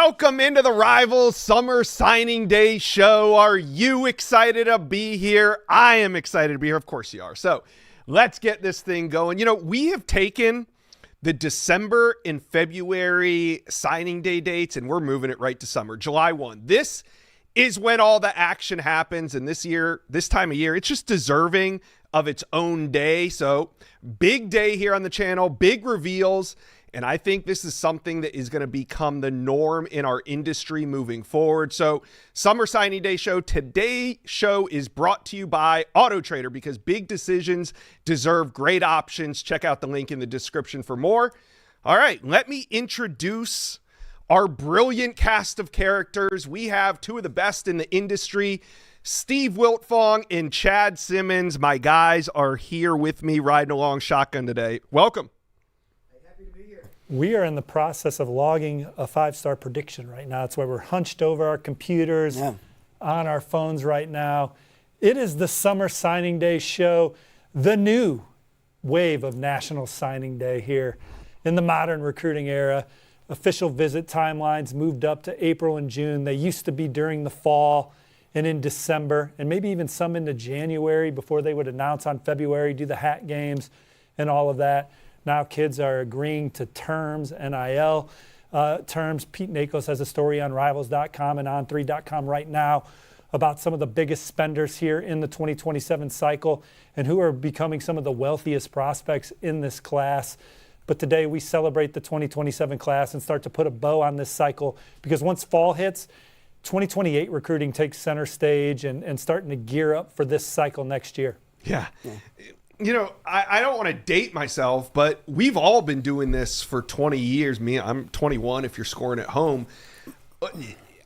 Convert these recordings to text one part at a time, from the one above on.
Welcome into the Rivals Summer Signing Day show. Are you excited to be here? I am excited to be here. Of course you are. So let's get this thing going. You know, we have taken the December and February signing day dates and we're moving it right to summer, July 1. This is when all the action happens. And this time of year, it's just deserving of its own day. So big day here on the channel, big reveals. And I think this is something that is going to become the norm in our industry moving forward. So Summer Signing Day show. Today's show is brought to you by Autotrader because big decisions deserve great options. Check out the link in the description for more. All right, let me introduce our brilliant cast of characters. We have two of the best in the industry, Steve Wiltfong and Chad Simmons. My guys are here with me riding along shotgun today. Welcome. We are in the process of logging a 5-star prediction right now. That's why we're hunched over our computers on our phones right now. It is the Summer Signing Day show, the new wave of National Signing Day here in the modern recruiting era. Official visit timelines moved up to April and June. They used to be during the fall and in December, and maybe even some into January before they would announce on February, do the hat games and all of that. Now kids are agreeing to terms, NIL terms. Pete Nakos has a story on Rivals.com and On3.com right now about some of the biggest spenders here in the 2027 cycle and who are becoming some of the wealthiest prospects in this class. But today we celebrate the 2027 class and start to put a bow on this cycle because once fall hits, 2028 recruiting takes center stage and starting to gear up for this cycle next year. Yeah. You know, I don't want to date myself, but we've all been doing this for 20 years. I'm 21 if you're scoring at home.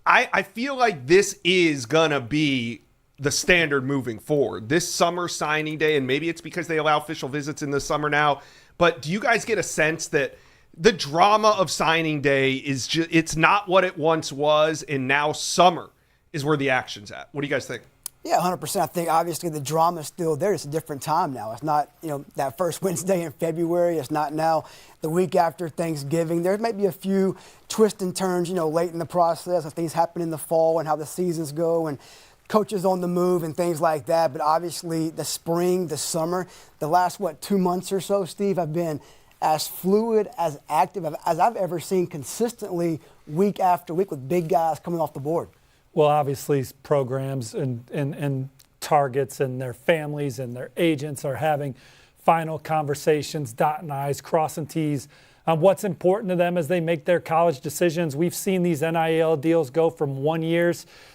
I feel like this is going to be the standard moving forward. This summer signing day, and maybe it's because they allow official visits in the summer now, but do you guys get a sense that the drama of signing day is just, it's not what it once was, and now summer is where the action's at? What do you guys think? Yeah, 100%. I think obviously the drama is still there. It's a different time now. It's not, that first Wednesday in February. It's not now the week after Thanksgiving. There may be a few twists and turns, late in the process of things happen in the fall and how the seasons go and coaches on the move and things like that. But obviously the spring, the summer, the last, 2 months or so, Steve, have been as fluid, as active as I've ever seen consistently week after week with big guys coming off the board. Well, obviously programs and targets and their families and their agents are having final conversations, dotting I's, crossing T's on what's important to them as they make their college decisions. We've seen these NIL deals go from 1 year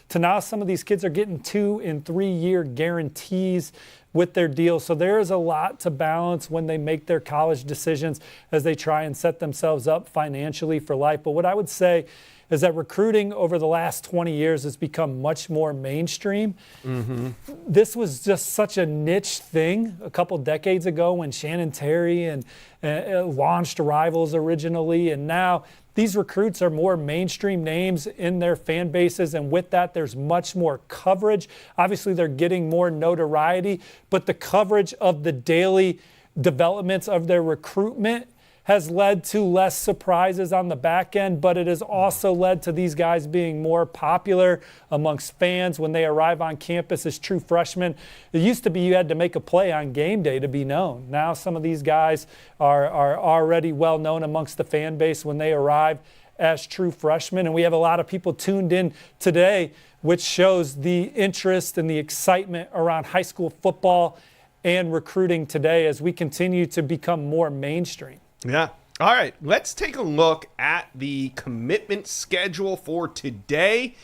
to now some of these kids are getting 2 and 3 year guarantees with their deals. So there is a lot to balance when they make their college decisions as they try and set themselves up financially for life. But what I would say is that recruiting over the last 20 years has become much more mainstream. Mm-hmm. This was just such a niche thing a couple decades ago when Shannon Terry and launched Rivals originally, and now these recruits are more mainstream names in their fan bases, and with that, there's much more coverage. Obviously, they're getting more notoriety, but the coverage of the daily developments of their recruitment has led to less surprises on the back end, but it has also led to these guys being more popular amongst fans when they arrive on campus as true freshmen. It used to be you had to make a play on game day to be known. Now some of these guys are already well known amongst the fan base when they arrive as true freshmen, and we have a lot of people tuned in today, which shows the interest and the excitement around high school football and recruiting today as we continue to become more mainstream. Yeah. All right. Let's take a look at the commitment schedule for today.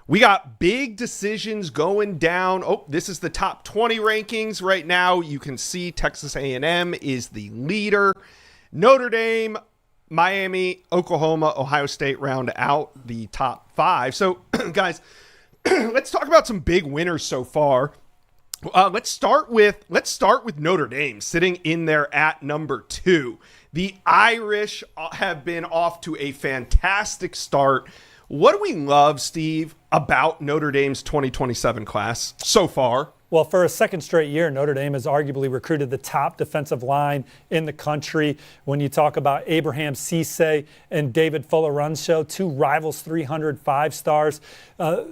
We got big decisions going down. Oh, this is the top 20 rankings right now. You can see Texas A&M is the leader. Notre Dame, Miami, Oklahoma, Ohio State round out the top 5. So, guys, let's talk about some big winners so far. Let's start with Notre Dame sitting in there at number 2. The Irish have been off to a fantastic start. What do we love, Steve, about Notre Dame's 2027 class so far? Well, for a second straight year, Notre Dame has arguably recruited the top defensive line in the country. When you talk about Abraham Cisse and David Folorunshio, two Rivals 300 5-stars,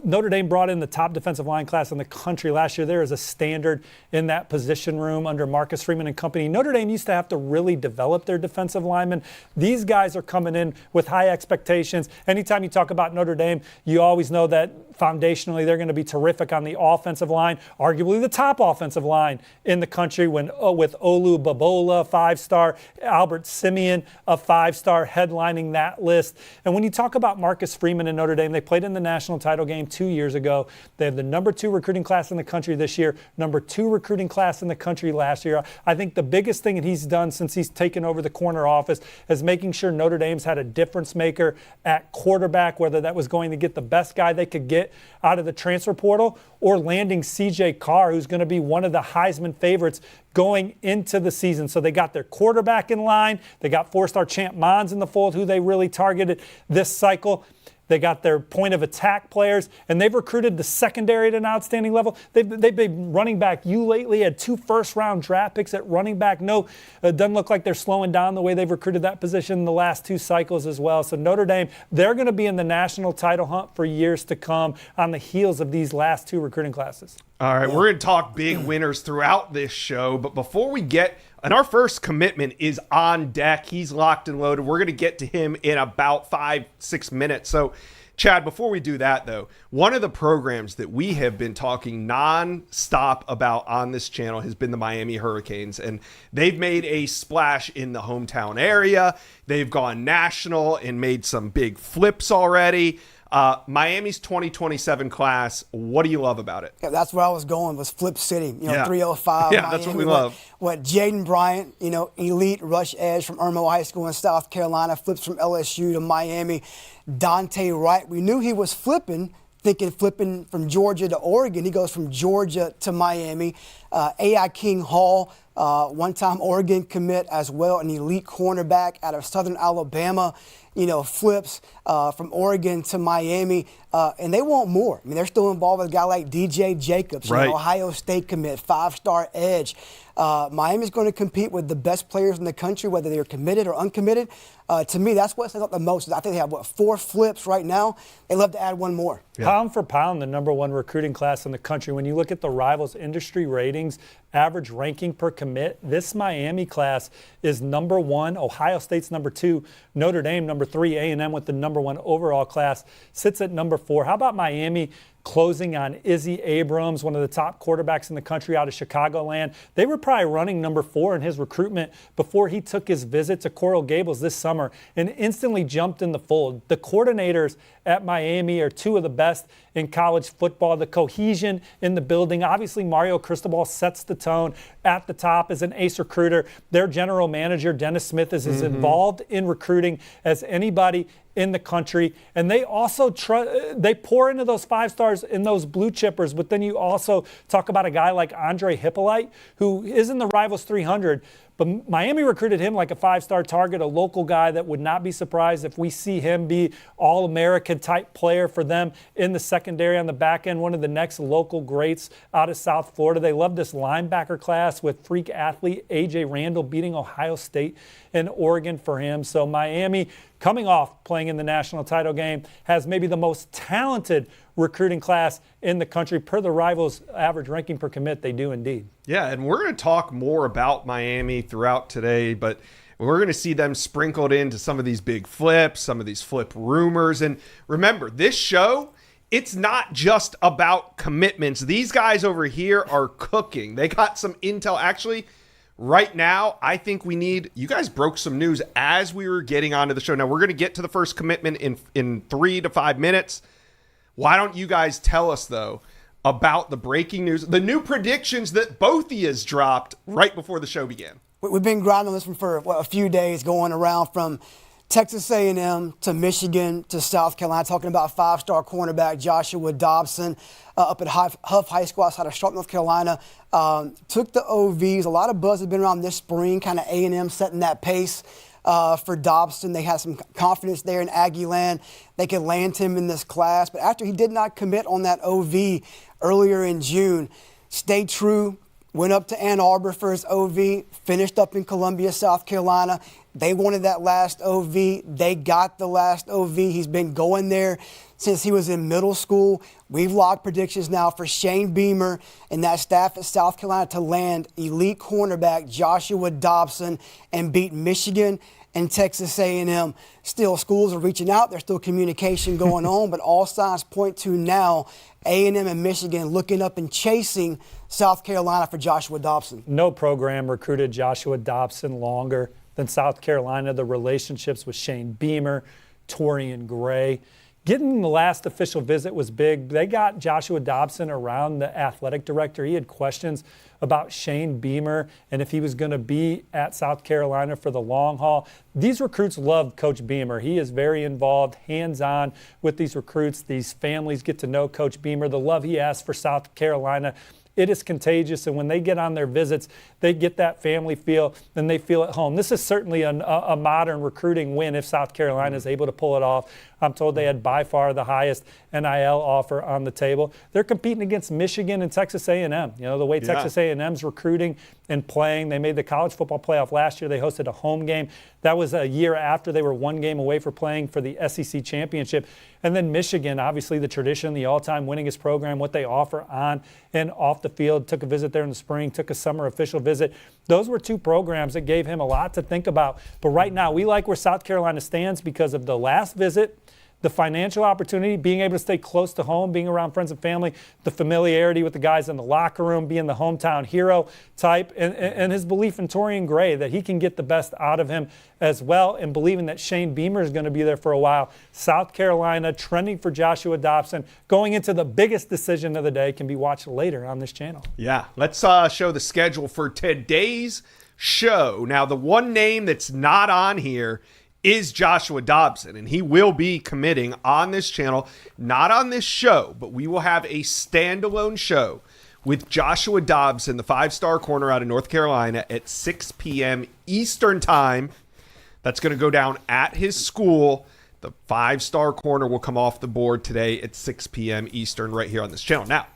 Notre Dame brought in the top defensive line class in the country last year. There is a standard in that position room under Marcus Freeman and company. Notre Dame used to have to really develop their defensive linemen. These guys are coming in with high expectations. Anytime you talk about Notre Dame, you always know that foundationally they're going to be terrific on the offensive line, arguably the top offensive line in the country with Olu Babola, 5-star, Albert Simeon, a 5-star, headlining that list. And when you talk about Marcus Freeman and Notre Dame, they played in the national title game 2 years ago. They have the number 2 recruiting class in the country this year, number 2 recruiting class in the country last year. I think the biggest thing that he's done since he's taken over the corner office is making sure Notre Dame's had a difference maker at quarterback, whether that was going to get the best guy they could get out of the transfer portal or landing C.J. Carr, who's going to be one of the Heisman favorites going into the season. So they got their quarterback in line. They got 4-star Champ Mons in the fold, who they really targeted this cycle. They got their point of attack players, and they've recruited the secondary at an outstanding level. They've been running back. You lately had 2 first-round draft picks at running back. No, it doesn't look like they're slowing down the way they've recruited that position in the last 2 cycles as well. So Notre Dame, they're going to be in the national title hunt for years to come on the heels of these last 2 recruiting classes. All right, we're going to talk big winners throughout this show, but before we get, and our first commitment is on deck. He's locked and loaded. We're going to get to him in about 5-6 minutes. So, Chad, before we do that, though, one of the programs that we have been talking non-stop about on this channel has been the Miami Hurricanes, and they've made a splash in the hometown area. They've gone national and made some big flips already. Miami's 2027 class, what do you love about it? Yeah, that's where I was going, was Flip City. 305. Yeah, Miami, that's what we love. What Jaden Bryant, elite rush edge from Irmo High School in South Carolina, flips from LSU to Miami. Dante Wright, we knew he was flipping from Georgia to Oregon. He goes from Georgia to Miami. A.I. King Hall, one-time Oregon commit as well, an elite cornerback out of Southern Alabama. Flips from Oregon to Miami, and they want more. I mean, they're still involved with a guy like DJ Jacobs, right. Ohio State commit, 5-star edge. Miami's going to compete with the best players in the country, whether they're committed or uncommitted. To me, that's what stands out the most. I think they have, 4 flips right now. They love to add one more. Yeah. Pound for pound, the number 1 recruiting class in the country. When you look at the Rivals industry ratings, average ranking per commit, this Miami class is number 1. Ohio State's number 2. Notre Dame number 3. A&M with the number 1 overall class sits at number 4. How about Miami closing on Izzy Abrams, one of the top quarterbacks in the country out of Chicagoland? They were probably running number 4 in his recruitment before he took his visit to Coral Gables this summer and instantly jumped in the fold. The coordinators at Miami are 2 of the best in college football. The cohesion in the building. Obviously, Mario Cristobal sets the tone at the top as an ace recruiter. Their general manager, Dennis Smith, is as involved in recruiting as anybody in the country. And they also they pour into those 5-stars in those blue chippers. But then you also talk about a guy like Andre Hippolyte, who is in the Rivals 300. But Miami recruited him like a 5-star target, a local guy that would not be surprised if we see him be All-American type player for them in the secondary on the back end, one of the next local greats out of South Florida. They love this linebacker class with freak athlete A.J. Randall beating Ohio State and Oregon for him. So Miami, coming off playing in the national title game, has maybe the most talented recruiting class in the country. Per the Rivals average ranking per commit, they do indeed. Yeah, and we're going to talk more about Miami throughout today, but we're going to see them sprinkled into some of these big flips, some of these flip rumors. And remember, this show, it's not just about commitments. These guys over here are cooking. They got some intel. Actually, right now, I think you guys broke some news as we were getting onto the show. Now, we're going to get to the first commitment in 3 to 5 minutes. Why don't you guys tell us, though, about the breaking news, the new predictions that both of you dropped right before the show began? We've been grinding on this one for a few days, going around from Texas A&M to Michigan to South Carolina, talking about 5-star cornerback Joshua Dobson up at Huff High School outside of Charlotte, North Carolina. Took the OVs. A lot of buzz has been around this spring, kind of A&M setting that pace for Dobson. They had some confidence there in Aggie land. They could land him in this class. But after he did not commit on that OV earlier in June, stayed true, went up to Ann Arbor for his OV, finished up in Columbia, South Carolina. They wanted that last OV. They got the last OV. He's been going there since he was in middle school. We've locked predictions now for Shane Beamer and that staff at South Carolina to land elite cornerback Joshua Dobson and beat Michigan and Texas A&M. Still, schools are reaching out. There's still communication going on, but all signs point to now A&M and Michigan looking up and chasing South Carolina for Joshua Dobson. No program recruited Joshua Dobson longer than South Carolina. The relationships with Shane Beamer, Torian Gray. Getting the last official visit was big. They got Joshua Dobson around the athletic director. He had questions about Shane Beamer and if he was going to be at South Carolina for the long haul. These recruits love Coach Beamer. He is very involved, hands-on with these recruits. These families get to know Coach Beamer. The love he has for South Carolina, it is contagious, and when they get on their visits, they get that family feel, and they feel at home. This is certainly a modern recruiting win if South Carolina is able to pull it off. I'm told they had by far the highest NIL offer on the table. They're competing against Michigan and Texas A&M. You know, the way Texas A&M's recruiting and playing. They made the college football playoff last year. They hosted a home game. That was a year after they were one game away for playing for the SEC championship. And then Michigan, obviously the tradition, the all-time winningest program, what they offer on and off the field. Took a visit there in the spring, took a summer official visit. Those were two programs that gave him a lot to think about. But right now, we like where South Carolina stands because of the last visit, the financial opportunity, being able to stay close to home, being around friends and family, the familiarity with the guys in the locker room, being the hometown hero type, and his belief in Torian Gray that he can get the best out of him as well, and believing that Shane Beamer is going to be there for a while. South Carolina trending for Joshua Dobson, going into the biggest decision of the day, can be watched later on this channel. Yeah, let's show the schedule for today's show. Now, the one name that's not on here is Joshua Dobson, and he will be committing on this channel, not on this show, but we will have a standalone show with Joshua Dobson, the five-star corner out of North Carolina, at 6 p.m. Eastern time. That's going to go down at his school. The five-star corner will come off the board today at 6 p.m. Eastern right here on this channel. Now,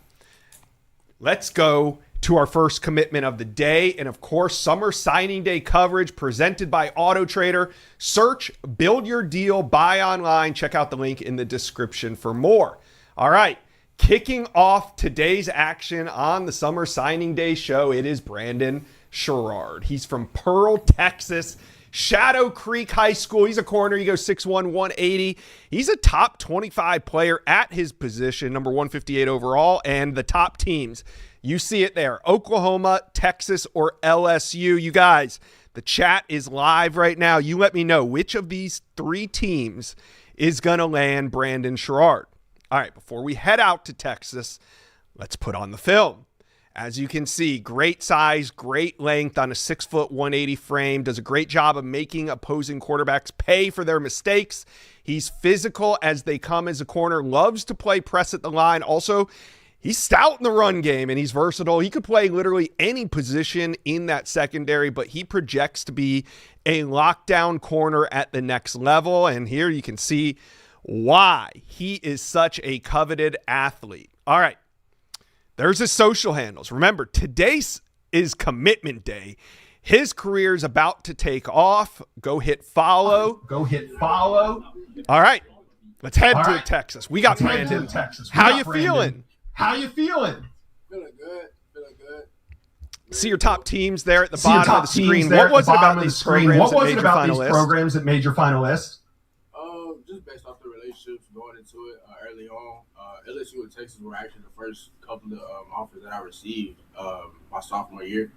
let's go to our first commitment of the day, and of course, summer signing day coverage presented by Autotrader. Search, build your deal, buy online. Check out the link in the description for more. All right, kicking off today's action on the summer signing day show, it is Brandon Sherrard. He's from Pearl, Texas, Shadow Creek High School. He's a corner. He goes 6'1", 180. He's a top 25 player at his position, number 158 overall, and the top teams. You see it there, Oklahoma, Texas, or LSU. You guys, the chat is live right now. You let me know which of these three teams is going to land Brandon Sherrard. All right, before we head out to Texas, let's put on the film. As you can see, great size, great length on a 6', 180 frame. Does a great job of making opposing quarterbacks pay for their mistakes. He's physical as they come as a corner, loves to play press at the line. Also, he's stout in the run game, and he's versatile. He could play literally any position in that secondary, but he projects to be a lockdown corner at the next level. And here you can see why he is such a coveted athlete. All right, there's his social handles. Remember, today is commitment day. His career is about to take off. Go hit follow. All right, let's head to Texas. We got Brandon. How you feeling? Feeling good. See your top teams there at the bottom of the screen. What was it about these programs that made your final list? Just based off the relationships going into it early on. LSU and Texas were actually the first couple of offers that I received my sophomore year,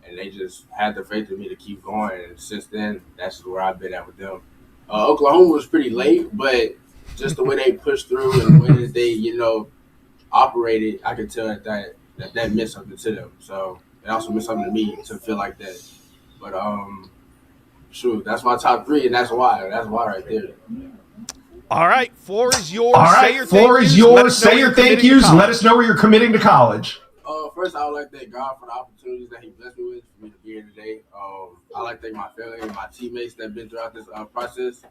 and they just had the faith in me to keep going. And since then, that's where I've been at with them. Oklahoma was pretty late, but just the way they pushed through and the way that they, operated, I could tell that meant something to them. So it also meant something to me to feel like that. But shoot, that's my top three, and that's why right there. All right, floor is yours. Say your thank yous. Let us know where you're committing to college. First, I would like to thank God for the opportunities that He blessed me with for me to be here today. I like to thank my family and my teammates that have been throughout this process.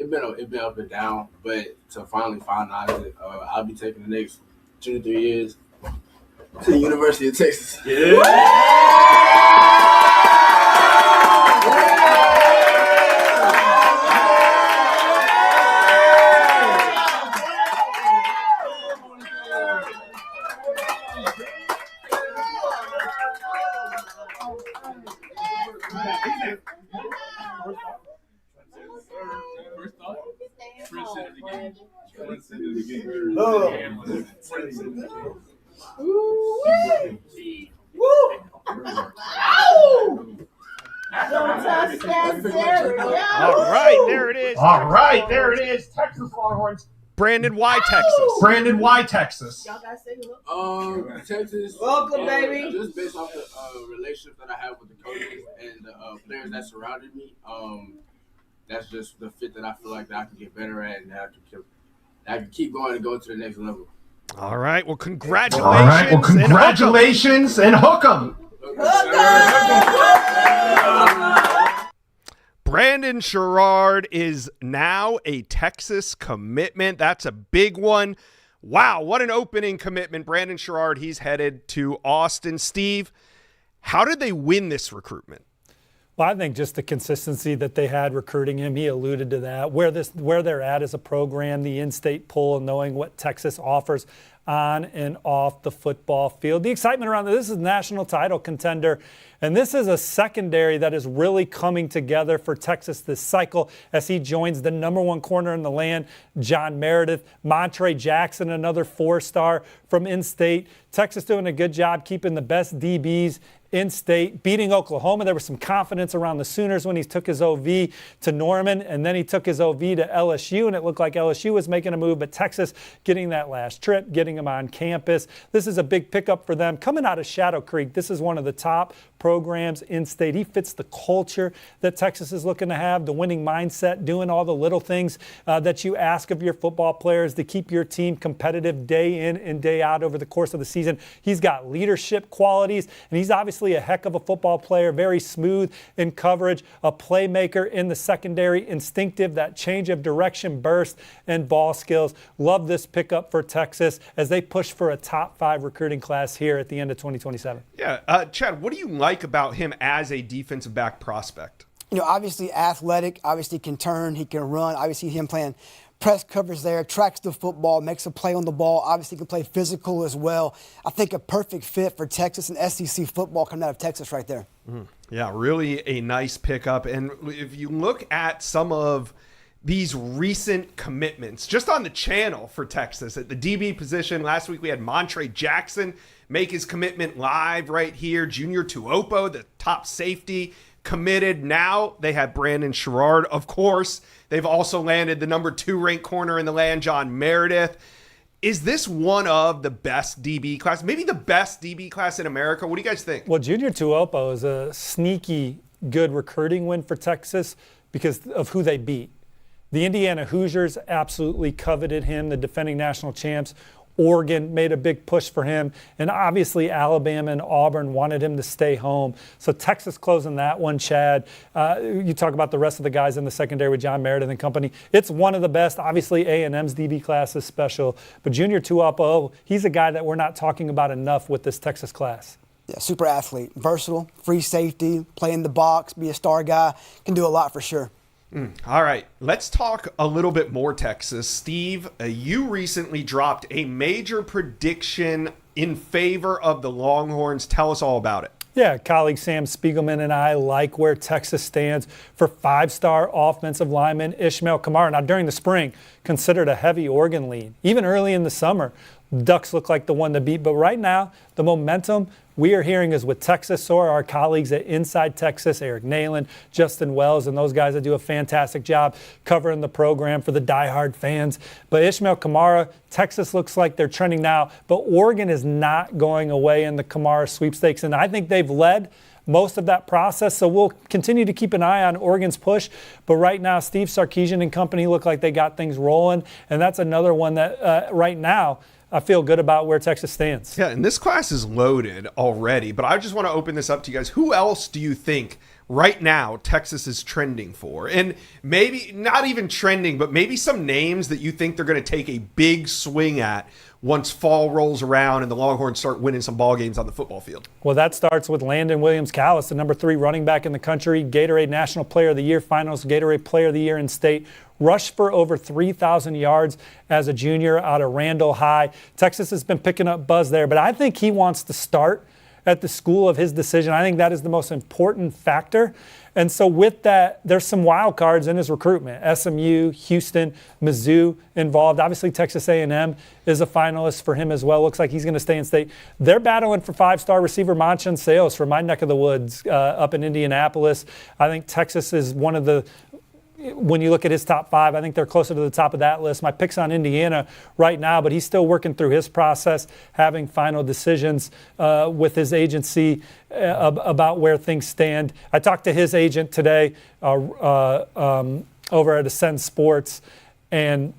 It's been up and down, but to finally finalize it, I'll be taking the next 2 to 3 years To the University of Texas. All right, there it is. Texas Longhorns. Brandon, why Texas? Brandon, why Texas? Texas. Welcome, baby. Just based off the relationship that I have with the coaches and the players that surrounded me, that's just the fit that I feel like that I can get better at and that I can keep going and go to the next level. All right. Well, congratulations. And hook 'em. Brandon Sherrard is now a Texas commitment. That's a big one. Wow, what an opening commitment. Brandon Sherrard, he's headed to Austin. Steve, how did they win this recruitment? Well, I think just the consistency that they had recruiting him, he alluded to that. Where they're at as a program, the in-state pull, knowing what Texas offers on and off the football field. The excitement around this is a national title contender, and this is a secondary that is really coming together for Texas this cycle as he joins the number one corner in the land, John Meredith, Montre Jackson, another four-star from in-state. Texas doing a good job keeping the best DBs in-state, beating Oklahoma. There was some confidence around the Sooners when he took his OV to Norman, and then he took his OV to LSU, and it looked like LSU was making a move, but Texas getting that last trip, getting him on campus. This is a big pickup for them. Coming out of Shadow Creek, this is one of the top programs in-state. He fits the culture that Texas is looking to have, the winning mindset, doing all the little things that you ask of your football players to keep your team competitive day in and day out over the course of the season. He's got leadership qualities, and he's obviously a heck of a football player, very smooth in coverage, a playmaker in the secondary, instinctive, that change of direction, burst, and ball skills. Love this pickup for Texas as they push for a top 5 recruiting class here at the end of 2027. Yeah, Chad, what do you like about him as a defensive back prospect? Obviously athletic, obviously can turn, he can run, obviously him playing press coverage there, tracks the football, makes a play on the ball, obviously can play physical as well. I think a perfect fit for Texas and SEC football coming out of Texas right there. Yeah, really a nice pickup. And if you look at some of these recent commitments, just on the channel for Texas, at the DB position, last week we had Montre Jackson make his commitment live right here. Junior Tuopo, the top safety, committed. Now they have Brandon Sherrard. Of course, they've also landed the number 2 ranked corner in the land, John Meredith. Is this one of the best DB class, maybe the best DB class in America? What do you guys think? Well, Junior Tuopo is a sneaky good recruiting win for Texas because of who they beat. The Indiana Hoosiers absolutely coveted him, the defending national champs. Oregon made a big push for him, and obviously Alabama and Auburn wanted him to stay home. So Texas closing that one, Chad. You talk about the rest of the guys in the secondary with John Meredith and company. It's one of the best. Obviously A&M's DB class is special, but Junior Tuopo, he's a guy that we're not talking about enough with this Texas class. Yeah, super athlete, versatile, free safety, play in the box, be a star guy, can do a lot for sure. All right, let's talk a little bit more Texas. Steve, you recently dropped a major prediction in favor of the Longhorns. Tell us all about it. Yeah, colleague Sam Spiegelman and I like where Texas stands for 5-star offensive lineman Ishmael Kamara. Now, during the spring, considered a heavy Oregon lead. Even early in the summer, Ducks look like the one to beat. But right now, the momentum we are hearing is with Texas. So are our colleagues at Inside Texas, Eric Nalen, Justin Wells, and those guys that do a fantastic job covering the program for the diehard fans. But Ishmael Kamara, Texas looks like they're trending now. But Oregon is not going away in the Kamara sweepstakes. And I think they've led most of that process. So we'll continue to keep an eye on Oregon's push. But right now, Steve Sarkisian and company look like they got things rolling. And that's another one that right now, I feel good about where Texas stands. Yeah, and this class is loaded already, but I just want to open this up to you guys. Who else do you think right now Texas is trending for? And maybe not even trending, but maybe some names that you think they're going to take a big swing at once fall rolls around and the Longhorns start winning some ball games on the football field. Well, that starts with Landon Williams-Callis, the number 3 running back in the country, Gatorade National Player of the Year, Finals Gatorade Player of the Year in state, rushed for over 3,000 yards as a junior out of Randall High. Texas has been picking up buzz there, but I think he wants to start at the school of his decision. I think that is the most important factor. And so with that, there's some wild cards in his recruitment. SMU, Houston, Mizzou involved. Obviously, Texas A&M is a finalist for him as well. Looks like he's going to stay in state. They're battling for 5-star receiver Manchin Sales from my neck of the woods up in Indianapolis. I think Texas is one of the, when you look at his top 5, I think they're closer to the top of that list. My pick's on Indiana right now, but he's still working through his process, having final decisions with his agency about where things stand. I talked to his agent today over at Ascend Sports, and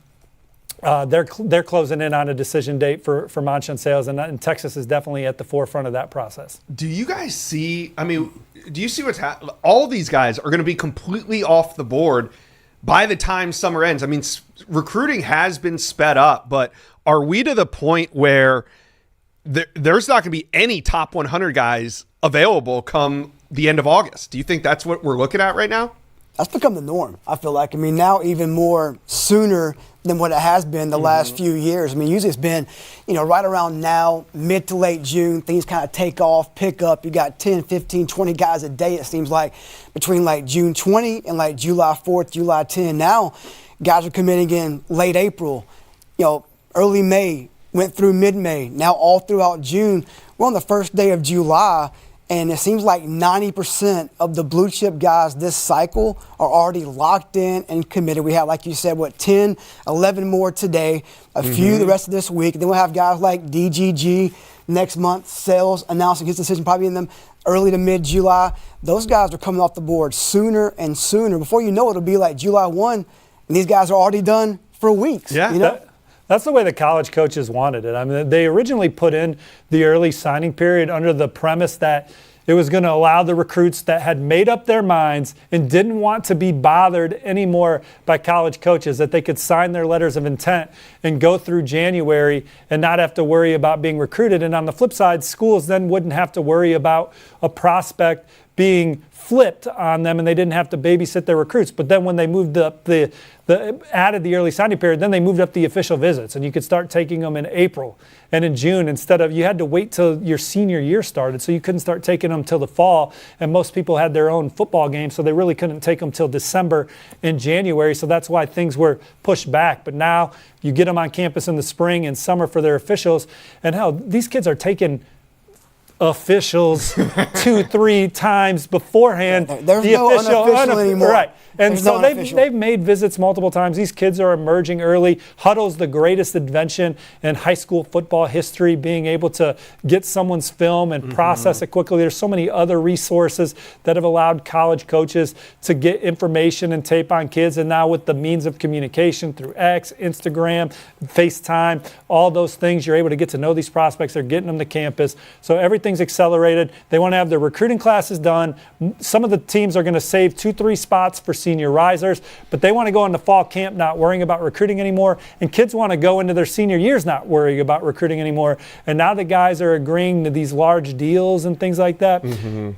they're closing in on a decision date for Manchin Sales, and Texas is definitely at the forefront of that process. Do you guys see, do you see what's happening? All these guys are going to be completely off the board by the time summer ends. Recruiting has been sped up, but are we to the point where there's not going to be any top 100 guys available come the end of August? Do you think that's what we're looking at right now? That's become the norm, I feel like. Now even more sooner than what it has been the last few years. Usually it's been, right around now, mid to late June, things kind of take off, pick up. You got 10, 15, 20 guys a day, it seems like, between like June 20 and like July 4th, July 10. Now, guys are committing in late April, early May, went through mid-May, now all throughout June. We're on the first day of July, and it seems like 90% of the blue chip guys this cycle are already locked in and committed. We have, like you said, 10, 11 more today, a few the rest of this week. Then we'll have guys like DGG next month, Sales announcing his decision probably in them early to mid-July. Those guys are coming off the board sooner and sooner. Before you know it, it'll be like July 1, and these guys are already done for weeks. Yeah. That's the way the college coaches wanted it. They originally put in the early signing period under the premise that it was going to allow the recruits that had made up their minds and didn't want to be bothered anymore by college coaches, that they could sign their letters of intent and go through January and not have to worry about being recruited. And on the flip side, schools then wouldn't have to worry about a prospect being flipped on them, and they didn't have to babysit their recruits. But then when they moved up added the early signing period, then they moved up the official visits, and you could start taking them in April and in June instead of, you had to wait till your senior year started, so you couldn't start taking them till the fall. And most people had their own football games, so they really couldn't take them till December and January. So that's why things were pushed back. But now you get them on campus in the spring and summer for their officials, and hell, these kids are taking officials 2-3 times beforehand. There's no unofficial anymore. Right. And There's so no they've made visits multiple times. These kids are emerging early. Huddle's the greatest invention in high school football history, being able to get someone's film and process it quickly. There's so many other resources that have allowed college coaches to get information and tape on kids. And now with the means of communication through X, Instagram, FaceTime, all those things, you're able to get to know these prospects. They're getting them to campus. So everything's accelerated. They want to have their recruiting classes done. Some of the teams are going to save 2-3 spots for senior risers, but they want to go into fall camp not worrying about recruiting anymore, and kids want to go into their senior years not worrying about recruiting anymore. And now the guys are agreeing to these large deals and things like that.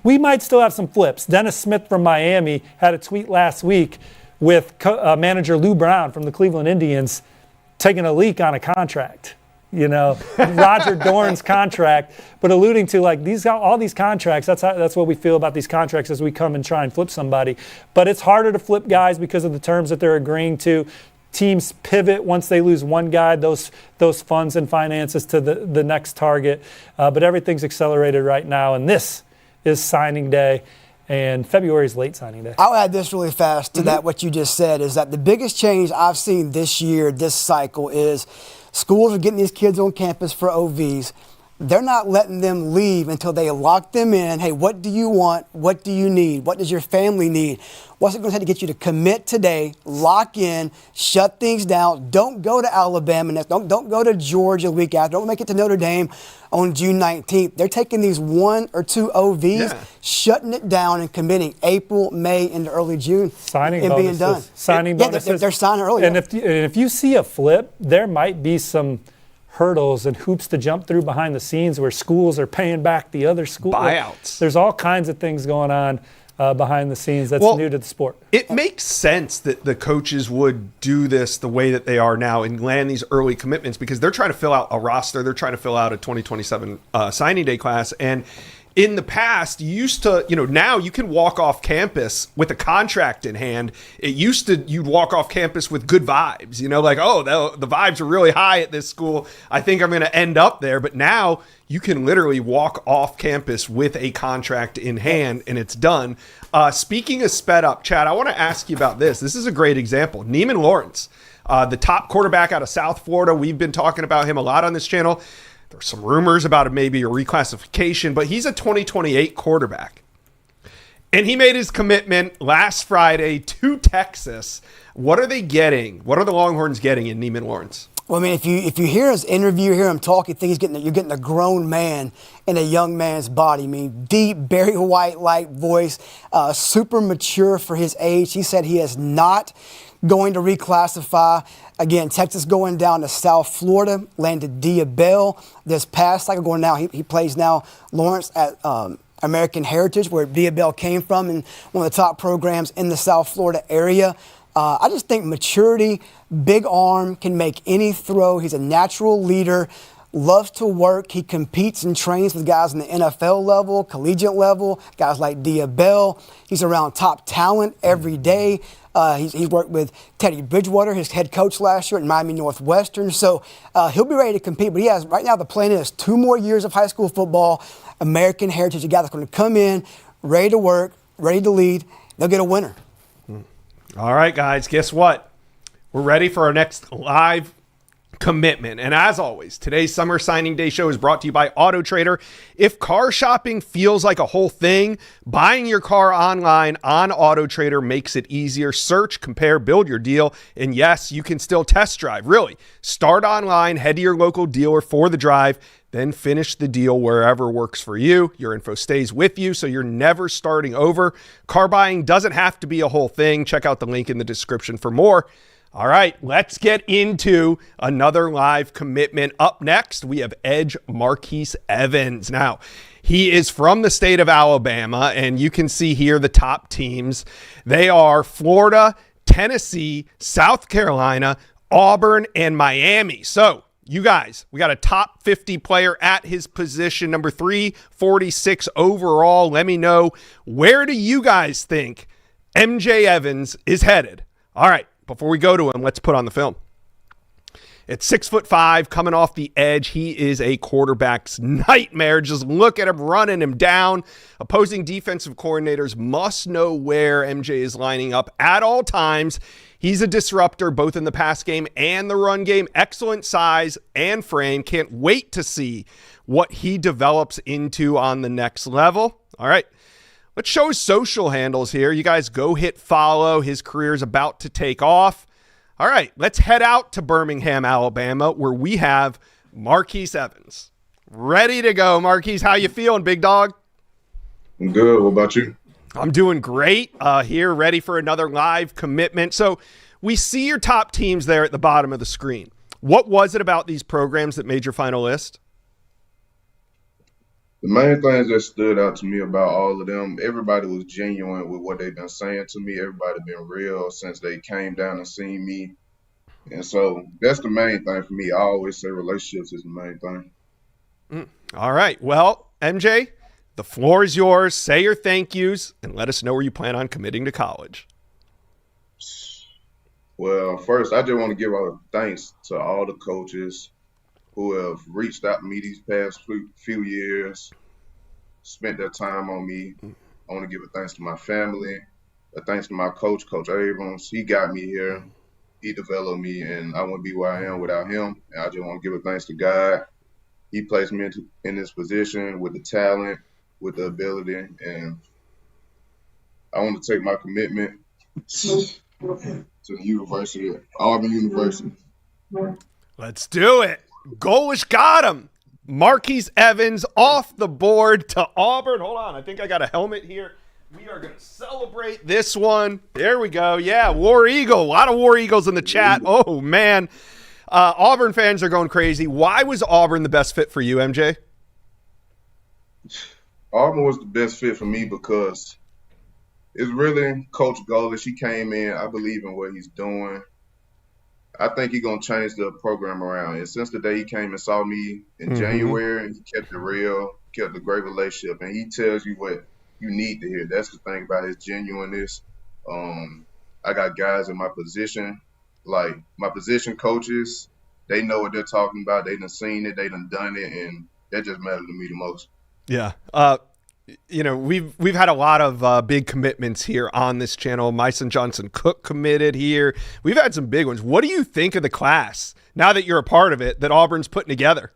We might still have some flips. Dennis Smith from Miami had a tweet last week with manager Lou Brown from the Cleveland Indians taking a leak on a contract. Roger Dorn's contract, but alluding to like all these contracts. That's what we feel about these contracts as we come and try and flip somebody. But it's harder to flip guys because of the terms that they're agreeing to. Teams pivot once they lose one guy, those funds and finances to the next target. But everything's accelerated right now, and this is signing day. And February is late signing day. I'll add this really fast to that, what you just said, is that the biggest change I've seen this year, this cycle, is schools are getting these kids on campus for OVs. they're not letting them leave until they lock them in. Hey, what do you want? What do you need? What does your family need? What's it going to take to get you to commit today, lock in, shut things down? Don't go to Alabama next. Don't go to Georgia the week after. Don't make it to Notre Dame on June 19th. They're taking these 1 or 2 OVs, shutting it down and committing April, May, into early June. Signing and bonuses. being done. Signing bonuses. They're signing early. And if you see a flip, there might be some hurdles and hoops to jump through behind the scenes where schools are paying back the other school. Buyouts. There's all kinds of things going on behind the scenes that's new to the sport. It makes sense that the coaches would do this the way that they are now and land these early commitments because they're trying to fill out a roster. They're trying to fill out a 2027 signing day class. And in the past, you used to, now you can walk off campus with a contract in hand. It used to, you'd walk off campus with good vibes, the vibes are really high at this school. I think I'm going to end up there. But now you can literally walk off campus with a contract in hand and it's done. Speaking of sped up, Chad, I want to ask you about this. This is a great example. Neiman Lawrence, the top quarterback out of South Florida. We've been talking about him a lot on this channel. There's some rumors about maybe a reclassification, but he's a 2028 quarterback. And he made his commitment last Friday to Texas. What are they getting? What are the Longhorns getting in Neiman Lawrence? Well, I mean, if you hear his interview, hear him talk, you think you're getting a grown man in a young man's body. I mean, deep, Barry White-like voice, super mature for his age. He said he is not going to reclassify. Again, Texas going down to South Florida, landed Dia Bell this past cycle going now. He plays now Lawrence at American Heritage, where Dia Bell came from, and one of the top programs in the South Florida area. I just think maturity, big arm, can make any throw. He's a natural leader, loves to work. He competes and trains with guys in the NFL level, collegiate level, guys like Dia Bell. He's around top talent every day. He's worked with Teddy Bridgewater, his head coach last year at Miami Northwestern. So he'll be ready to compete. But right now the plan is 2 more years of high school football, American Heritage. A guy that's going to come in, ready to work, ready to lead. They'll get a winner. All right, guys, guess what? We're ready for our next live commitment. And as always, today's Summer Signing Day show is brought to you by Autotrader. If car shopping feels like a whole thing, buying your car online on Autotrader makes it easier. Search, compare, build your deal. And yes, you can still test drive. Really, start online, head to your local dealer for the drive, then finish the deal wherever works for you. Your info stays with you, so you're never starting over. Car buying doesn't have to be a whole thing. Check out the link in the description for more. All right, let's get into another live commitment. Up next, we have edge Marquise Evans. Now, he is from the state of Alabama, and you can see here the top teams. They are Florida, Tennessee, South Carolina, Auburn, and Miami. So, you guys, we got a top 50 player at his position, number 346 overall. Let me know, where do you guys think MJ Evans is headed? All right. Before we go to him, let's put on the film. At 6'5", coming off the edge, he is a quarterback's nightmare. Just look at him running him down. Opposing defensive coordinators must know where MJ is lining up at all times. He's a disruptor both in the pass game and the run game. Excellent size and frame. Can't wait to see what he develops into on the next level. All right. Let's show his social handles here. You guys go hit follow. His career is about to take off. All right, let's head out to Birmingham, Alabama, where we have Marquise Evans. Ready to go, Marquise. How you feeling, big dog? I'm good. What about you? I'm doing great here, ready for another live commitment. So we see your top teams there at the bottom of the screen. What was it about these programs that made your final list? The main things that stood out to me about all of them, everybody was genuine with what they've been saying to me. Everybody been real since they came down and seen me. And so that's the main thing for me. I always say relationships is the main thing. All right. Well, MJ, the floor is yours. Say your thank yous and let us know where you plan on committing to college. Well, first, I just want to give a thanks to all the coaches who have reached out to me these past few years, spent their time on me. I want to give a thanks to my family, a thanks to my coach, Coach Abrams. He got me here. He developed me, and I wouldn't be where I am without him. And I just want to give a thanks to God he placed me in this position with the talent, with the ability, and I want to take my commitment to the university, Auburn University. Let's do it. Golish got him. Marquise Evans off the board to Auburn. Hold on. I think I got a helmet here. We are going to celebrate this one. There we go. Yeah, War Eagle. A lot of War Eagles in the chat. Oh, man. Auburn fans are going crazy. Why was Auburn the best fit for you, MJ? Auburn was the best fit for me because it's really Coach Golish. He came in. I believe in what he's doing. I think he's going to change the program around. And since the day he came and saw me in January, he kept it real, kept a great relationship, and he tells you what you need to hear. That's the thing about his genuineness. I got guys in my position, like my position coaches, they know what they're talking about. They done seen it, they done it, and that just matters to me the most. Yeah. We've had a lot of big commitments here on this channel. Myson Johnson Cook committed here. We've had some big ones. What do you think of the class now that you're a part of it that Auburn's putting together?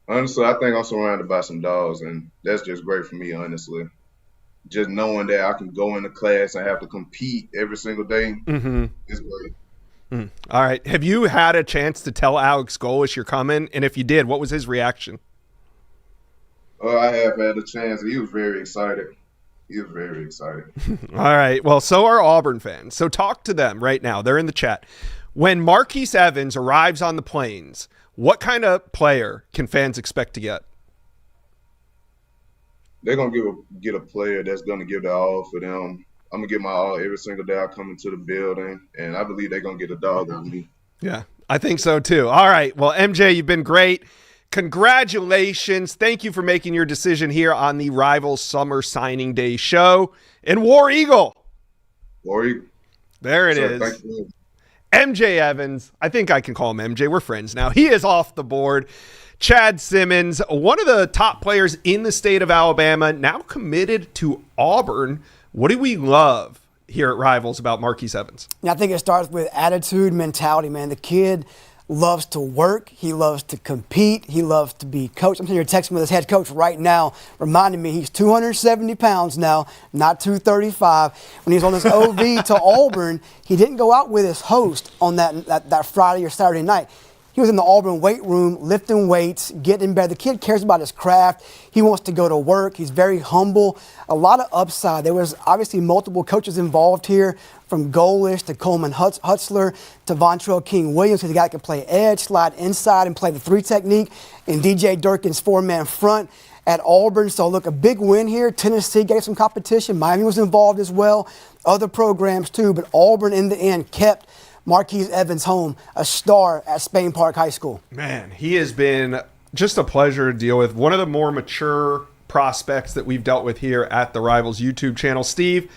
Honestly, I think I'm surrounded by some dogs, and that's just great for me, honestly. Just knowing that I can go into class and have to compete every single day is great. All right. Have you had a chance to tell Alex Golish you're coming? And if you did, what was his reaction? I have had a chance. He was very excited. All right. Well, so are Auburn fans. So talk to them right now. They're in the chat. When Marquise Evans arrives on the Plains, what kind of player can fans expect to get? They're going to get a player that's going to give the all for them. I'm going to give my all every single day I come into the building, and I believe they're going to get a dog on me. Yeah, I think so too. All right. Well, MJ, you've been great. Congratulations. Thank you for making your decision here on the Rivals Summer Signing Day show. And War Eagle. War Eagle. There it Sir, is. thank you. MJ Evans. I think I can call him MJ. We're friends now. He is off the board. Chad Simmons, one of the top players in the state of Alabama, now committed to Auburn. What do we love here at Rivals about Marquise Evans? I think it starts with attitude, mentality, man. The kid loves to work. He loves to compete. He loves to be coached. I'm sitting here texting with his head coach right now, reminding me he's 270 pounds now, not 235. When he was on this OV to Auburn, he didn't go out with his host on that Friday or Saturday night. He was in the Auburn weight room, lifting weights, getting better. The kid cares about his craft. He wants to go to work. He's very humble. A lot of upside. There was obviously multiple coaches involved here, from Golish to Coleman Hutzler to Vontrell King-Williams. He's a guy that can play edge, slide inside, and play the three technique, and DJ Durkin's four-man front at Auburn. So, look, a big win here. Tennessee gave some competition. Miami was involved as well. Other programs, too. But Auburn, in the end, kept Marquise Evans home, a star at Spain Park High School. Man, he has been just a pleasure to deal with. One of the more mature prospects that we've dealt with here at the Rivals YouTube channel. Steve,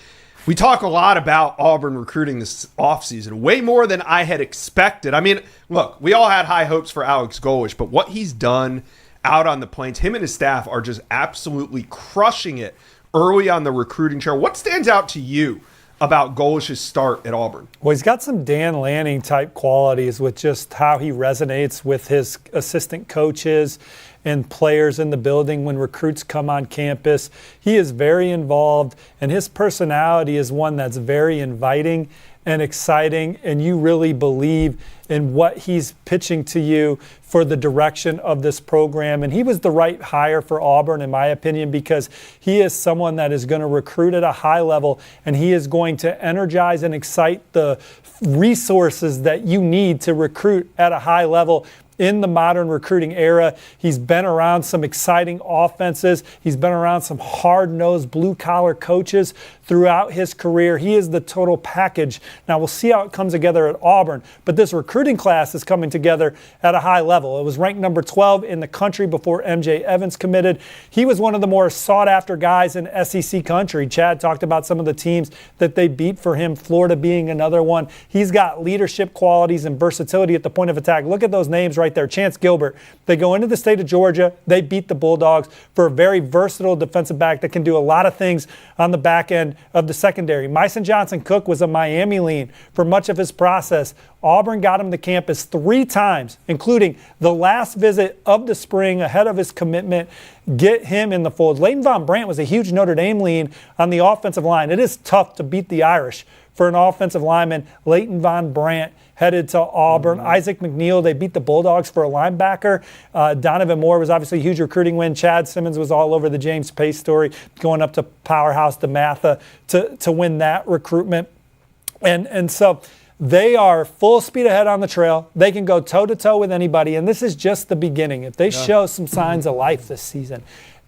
we talk a lot about Auburn recruiting this offseason, way more than I had expected. I mean, look, we all had high hopes for Alex Golish, but what he's done out on the Plains, him and his staff are just absolutely crushing it early on the recruiting trail. What stands out to you about Golish's start at Auburn? Well, he's got some Dan Lanning type qualities with just how he resonates with his assistant coaches and players in the building when recruits come on campus. He is very involved, and his personality is one that's very inviting and exciting, and you really believe in what he's pitching to you for the direction of this program. And he was the right hire for Auburn, in my opinion, because he is someone that is going to recruit at a high level, and he is going to energize and excite the resources that you need to recruit at a high level in the modern recruiting era. He's been around some exciting offenses. He's been around some hard-nosed blue-collar coaches throughout his career. He is the total package. Now, we'll see how it comes together at Auburn, but this recruiting class is coming together at a high level. It was ranked number 12 in the country before MJ Evans committed. He was one of the more sought-after guys in SEC country. Chad talked about some of the teams that they beat for him, Florida being another one. He's got leadership qualities and versatility at the point of attack. Look at those names right right there. Chance Gilbert. They go into the state of Georgia. They beat the Bulldogs for a very versatile defensive back that can do a lot of things on the back end of the secondary. Myson Johnson-Cook was a Miami lean for much of his process. Auburn got him to campus 3 times, including the last visit of the spring ahead of his commitment. Get him in the fold. Leighton Von Brandt was a huge Notre Dame lean on the offensive line. It is tough to beat the Irish for an offensive lineman. Leighton Von Brandt headed to Auburn. Isaac McNeil, they beat the Bulldogs for a linebacker. Donovan Moore was obviously a huge recruiting win. Chad Simmons was all over the James Pace story, going up to Powerhouse DeMatha to win that recruitment. And so they are full speed ahead on the trail. They can go toe-to-toe with anybody, and this is just the beginning. If they show some signs of life this season,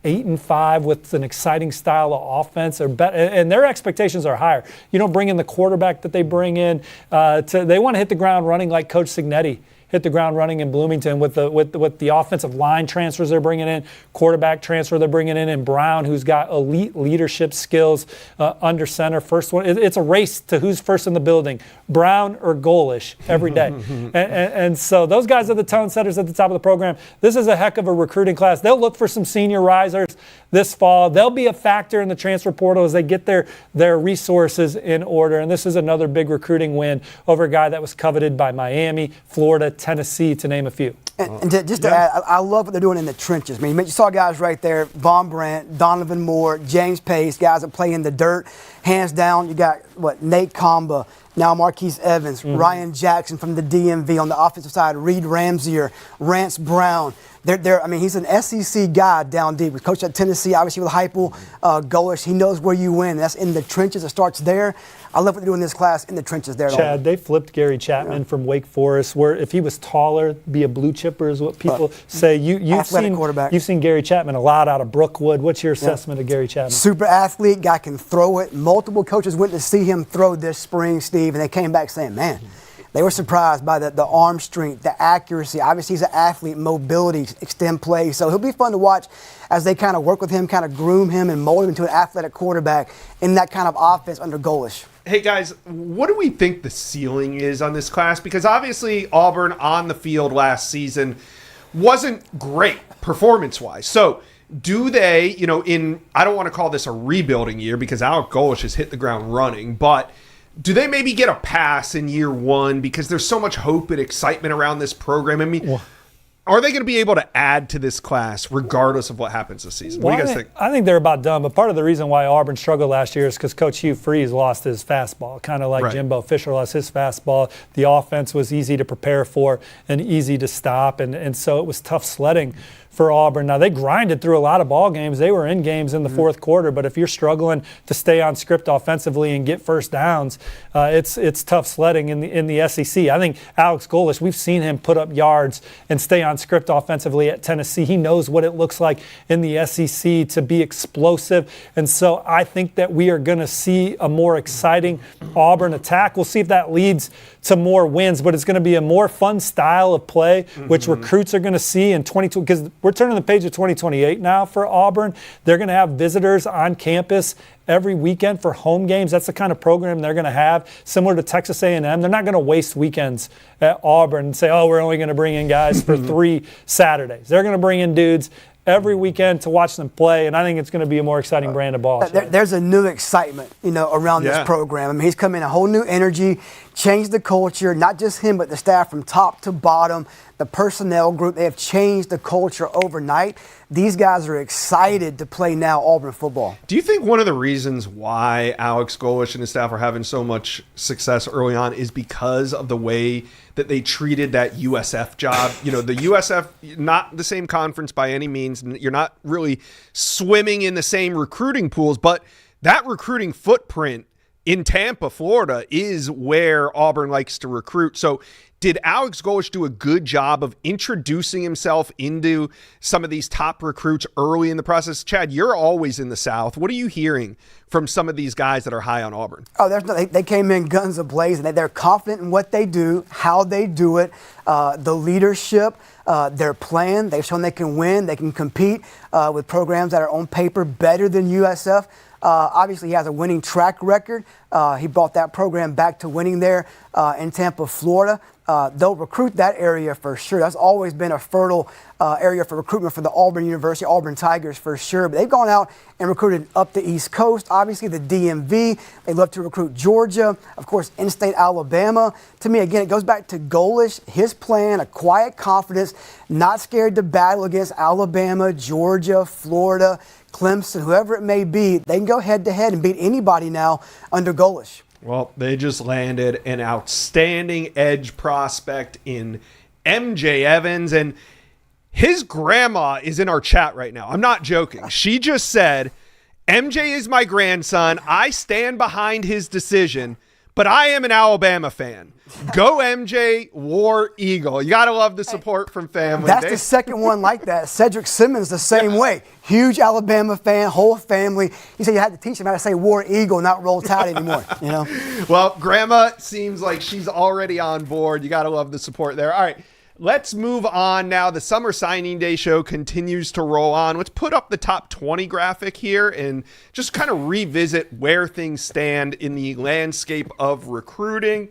8-5 with an exciting style of offense, and their expectations are higher. You don't bring in the quarterback that they bring in. They want to hit the ground running like Coach Signetti hit the ground running in Bloomington with the offensive line transfers they're bringing in, quarterback transfer they're bringing in, and Brown, who's got elite leadership skills under center. First one, it's a race to who's first in the building, Brown or Golish every day. and so those guys are the tone setters at the top of the program. This is a heck of a recruiting class. They'll look for some senior risers this fall. They'll be a factor in the transfer portal as they get their resources in order. And this is another big recruiting win over a guy that was coveted by Miami, Florida, Tennessee, to name a few. And just to add, I love what they're doing in the trenches. I mean, you saw guys right there, Von Brandt, Donovan Moore, James Pace, guys that play in the dirt. Hands down, you got, Nate Comba, now Marquise Evans, Ryan Jackson from the DMV on the offensive side, Reed Ramsier, Rance Brown. He's an SEC guy down deep. He coached at Tennessee, obviously with Heupel, Golish. He knows where you win. That's in the trenches. It starts there. I love what they're doing in this class in the trenches there. Chad, they flipped Gary Chapman from Wake Forest, where if he was taller, be a blue chipper is what people say. You've seen Gary Chapman a lot out of Brookwood. What's your assessment of Gary Chapman? Super athlete, guy can throw it. Multiple coaches went to see him throw this spring, Steve, and they came back saying, man, they were surprised by the arm strength, the accuracy. Obviously, he's an athlete, mobility, extend play. So he'll be fun to watch as they kind of work with him, kind of groom him and mold him into an athletic quarterback in that kind of offense under Golish. Hey, guys, what do we think the ceiling is on this class? Because obviously Auburn on the field last season wasn't great performance-wise. So do they, I don't want to call this a rebuilding year because Alec Golish has hit the ground running, but do they maybe get a pass in year one because there's so much hope and excitement around this program? I mean, are they going to be able to add to this class regardless of what happens this season? What do you guys think? I think they're about done, but part of the reason why Auburn struggled last year is because Coach Hugh Freeze lost his fastball, kind of like Jimbo Fisher lost his fastball. The offense was easy to prepare for and easy to stop, and so it was tough sledding for Auburn. Now, they grinded through a lot of ball games. They were in games in the fourth quarter, but if you're struggling to stay on script offensively and get first downs, it's tough sledding in the SEC. I think Alex Golish, we've seen him put up yards and stay on script offensively at Tennessee. He knows what it looks like in the SEC to be explosive, and so I think that we are going to see a more exciting Auburn attack. We'll see if that leads to more wins, but it's going to be a more fun style of play, which recruits are going to see in 22, because we're turning the page of 2028 now for Auburn. They're going to have visitors on campus every weekend for home games. That's the kind of program they're going to have, similar to Texas A&M. They're not going to waste weekends at Auburn and say, we're only going to bring in guys for 3 Saturdays. They're going to bring in dudes every weekend to watch them play, and I think it's going to be a more exciting brand of ball. There's a new excitement, around this program. I mean, he's come in a whole new energy, changed the culture, not just him, but the staff from top to bottom, the personnel group. They have changed the culture overnight. These guys are excited to play now Auburn football. Do you think one of the reasons why Alex Golish and his staff are having so much success early on is because of the way that they treated that USF job? The USF, not the same conference by any means. You're not really swimming in the same recruiting pools, but that recruiting footprint in Tampa, Florida, is where Auburn likes to recruit. So did Alex Golish do a good job of introducing himself into some of these top recruits early in the process? Chad, you're always in the South. What are you hearing from some of these guys that are high on Auburn? They came in guns a-blazing. They're confident in what they do, how they do it, the leadership, their plan. They've shown they can win. They can compete with programs that are on paper better than USF. Obviously, he has a winning track record. He brought that program back to winning there in Tampa, Florida. they'll recruit that area for sure. That's always been a fertile area for recruitment for the Auburn University, Auburn Tigers for sure. But they've gone out and recruited up the East Coast, obviously the DMV. They love to recruit Georgia, of course, in-state Alabama. To me, again, it goes back to Golish, his plan, a quiet confidence, not scared to battle against Alabama, Georgia, Florida, Clemson, whoever it may be. They can go head-to-head and beat anybody now under Golish. Well, they just landed an outstanding edge prospect in MJ Evans, and his grandma is in our chat right now. I'm not joking. She just said, MJ is my grandson. I stand behind his decision, but I am an Alabama fan. Go MJ, War Eagle. You got to love the support from family. That's the second one like that. Cedric Simmons the same way. Huge Alabama fan, whole family. He said you had to teach him how to say War Eagle, not Roll Tide anymore. You know. Well, Grandma seems like she's already on board. You got to love the support there. All right, let's move on now. The Summer Signing Day show continues to roll on. Let's put up the top 20 graphic here and just kind of revisit where things stand in the landscape of recruiting.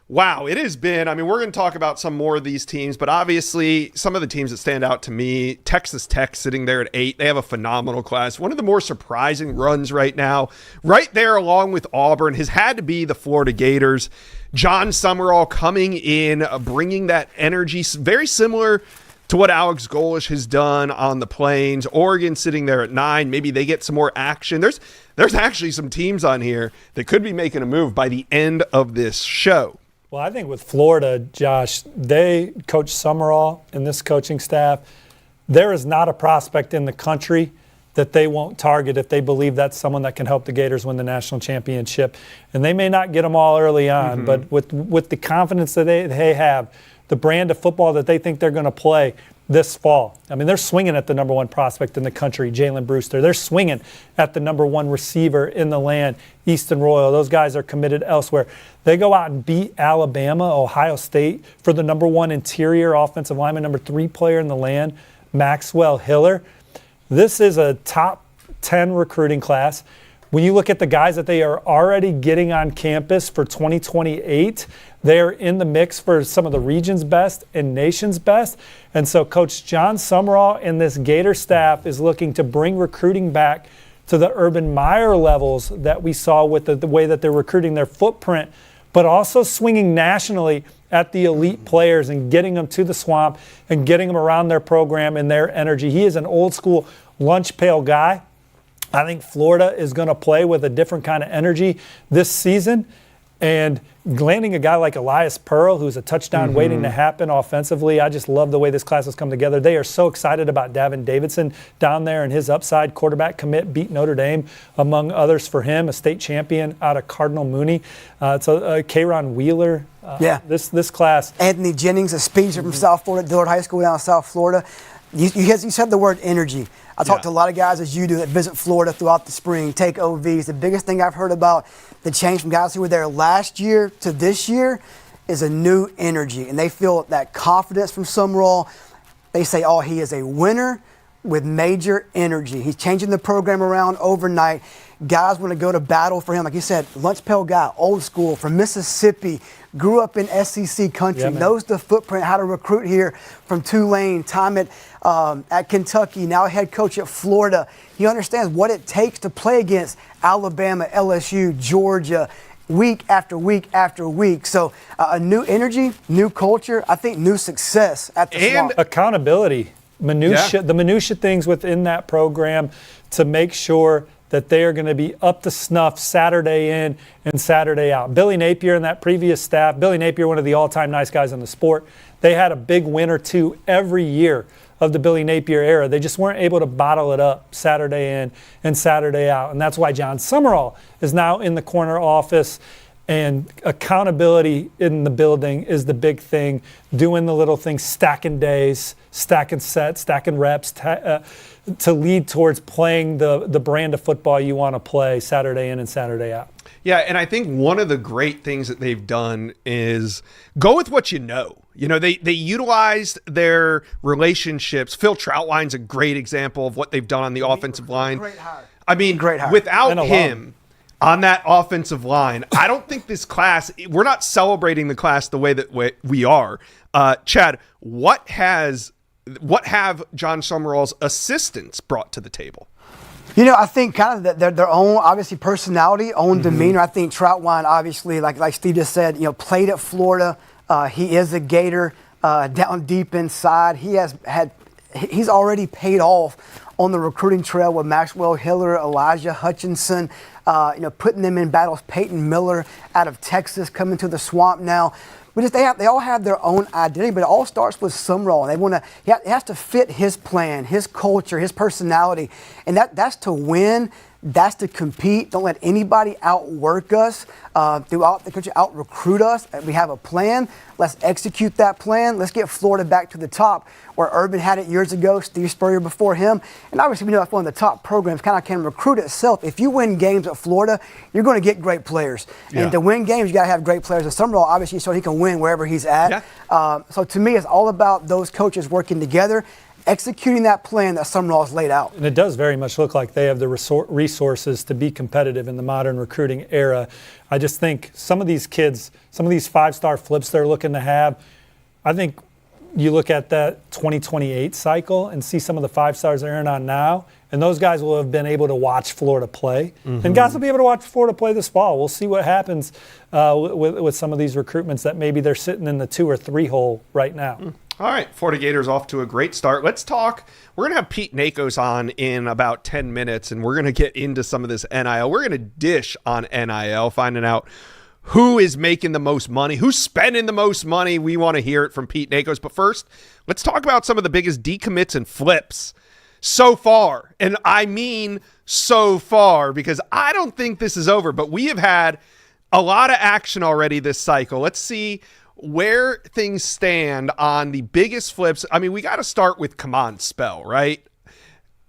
Wow, it has been, I mean, we're going to talk about some more of these teams, but obviously some of the teams that stand out to me, Texas Tech sitting there at 8, they have a phenomenal class. One of the more surprising runs right now, right there along with Auburn, has had to be the Florida Gators. John Summerall coming in, bringing that energy, very similar to what Alex Golish has done on the Plains. Oregon sitting there at 9, maybe they get some more action. There's actually some teams on here that could be making a move by the end of this show. Well, I think with Florida, Josh, they coach Summerall and this coaching staff. There is not a prospect in the country that they won't target if they believe that's someone that can help the Gators win the national championship. And they may not get them all early on, but with the confidence that they have, the brand of football that they think they're going to play this fall. I mean, they're swinging at the number one prospect in the country, Jalen Brewster. They're swinging at the number one receiver in the land, Easton Royal. Those guys are committed elsewhere. They go out and beat Alabama, Ohio State for the number one interior offensive lineman, number 3 player in the land, Maxwell Hiller. This is a top 10 recruiting class. When you look at the guys that they are already getting on campus for 2028, they're in the mix for some of the region's best and nation's best. And so Coach John Summerall and this Gator staff is looking to bring recruiting back to the Urban Meyer levels that we saw with the way that they're recruiting their footprint, but also swinging nationally at the elite players and getting them to the swamp and getting them around their program and their energy. He is an old school lunch pail guy. I think Florida is going to play with a different kind of energy this season. And landing a guy like Elias Pearl, who's a touchdown waiting to happen offensively, I just love the way this class has come together. They are so excited about Davin Davidson down there and his upside. Quarterback commit, beat Notre Dame, among others for him, a state champion out of Cardinal Mooney. Kayron Wheeler. This class. Anthony Jennings, a speedster from South Florida, Dillard High School down in South Florida. You said the word energy. I talk to a lot of guys, as you do, that visit Florida throughout the spring, take OVs. The biggest thing I've heard about the change from guys who were there last year to this year is a new energy. And they feel that confidence from Summerall. They say, oh, he is a winner with major energy. He's changing the program around overnight. Guys want to go to battle for him. Like you said, lunch pail guy, old school, from Mississippi, grew up in SEC country, knows the footprint, how to recruit here from Tulane, time at Kentucky, now head coach at Florida. He understands what it takes to play against Alabama, LSU, Georgia, week after week after week. So a new energy, new culture, I think new success at the Swamp. Accountability, the minutia things within that program to make sure that they are going to be up to snuff Saturday in and Saturday out. Billy Napier and that previous staff, Billy Napier, one of the all-time nice guys in the sport, they had a big win or two every year of the Billy Napier era. They just weren't able to bottle it up Saturday in and Saturday out. And that's why John Summerall is now in the corner office. And accountability in the building is the big thing. Doing the little things, stacking days, stacking sets, stacking reps, to lead towards playing the brand of football you want to play Saturday in and Saturday out. Yeah, and I think one of the great things that they've done is go with what you know. You know, they utilized their relationships. Phil Troutline's a great example of what they've done on the offensive line. Great hire. I mean, Great hire. without him, on that offensive line. I don't think this class, we're not celebrating the class the way that we are. Chad, what have John Summerall's assistants brought to the table? I think kind of their own, obviously, personality, own demeanor. I think Troutwine, obviously, like Steve just said, played at Florida. He is a Gator down deep inside. He's already paid off on the recruiting trail with Maxwell Hiller, Elijah Hutchinson, putting them in battles. Peyton Miller out of Texas coming to the Swamp now. They all have their own identity, but it all starts with Summerall. It has to fit his plan, his culture, his personality, and that's to win. That's to compete. Don't let anybody outwork us throughout the country, out-recruit us. We have a plan. Let's execute that plan. Let's get Florida back to the top where Urban had it years ago, Steve Spurrier before him. And obviously, we know that's one of the top programs kind of can recruit itself. If you win games at Florida, you're going to get great players. Yeah. And to win games, you got to have great players. And Summerall, obviously, so he can win wherever he's at. Yeah. So to me, it's all about those coaches working together, executing that plan that Summerall's laid out. And it does very much look like they have the resources to be competitive in the modern recruiting era. I just think some of these kids, some of these five-star flips they're looking to have, I think you look at that 2028 cycle and see some of the five-stars they're in on now, and those guys will have been able to watch Florida play. Mm-hmm. And guys will be able to watch Florida play this fall. We'll see what happens with some of these recruitments that maybe they're sitting in the 2 or 3 hole right now. All right, Florida Gators off to a great start. Let's talk. We're going to have Pete Nakos on in about 10 minutes, and we're going to get into some of this NIL. We're going to dish on NIL, finding out who is making the most money, who's spending the most money. We want to hear it from Pete Nakos. But first, let's talk about some of the biggest decommits and flips so far. And I mean so far, because I don't think this is over, but we have had a lot of action already this cycle. Let's see where things stand on the biggest flips. I mean, we got to start with Come On Spell, right?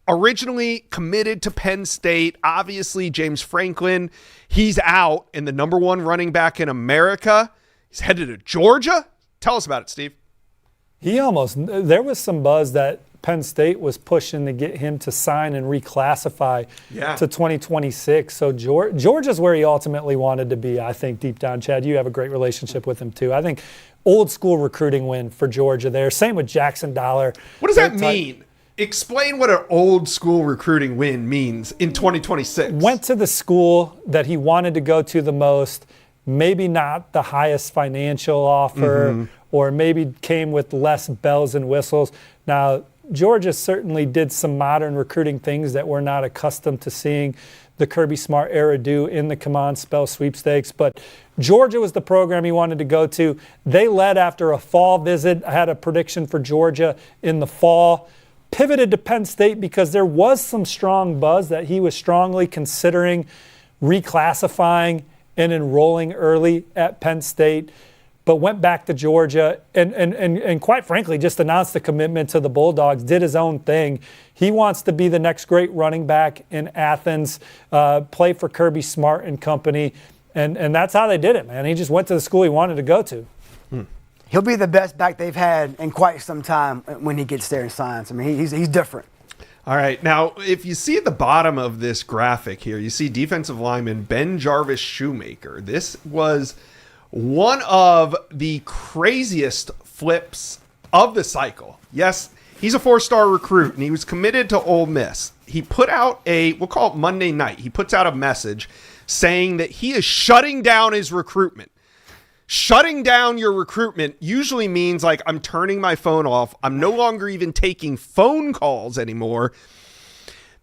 Originally committed to Penn State. Obviously, James Franklin, he's out, and the number 1 running back in America. He's headed to Georgia. Tell us about it, Steve. There was some buzz that Penn State was pushing to get him to sign and reclassify to 2026. So Georgia's where he ultimately wanted to be, I think, deep down. Chad, you have a great relationship with him, too. I think old school recruiting win for Georgia there. Same with Jackson Dollar. What does that mean? Explain what an old school recruiting win means in 2026. Went to the school that he wanted to go to the most, maybe not the highest financial offer, or maybe came with less bells and whistles. Now, Georgia certainly did some modern recruiting things that we're not accustomed to seeing the Kirby Smart era do in the Come On Spell sweepstakes. But Georgia was the program he wanted to go to. They led after a fall visit. I had a prediction for Georgia in the fall. Pivoted to Penn State because there was some strong buzz that he was strongly considering reclassifying and enrolling early at Penn State, but went back to Georgia and quite frankly just announced the commitment to the Bulldogs, did his own thing. He wants to be the next great running back in Athens, play for Kirby Smart and company, and that's how they did it, man. He just went to the school he wanted to go to. He'll be the best back they've had in quite some time when he gets there and signs. I mean, he's different. All right. Now, if you see at the bottom of this graphic here, you see defensive lineman Ben Jarvis Shoemaker. This was one of the craziest flips of the cycle. Yes, he's a 4-star recruit, and he was committed to Ole Miss. He put out we'll call it Monday night. He puts out a message saying that he is shutting down his recruitment. Shutting down your recruitment usually means like I'm turning my phone off. I'm no longer even taking phone calls anymore.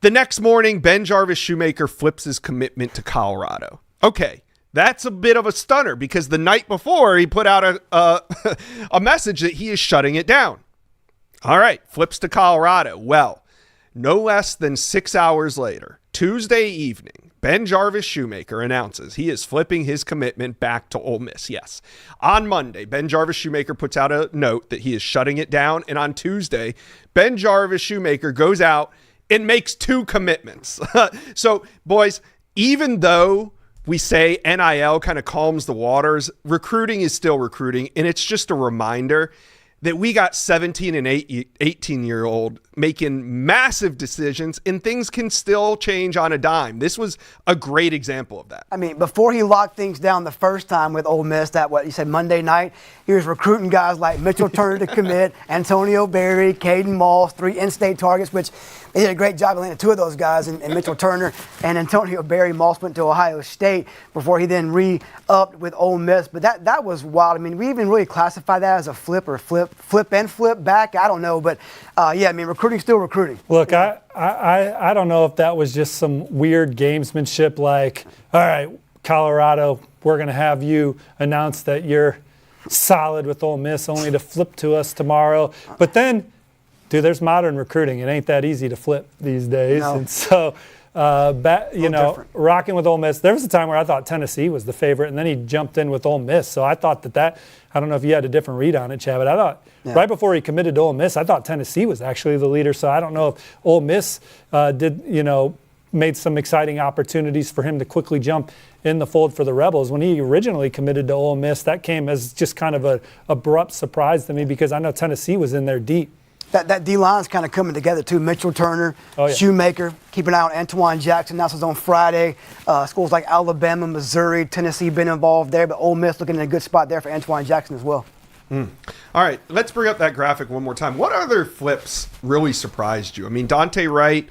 The next morning, Ben Jarvis Shoemaker flips his commitment to Colorado. Okay, that's a bit of a stunner because the night before he put out a message that he is shutting it down. All right, flips to Colorado. Well, no less than 6 hours later, Tuesday evening, Ben Jarvis Shoemaker announces he is flipping his commitment back to Ole Miss. Yes. On Monday, Ben Jarvis Shoemaker puts out a note that he is shutting it down. And on Tuesday, Ben Jarvis Shoemaker goes out and makes 2 commitments. So, boys, even though we say NIL kind of calms the waters, recruiting is still recruiting. And it's just a reminder that we got 17 and 18-year-old making massive decisions, and things can still change on a dime. This was a great example of that. I mean, before he locked things down the first time with Ole Miss, that what you said Monday night, he was recruiting guys like Mitchell Turner to commit, Antonio Berry, Caden Moss, 3 in-state targets, which they did a great job of landing 2 of those guys, and Mitchell Turner and Antonio Berry. Moss went to Ohio State before he then re-upped with Ole Miss. But that was wild. I mean, we even really classify that as a flip and flip back. I don't know, but yeah, I mean, recruiting's still recruiting. Look, I don't know if that was just some weird gamesmanship like, all right, Colorado, we're going to have you announce that you're solid with Ole Miss only to flip to us tomorrow. But then, dude, there's modern recruiting. It ain't that easy to flip these days. No. And so, rocking with Ole Miss. There was a time where I thought Tennessee was the favorite, and then he jumped in with Ole Miss. So I thought that I don't know if you had a different read on it, Chad, but I thought right before he committed to Ole Miss, I thought Tennessee was actually the leader. So I don't know if Ole Miss made some exciting opportunities for him to quickly jump in the fold for the Rebels. When he originally committed to Ole Miss, that came as just kind of an abrupt surprise to me because I know Tennessee was in there deep. That D-line's kind of coming together, too. Mitchell Turner, Shoemaker. Keep an eye on Antoine Jackson. That's on Friday. Schools like Alabama, Missouri, Tennessee been involved there, but Ole Miss looking in a good spot there for Antoine Jackson as well. All right, let's bring up that graphic one more time. What other flips really surprised you? I mean, Dante Wright,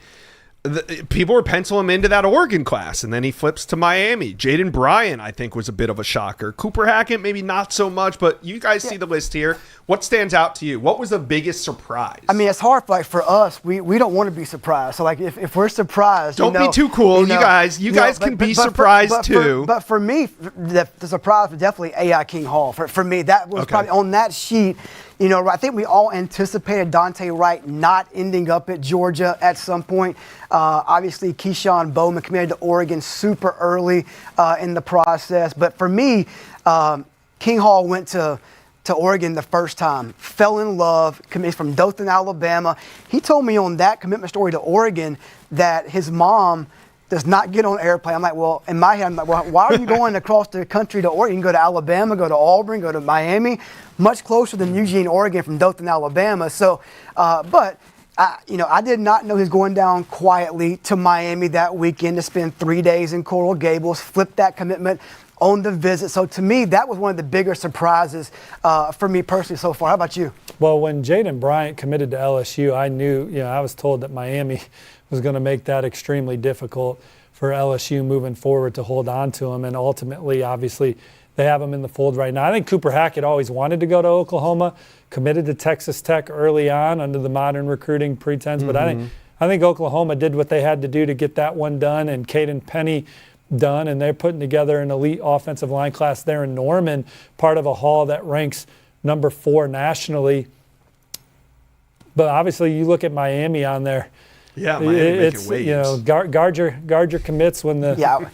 people were penciling him into that Oregon class, and then he flips to Miami. Jaden Bryant, I think, was a bit of a shocker. Cooper Hackett, maybe not so much, but you guys see the list here. What stands out to you? What was the biggest surprise? I mean, it's hard for us. We don't want to be surprised. So, like, if we're surprised, don't be too cool. You guys can be surprised too. But for me, the surprise was definitely A.I. King Hall. For me, that was probably on that sheet. You know, I think we all anticipated Dante Wright not ending up at Georgia at some point. Obviously, Keyshawn Bowman committed to Oregon super early in the process. But for me, King Hall went to Oregon the first time, fell in love, committed from Dothan, Alabama. He told me on that commitment story to Oregon that his mom does not get on airplane. I'm like, well, in my head, I'm like, well, why are you going across the country to Oregon? You can go to Alabama, go to Auburn, go to Miami, much closer than Eugene, Oregon from Dothan, Alabama. So, but I did not know he was going down quietly to Miami that weekend to spend 3 days in Coral Gables, flip that commitment on the visit. So to me, that was one of the bigger surprises for me personally so far. How about you? Well, when Jaden Bryant committed to LSU, I knew, I was told that Miami was going to make that extremely difficult for LSU moving forward to hold on to him. And ultimately, obviously, they have him in the fold right now. I think Cooper Hackett always wanted to go to Oklahoma, committed to Texas Tech early on under the modern recruiting pretense. But I think Oklahoma did what they had to do to get that one done, and Caden Penny done, and they're putting together an elite offensive line class there in Norman, part of a haul that ranks number 4 nationally. But obviously, you look at Miami on there. Yeah, Miami making waves. Guard your commits when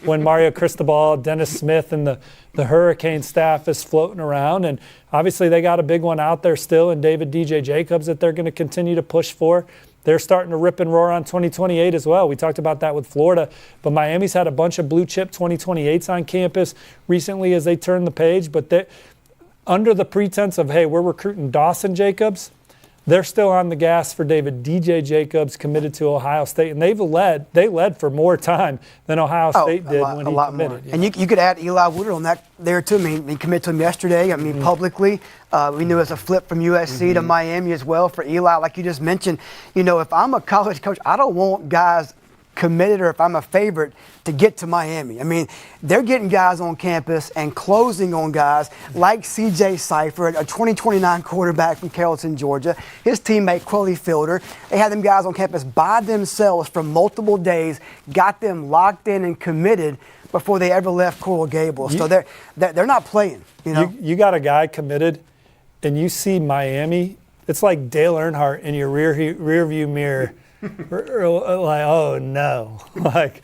when Mario Cristobal, Dennis Smith, and the Hurricane staff is floating around, and obviously they got a big one out there still, and David DJ Jacobs that they're going to continue to push for. They're starting to rip and roar on 2028 as well. We talked about that with Florida, but Miami's had a bunch of blue chip 2028s on campus recently as they turn the page. But they, under the pretense of, hey, we're recruiting Dawson Jacobs, they're still on the gas for David DJ Jacobs, committed to Ohio State, and they led for more time than Ohio State did when he committed. And you could add Eli Woodard on that there too. I mean, he committed to him yesterday. I mean, publicly, we knew it was a flip from USC to Miami as well for Eli. Like you just mentioned, if I'm a college coach, I don't want guys committed, or if I'm a favorite, to get to Miami. I mean, they're getting guys on campus and closing on guys like C.J. Seifert, a 2029 quarterback from Carrollton, Georgia, his teammate Quilly Fielder. They had them guys on campus by themselves for multiple days, got them locked in and committed before they ever left Coral Gables. So they're not playing. You got a guy committed, and you see Miami. It's like Dale Earnhardt in your rear view mirror. Like, oh no! Like,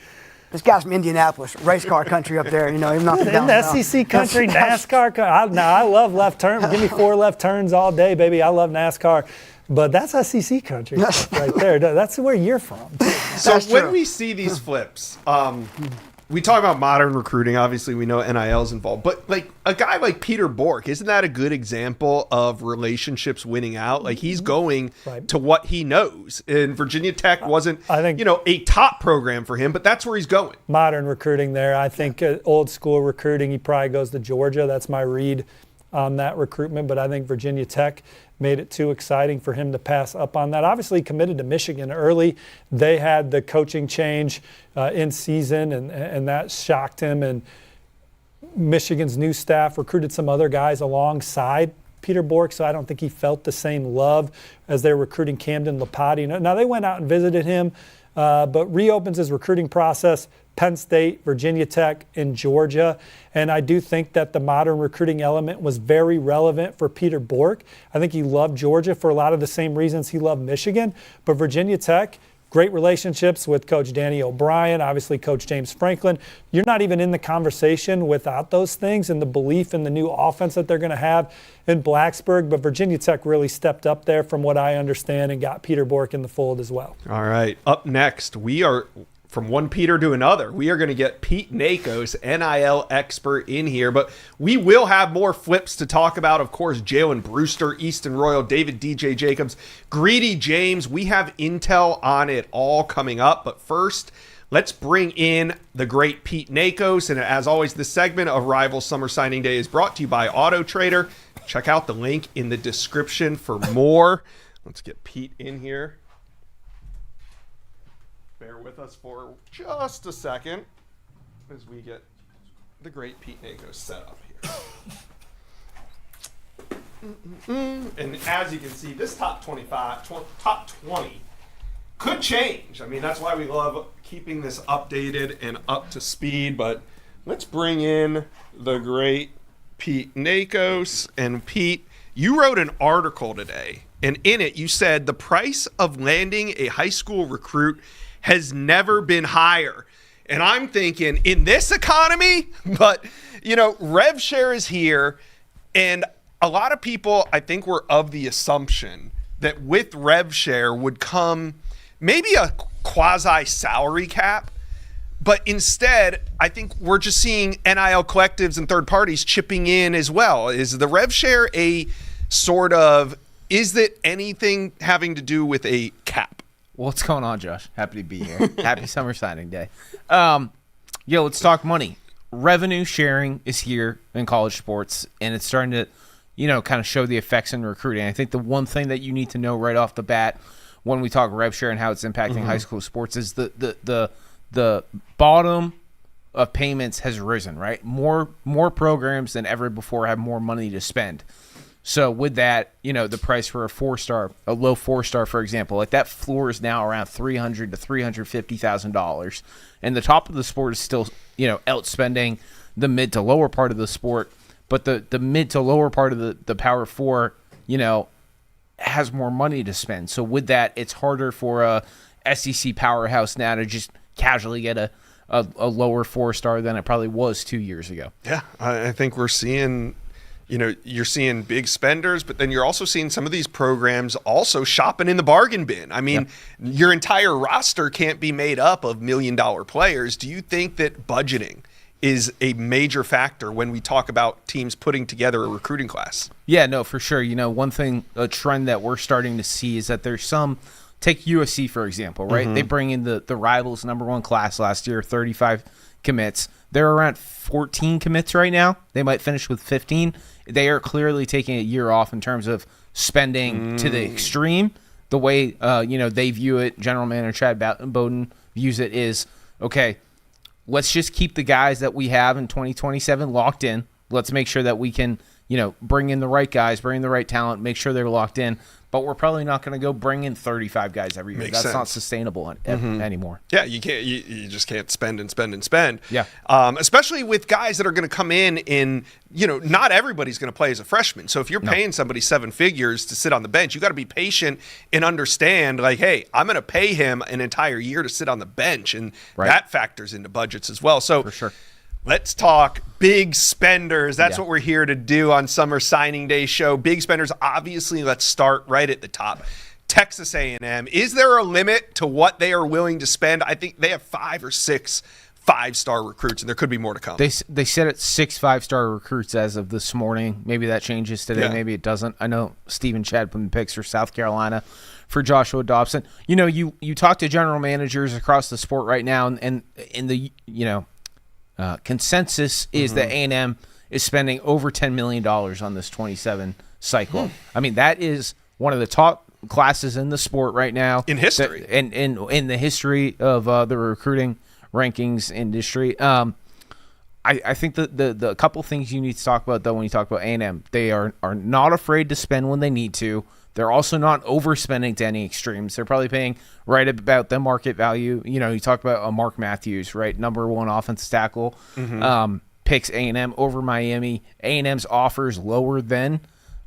this guy's from Indianapolis, race car country up there. Even not in the SEC country, NASCAR. I love left turn. Give me 4 left turns all day, baby. I love NASCAR, but that's SEC country right there. That's where you're from. So when we see these flips, we talk about modern recruiting. Obviously, we know NIL is involved, but like a guy like Peter Bork, isn't that a good example of relationships winning out? Like he's going to what he knows. And Virginia Tech wasn't, I think, a top program for him, but that's where he's going. Modern recruiting there. I think old school recruiting, he probably goes to Georgia. That's my read on that recruitment. But I think Virginia Tech made it too exciting for him to pass up on that. Obviously committed to Michigan early. They had the coaching change in season, and that shocked him. And Michigan's new staff recruited some other guys alongside Peter Bork, so I don't think he felt the same love as they were recruiting Camden Lapati. Now, they went out and visited him, but reopens his recruiting process, Penn State, Virginia Tech, and Georgia. And I do think that the modern recruiting element was very relevant for Peter Bork. I think he loved Georgia for a lot of the same reasons he loved Michigan. But Virginia Tech, great relationships with Coach Danny O'Brien, obviously Coach James Franklin. You're not even in the conversation without those things and the belief in the new offense that they're going to have in Blacksburg. But Virginia Tech really stepped up there from what I understand and got Peter Bork in the fold as well. All right. Up next, we are from one Peter to another. We are going to get Pete Nakos, NIL expert, in here, but we will have more flips to talk about. Of course, Jalen Brewster, Easton Royal, David DJ Jacobs, Greedy James. We have intel on it all coming up, but first, let's bring in the great Pete Nakos. And as always, this segment of Rival Summer Signing Day is brought to you by Autotrader. Check out the link in the description for more. Let's get Pete in here. Bear with us for just a second as we get the great Pete Nakos set up here. And as you can see, this top 20 could change. I mean, that's why we love keeping this updated and up to speed. But let's bring in the great Pete Nakos. And Pete, you wrote an article today, and in it you said the price of landing a high school recruit has never been higher. And I'm thinking, in this economy, but, rev share is here. And a lot of people, I think, were of the assumption that with rev share would come maybe a quasi salary cap. But instead, I think we're just seeing NIL collectives and third parties chipping in as well. Is the rev share is it anything having to do with a cap? What's going on, Josh? Happy to be here. Happy Summer Signing Day. Let's talk money. Revenue sharing is here in college sports, and it's starting to, kind of show the effects in recruiting. I think the one thing that you need to know right off the bat when we talk rev share and how it's impacting high school sports is the bottom of payments has risen, right? More programs than ever before have more money to spend. So with that, the price for a low 4-star, for example, like that floor is now around $300,000 to $350,000, and the top of the sport is still, outspending the mid to lower part of the sport, but the mid to lower part of the Power 4, has more money to spend. So with that, it's harder for a SEC powerhouse now to just casually get a lower 4-star than it probably was 2 years ago. Yeah, I think we're seeing. You're seeing big spenders, but then you're also seeing some of these programs also shopping in the bargain bin. I mean, your entire roster can't be made up of $1 million players. Do you think that budgeting is a major factor when we talk about teams putting together a recruiting class? Yeah, no, for sure. One thing, a trend that we're starting to see is that there's take USC, for example, right? Mm-hmm. They bring in the Rivals #1 class last year, 35 commits. They're around 14 commits right now. They might finish with 15. They are clearly taking a year off in terms of spending to the extreme. The way they view it, General Manager Chad Bowden views it is, okay, let's just keep the guys that we have in 2027 locked in. Let's make sure that we can, bring in the right guys, bring in the right talent, make sure they're locked in. But we're probably not going to go bring in 35 guys every year. That's not sustainable anymore. Yeah, you can't. You just can't spend and spend and spend. Yeah. Especially with guys that are going to come in. Not everybody's going to play as a freshman. So if you're paying somebody 7 figures to sit on the bench, you got to be patient and understand, like, hey, I'm going to pay him an entire year to sit on the bench, and that factors into budgets as well. So for sure. Let's talk big spenders. That's what we're here to do on Summer Signing Day show. Big spenders, obviously, let's start right at the top. Texas A&M. Is there a limit to what they are willing to spend? I think they have 5 or 6 5-star recruits, and there could be more to come. They said it's 6 5-star recruits as of this morning. Maybe that changes today. Yeah. Maybe it doesn't. I know Steve and Chad put in picks for South Carolina for Joshua Dobson. You know, you talk to general managers across the sport right now, and in the consensus is that A&M is spending over $10 million on this 27 cycle. I mean, that is one of the top classes in the sport right now In history. and in the history of the recruiting rankings industry. I think the couple things you need to talk about, though, when you talk about A&M, they are not afraid to spend when they need to. They're also not overspending to any extremes. They're probably paying right about the market value. You know, you talk about Mark Matthews, right? Number 1 offensive tackle, picks A&M over Miami. A&M's offers lower than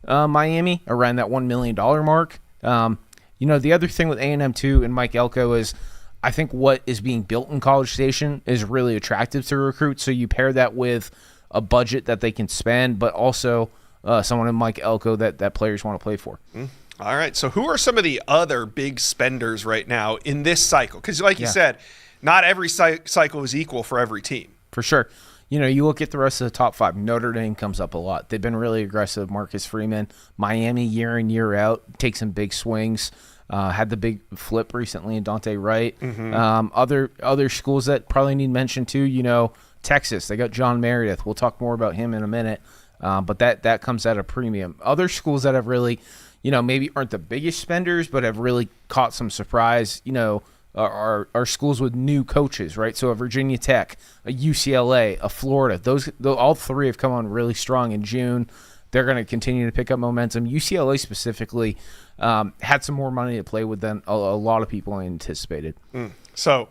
Miami, around that $1 million mark. You know, the other thing with A&M too, and Mike Elko, is I think what is being built in College Station is really attractive to recruits. So you pair that with a budget that they can spend, but also someone in Mike Elko that players want to play for. All right. So who are some of the other big spenders right now in this cycle? Because like you said, not every cycle is equal for every team. For sure. You know, you look at the rest of the top 5. Notre Dame comes up a lot. They've been really aggressive. Marcus Freeman, Miami, year in, year out, take some big swings. Had the big flip recently in Dante Wright. Other schools that probably need mention too. You know, Texas. They got John Meredith. We'll talk more about him in a minute. But that comes at a premium. Other schools that have really, you know, maybe aren't the biggest spenders, but have really caught some surprise. You know, are schools with new coaches, right? So a Virginia Tech, a UCLA, a Florida, those all 3 have come on really strong in June. They're going to continue to pick up momentum. UCLA specifically had some more money to play with than a lot of people anticipated. So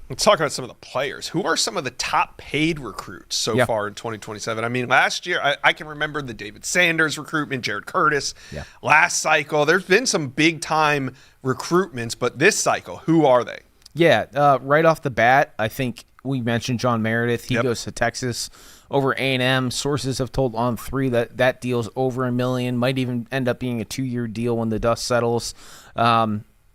let's talk about some of the players. Who are some of the top paid recruits so far in 2027? I mean, last year, I can remember the David Sanders recruitment, Jared Curtis. Last cycle, there's been some big-time recruitments, but this cycle, who are they? Yeah, right off the bat, I think we mentioned John Meredith. He goes to Texas over A&M. Sources have told On3 that deal's over $1 million, might even end up being a 2-year deal when the dust settles.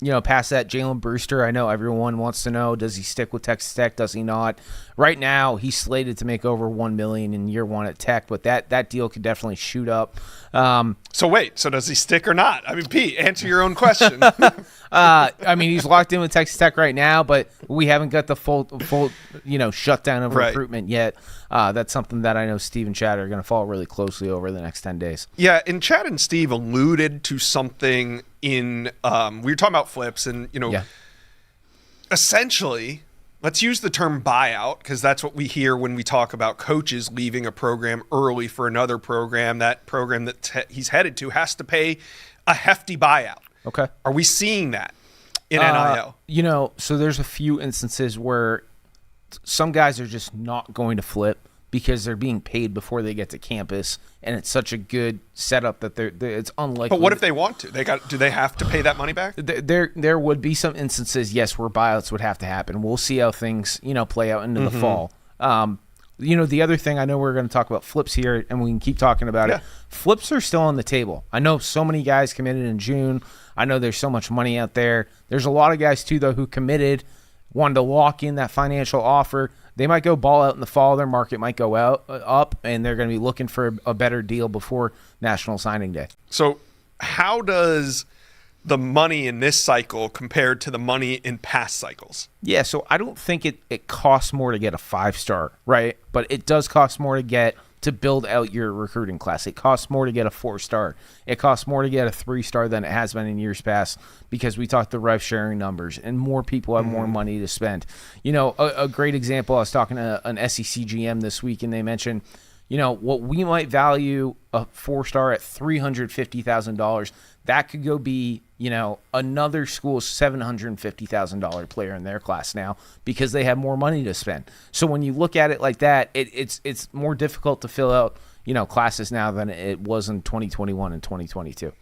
You know, past that, Jalen Brewster, I know everyone wants to know, does he stick with Texas Tech? Does he not? Right now, he's slated to make over $1 million in year 1 at Tech, but that deal could definitely shoot up. So wait, so does he stick or not? I mean, Pete, answer your own question. I mean, he's locked in with Texas Tech right now, but we haven't got the full shutdown of recruitment yet. That's something that I know Steve and Chad are going to follow really closely over the next 10 days. Yeah, and Chad and Steve alluded to something in we were talking about flips, and essentially, let's use the term buyout, because that's what we hear when we talk about coaches leaving a program early for another program. That program that he's headed to has to pay a hefty buyout. Okay. Are we seeing that in NIL? You know, so there's a few instances where some guys are just not going to flip because they're being paid before they get to campus, and it's such a good setup that it's unlikely. But what if they want to? Do they have to pay that money back? There would be some instances, yes, where buyouts would have to happen. We'll see how things, play out into the fall. The other thing, I know we're going to talk about flips here, and we can keep talking about it. Flips are still on the table. I know so many guys committed in June. I know there's so much money out there. There's a lot of guys, too, though, who committed, wanted to lock in that financial offer. They might go ball out in the fall. Their market might go up, and they're going to be looking for a better deal before National Signing Day. So how does the money in this cycle compared to the money in past cycles? Yeah, so I don't think it costs more to get a 5-star, right? But it does cost more to build out your recruiting class. It costs more to get a 4-star. It costs more to get a 3-star than it has been in years past, because we talked the rev sharing numbers and more people have more money to spend. A great example, I was talking to an SEC GM this week, and they mentioned, what we might value a 4-star at $350,000, that could go be, another school's $750,000 player in their class now, because they have more money to spend. So when you look at it like that, it's more difficult to fill out, classes now than it was in 2021 and 2022.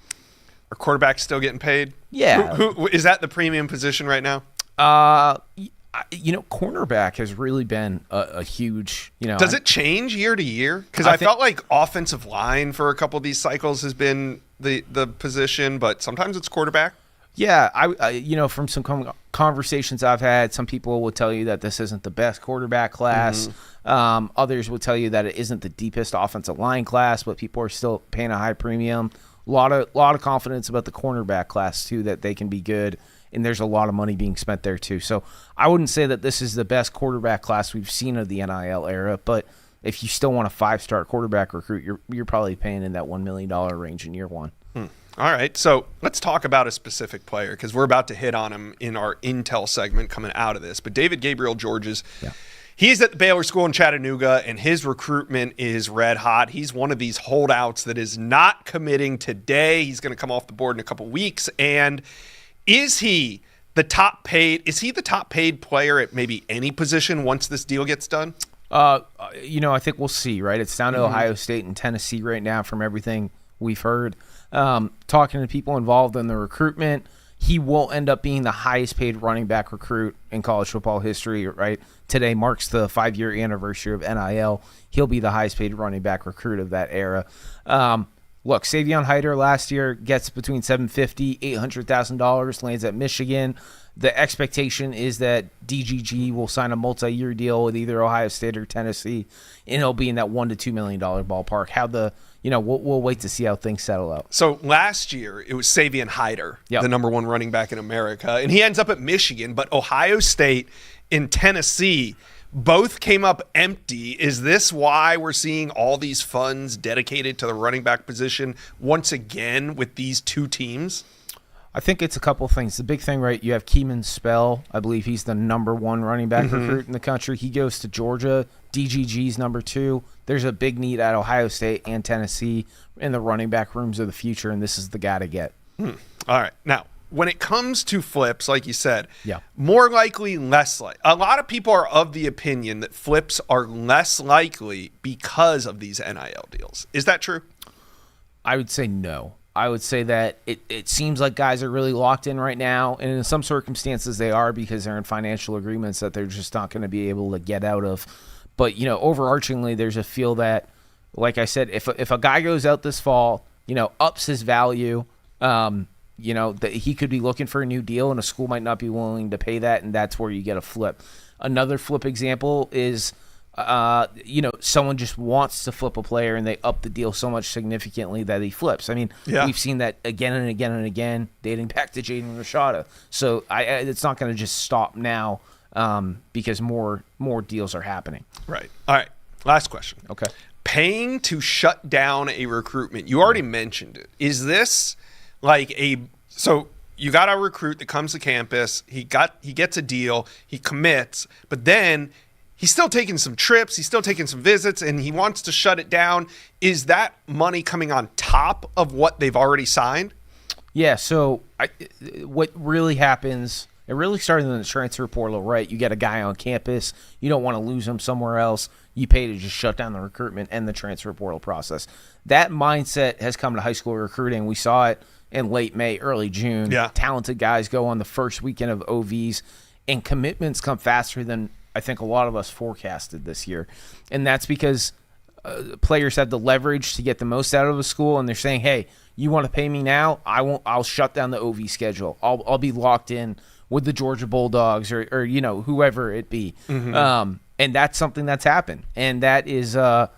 Are quarterbacks still getting paid? Yeah. Who is that the premium position right now? Cornerback has really been a huge, Does it change year to year? Because I felt like offensive line for a couple of these cycles has been the position, but sometimes it's quarterback. Yeah, from some conversations I've had, some people will tell you that this isn't the best quarterback class. Others will tell you that it isn't the deepest offensive line class, but people are still paying a high premium. A lot of confidence about the cornerback class too, that they can be good, and there's a lot of money being spent there too. So I wouldn't say that this is the best quarterback class we've seen of the NIL era, but if you still want a 5-star quarterback recruit, you're probably paying in that $1 million range in year one. All right, so let's talk about a specific player because we're about to hit on him in our Intel segment coming out of this. But David Gabriel Georges, he's at the Baylor School in Chattanooga, and his recruitment is red hot. He's one of these holdouts that is not committing today. He's going to come off the board in a couple weeks. And is he the top paid player at maybe any position once this deal gets done? I think we'll see, right? It's down to Ohio State and Tennessee right now from everything we've heard. Talking to people involved in the recruitment, he will end up being the highest paid running back recruit in college football history, right? Today marks the 5-year anniversary of NIL. He'll be the highest paid running back recruit of that era. Look, Savion Hyder last year gets between $750,000, $800,000, lands at Michigan. The expectation is that DGG will sign a multi-year deal with either Ohio State or Tennessee, and he'll be in that $1 to $2 million ballpark. We'll wait to see how things settle out. So last year, it was Savion Hyder, the number one running back in America, and he ends up at Michigan, but Ohio State and Tennessee both came up empty. Is this why we're seeing all these funds dedicated to the running back position once again with these two teams? I think it's a couple things. The big thing, right, you have Keeman Spell. I believe he's the number one running back recruit in the country. He goes to Georgia. DGG's number 2. There's a big need at Ohio State and Tennessee in the running back rooms of the future, and this is the guy to get. All right. Now, when it comes to flips, like you said, more likely, less likely. A lot of people are of the opinion that flips are less likely because of these NIL deals. Is that true? I would say no. I would say that it seems like guys are really locked in right now, and in some circumstances they are because they're in financial agreements that they're just not going to be able to get out of. But, overarchingly, there's a feel that, like I said, if a guy goes out this fall, ups his value, that he could be looking for a new deal and a school might not be willing to pay that, and that's where you get a flip. Another flip example is, someone just wants to flip a player and they up the deal so much significantly that he flips. I mean, we've seen that again and again and again, dating back to Jaden Rashada. So it's not going to just stop now because more deals are happening. Right. All right. Last question. Okay. Paying to shut down a recruitment. You already mentioned it. Is this like so you got a recruit that comes to campus, he gets a deal, he commits, but then he's still taking some trips, he's still taking some visits, and he wants to shut it down. Is that money coming on top of what they've already signed? Yeah, so what really happens, it really started in the transfer portal, right? You get a guy on campus, you don't want to lose him somewhere else, you pay to just shut down the recruitment and the transfer portal process. That mindset has come to high school recruiting. We saw it in late May, early June. Yeah. Talented guys go on the first weekend of OVs, and commitments come faster than I think a lot of us forecasted this year. And that's because players have the leverage to get the most out of a school, and they're saying, hey, you want to pay me now? I'll shut down the OV schedule. I'll be locked in with the Georgia Bulldogs or whoever it be. And that's something that's happened. And that is, I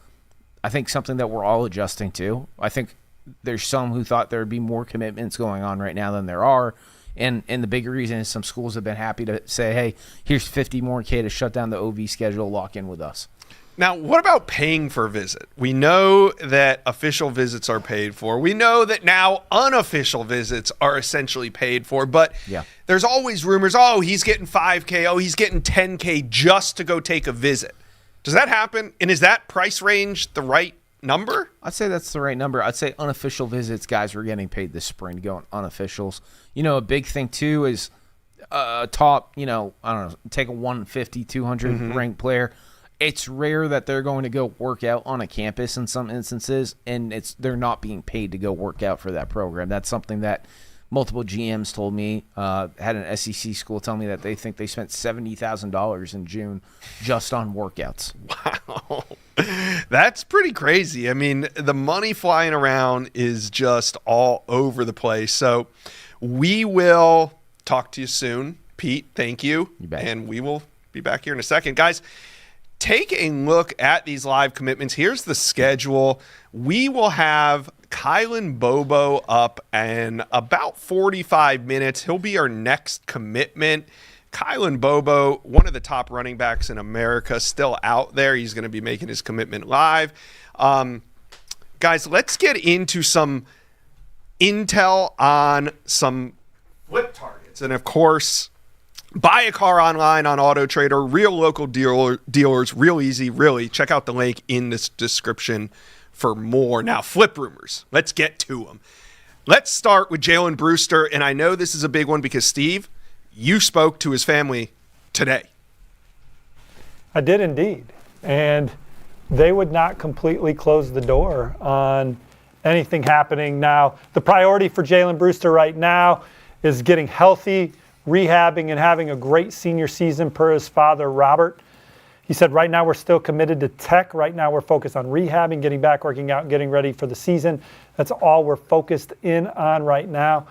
think, something that we're all adjusting to. I think there's some who thought there would be more commitments going on right now than there are. And the bigger reason is some schools have been happy to say, hey, here's 50 more K to shut down the OV schedule, lock in with us. Now, what about paying for a visit? We know that official visits are paid for. We know that now unofficial visits are essentially paid for. But there's always rumors, he's getting 5K, he's getting 10K just to go take a visit. Does that happen? And is that price range the right number? I'd say that's the right number. I'd say unofficial visits, guys were getting paid this spring to go on unofficials. A big thing, too, is top, I don't know, take a 150, 200 ranked player. It's rare that they're going to go work out on a campus in some instances, and they're not being paid to go work out for that program. That's something that multiple GMs told me. Had an SEC school tell me that they think they spent $70,000 in June just on workouts. Wow. That's pretty crazy. I mean, the money flying around is just all over the place. So We will talk to you soon. Pete, thank you. You bet. And we will be back here in a second. Guys, take a look at these live commitments. Here's the schedule. We will have Kylan Bobo up in about 45 minutes. He'll be our next commitment. Kylan Bobo, one of the top running backs in America, still out there. He's going to be making his commitment live. Guys, let's get into some intel on some flip targets. And, of course, buy a car online on Autotrader, real local dealers, real easy, really. Check out the link in this description for more. Now, flip rumors. Let's get to them. Let's start with Jalen Brewster, and I know this is a big one because, Steve, you spoke to his family today. I did indeed. And they would not completely close the door on anything happening now. The priority for Jalen Brewster right now is getting healthy, rehabbing, and having a great senior season per his father, Robert. He said, right now we're still committed to tech. Right now we're focused on rehabbing, getting back, working out, and getting ready for the season. That's all we're focused in on right now.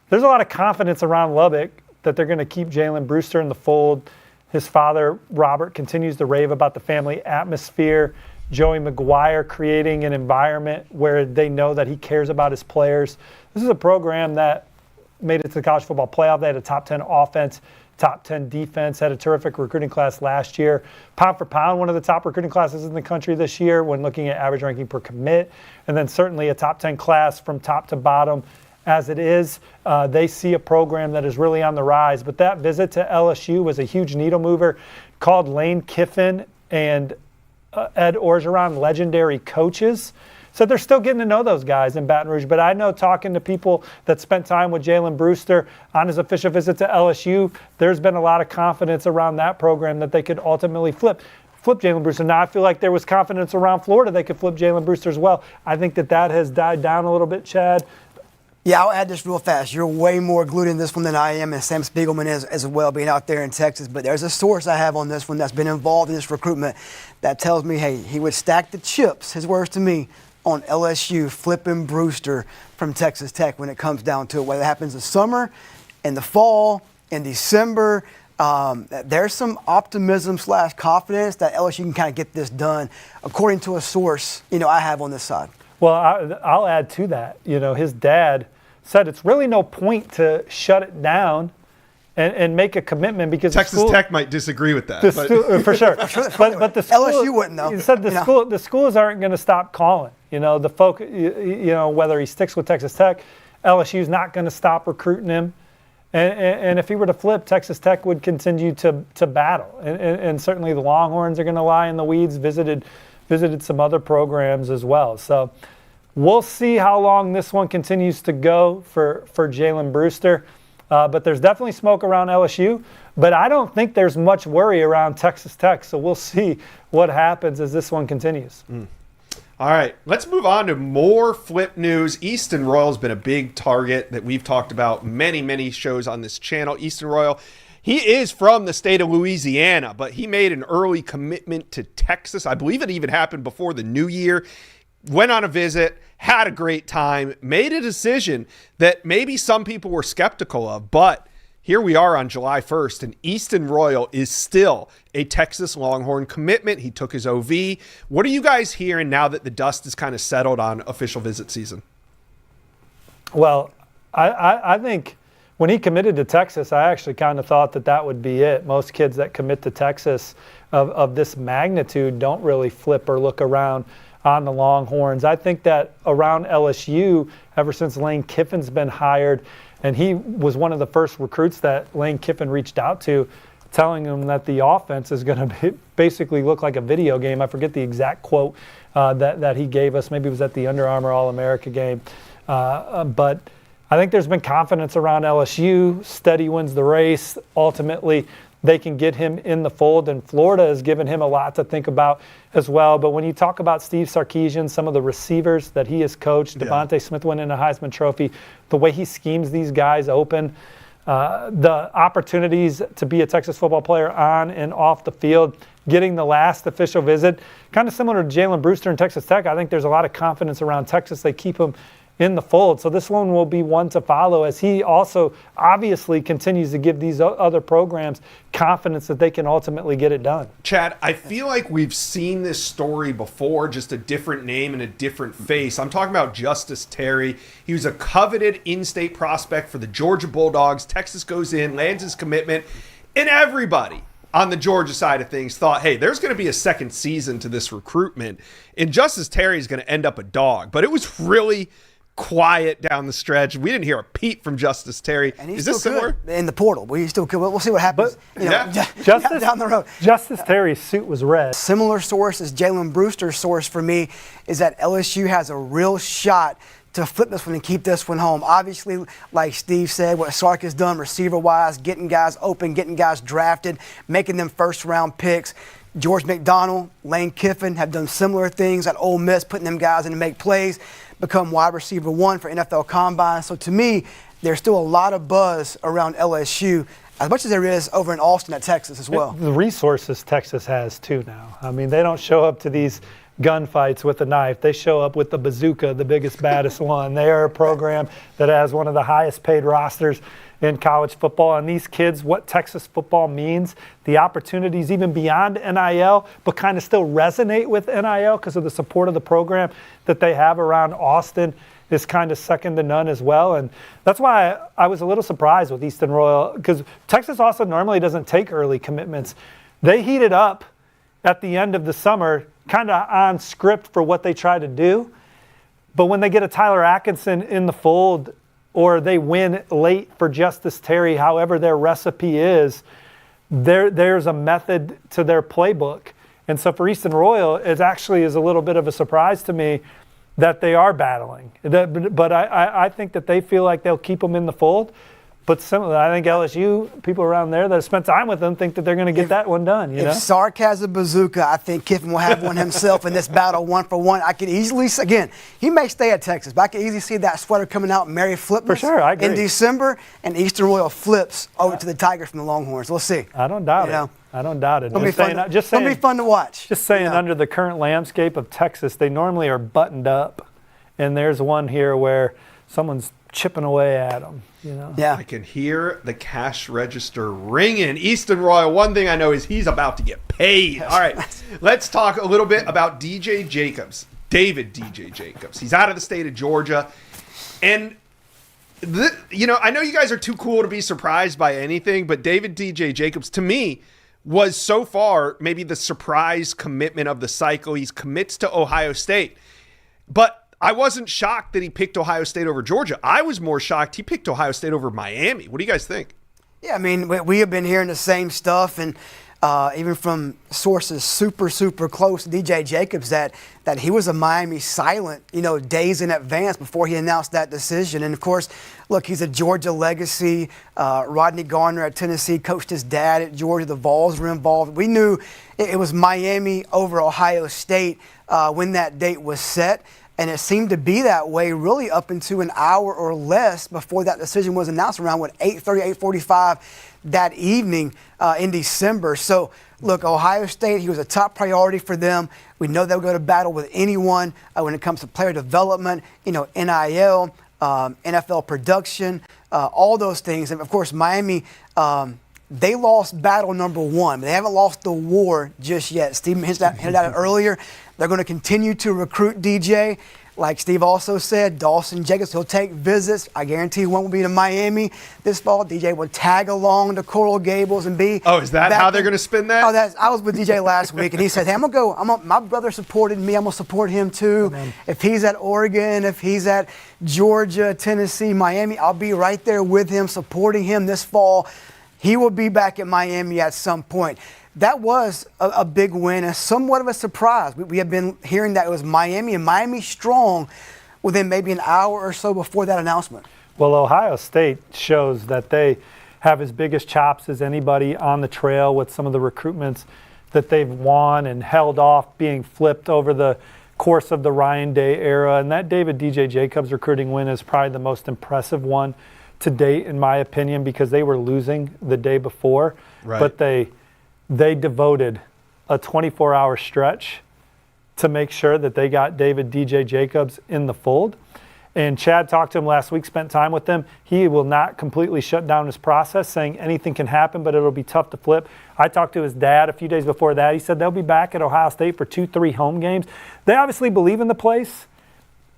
There's a lot of confidence around Lubbock that they're going to keep Jalen Brewster in the fold. His father, Robert, continues to rave about the family atmosphere. Joey McGuire creating an environment where they know that he cares about his players. This is a program that made it to the college football playoff. They had a top 10 offense, top 10 defense, had a terrific recruiting class last year. Pound for pound, one of the top recruiting classes in the country this year when looking at average ranking per commit. And then certainly a top 10 class from top to bottom. As it is, they see a program that is really on the rise. But that visit to LSU was a huge needle mover. Called Lane Kiffin and Ed Orgeron legendary coaches. So they're still getting to know those guys in Baton Rouge. But I know talking to people that spent time with Jalen Brewster on his official visit to LSU, there's been a lot of confidence around that program that they could ultimately flip Jalen Brewster. Now I feel like there was confidence around Florida they could flip Jalen Brewster as well. I think that has died down a little bit, Chad. Yeah, I'll add this real fast. You're way more glued in this one than I am, and Sam Spiegelman is as well, being out there in Texas. But there's a source I have on this one that's been involved in this recruitment that tells me, hey, he would stack the chips, his words to me, on LSU flipping Brewster from Texas Tech when it comes down to it. Whether it happens this summer, in the fall, in December, there's some optimism / confidence that LSU can kind of get this done, according to a source I have on this side. Well, I'll add to that. His dad said it's really no point to shut it down and make a commitment because Texas Tech might disagree with that. For sure. But the school, LSU wouldn't, though. He said the schools aren't going to stop calling. The focus, whether he sticks with Texas Tech, LSU's not going to stop recruiting him. And if he were to flip, Texas Tech would continue to battle. And certainly the Longhorns are going to lie in the weeds, visited some other programs as well. So we'll see how long this one continues to go for Jalen Brewster. But there's definitely smoke around LSU. But I don't think there's much worry around Texas Tech. So we'll see what happens as this one continues. All right, let's move on to more flip news. Easton Royal's been a big target that we've talked about many shows on this channel. Easton Royal, he is from the state of Louisiana, but he made an early commitment to Texas. I believe it even happened before the new year. Went on a visit, had a great time, made a decision that maybe some people were skeptical of, but here we are on July 1st, and Easton Royal is still a Texas Longhorn commitment. He took his OV. What are you guys hearing now that the dust is kind of settled on official visit season? Well, I think when he committed to Texas, I actually kind of thought that would be it. Most kids that commit to Texas of this magnitude don't really flip or look around on the Longhorns. I think that around LSU, ever since Lane Kiffin's been hired, and he was one of the first recruits that Lane Kiffin reached out to, telling him that the offense is going to basically look like a video game. I forget the exact quote that he gave us. Maybe it was at the Under Armour All-America game. But I think there's been confidence around LSU. Steady wins the race. Ultimately, they can get him in the fold, and Florida has given him a lot to think about as well. But when you talk about Steve Sarkisian, some of the receivers that he has coached, Devontae Smith winning a Heisman Trophy, the way he schemes these guys open, the opportunities to be a Texas football player on and off the field, getting the last official visit, kind of similar to Jalen Brewster and Texas Tech. I think there's a lot of confidence around Texas. They keep him in the fold. So this one will be one to follow, as he also obviously continues to give these other programs confidence that they can ultimately get it done. Chad, I feel like we've seen this story before, just a different name and a different face. I'm talking about Justice Terry. He was a coveted in-state prospect for the Georgia Bulldogs. Texas goes in, lands his commitment, and everybody on the Georgia side of things thought, hey, there's going to be a second season to this recruitment, and Justice Terry is going to end up a dog. But it was really quiet down the stretch. We didn't hear a peep from Justice Terry. And he's is this still similar? good in the portal. He's still good. We'll see what happens. Justice, down the road. Justice Terry's suit was red. Similar source as Jalen Brewster's source for me is that LSU has a real shot to flip this one and keep this one home. Obviously, like Steve said, what Sark has done receiver-wise, getting guys open, getting guys drafted, making them first-round picks. George McDonald, Lane Kiffin have done similar things at Ole Miss, putting them guys in to make plays, become wide receiver 1 for NFL Combine. So to me, there's still a lot of buzz around LSU, as much as there is over in Austin at Texas as well. The resources Texas has too now. I mean, they don't show up to these gunfights with a knife. They show up with the bazooka, the biggest, baddest one. They are a program that has one of the highest paid rosters in college football. And these kids, what Texas football means, the opportunities even beyond NIL, but kind of still resonate with NIL because of the support of the program that they have around Austin, is kind of second to none as well. And that's why I was a little surprised with Easton Royal, because Texas also normally doesn't take early commitments. They heated up at the end of the summer, kind of on script for what they try to do. But when they get a Tyler Atkinson in the fold, or they win late for Justice Terry, however their recipe is, there's a method to their playbook. And so for Easton Royal, it actually is a little bit of a surprise to me that they are battling. But I think that they feel like they'll keep them in the fold. But similarly, I think LSU, people around there that have spent time with them, think that they're going to get that one done. If Sark has a bazooka, I think Kiffin will have one himself in this battle, 1-for-1. I could easily, again, he may stay at Texas, but I could easily see that sweater coming out, Mary Flipmas for sure, I agree. in December, and Eastern Royal flips over to the Tigers from the Longhorns. We'll see. I don't doubt it. I don't doubt it. It'll be fun to watch. Just saying, under the current landscape of Texas, they normally are buttoned up, and there's one here where someone's chipping away at them. Yeah. I can hear the cash register ringing. Easton Royal, one thing I know is he's about to get paid. All right, let's talk a little bit about DJ Jacobs, David DJ Jacobs. He's out of the state of Georgia. And, I know you guys are too cool to be surprised by anything, but David DJ Jacobs, to me, was so far maybe the surprise commitment of the cycle. He commits to Ohio State. But I wasn't shocked that he picked Ohio State over Georgia. I was more shocked he picked Ohio State over Miami. What do you guys think? Yeah, I mean, we have been hearing the same stuff, and even from sources super, super close to DJ Jacobs, that he was a Miami silent, days in advance before he announced that decision. And, of course, look, he's a Georgia legacy. Rodney Garner at Tennessee coached his dad at Georgia. The Vols were involved. We knew it was Miami over Ohio State when that date was set. And it seemed to be that way really up into an hour or less before that decision was announced, around 8:30, 8:45 that evening in December. So, look, Ohio State, he was a top priority for them. We know they'll go to battle with anyone when it comes to player development, NIL, NFL production, all those things. And, of course, Miami, they lost battle number 1. They haven't lost the war just yet. Steve hinted at it earlier. They're going to continue to recruit DJ. Like Steve also said, Dawson Jacobs, he'll take visits. I guarantee one will be to Miami this fall. DJ will tag along to Coral Gables and be. Oh, is that how they're going to spin that? I was with DJ last week, and he said, hey, I'm going to go. My brother supported me. I'm going to support him too. If he's at Oregon, if he's at Georgia, Tennessee, Miami, I'll be right there with him, supporting him this fall. He will be back at Miami at some point. That was a big win and somewhat of a surprise. We have been hearing that it was Miami and Miami strong within maybe an hour or so before that announcement. Well, Ohio State shows that they have as big as chops as anybody on the trail with some of the recruitments that they've won and held off being flipped over the course of the Ryan Day era. And that David DJ Jacobs recruiting win is probably the most impressive one to date, in my opinion, because they were losing the day before. Right. But they devoted a 24-hour stretch to make sure that they got David DJ Jacobs in the fold. And Chad talked to him last week, spent time with him. He will not completely shut down his process, saying anything can happen, but it'll be tough to flip. I talked to his dad a few days before that. He said they'll be back at Ohio State for 2-3 home games. They obviously believe in the place.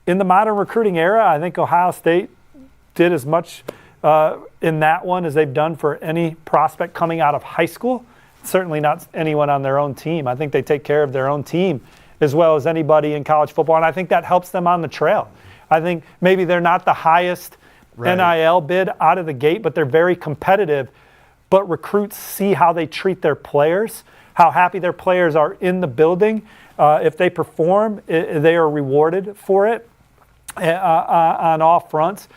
In the modern recruiting era, I think Ohio State did as much in that one as they've done for any prospect coming out of high school. Certainly not anyone on their own team. I think they take care of their own team as well as anybody in college football, and I think that helps them on the trail. I think maybe they're not the highest NIL bid out of the gate, but they're very competitive. But recruits see how they treat their players, how happy their players are in the building. If they perform, they are rewarded for it on all fronts.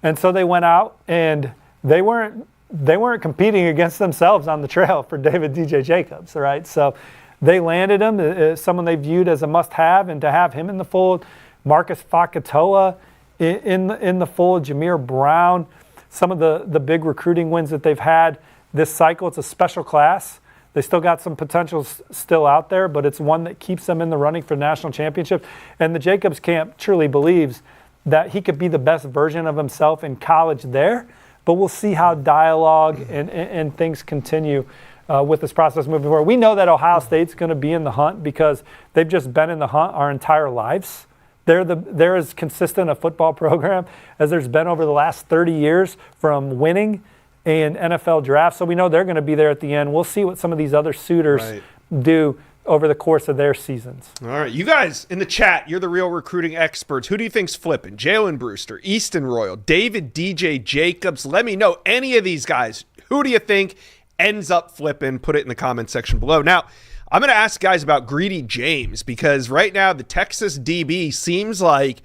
And so they went out and they weren't competing against themselves on the trail for David DJ Jacobs, right? So they landed him, someone they viewed as a must-have, and to have him in the fold, Marcus Fakatoa in the fold, Jameer Brown, some of the big recruiting wins that they've had this cycle. It's a special class. They still got some potential still out there, but it's one that keeps them in the running for the national championship. And the Jacobs camp truly believes that he could be the best version of himself in college there, but we'll see how dialogue and things continue with this process moving forward. We know that Ohio State's going to be in the hunt because they've just been in the hunt our entire lives. They're as consistent a football program as there's been over the last 30 years from winning and NFL drafts. So we know they're going to be there at the end. We'll see what some of these other suitors do over the course of their seasons. All right, you guys in the chat, you're the real recruiting experts. Who do you think's flipping? Jalen Brewster, Easton Royal, David DJ Jacobs. Let me know any of these guys. Who do you think ends up flipping? Put it in the comment section below. Now, I'm going to ask guys about Greedy James because right now the Texas DB seems like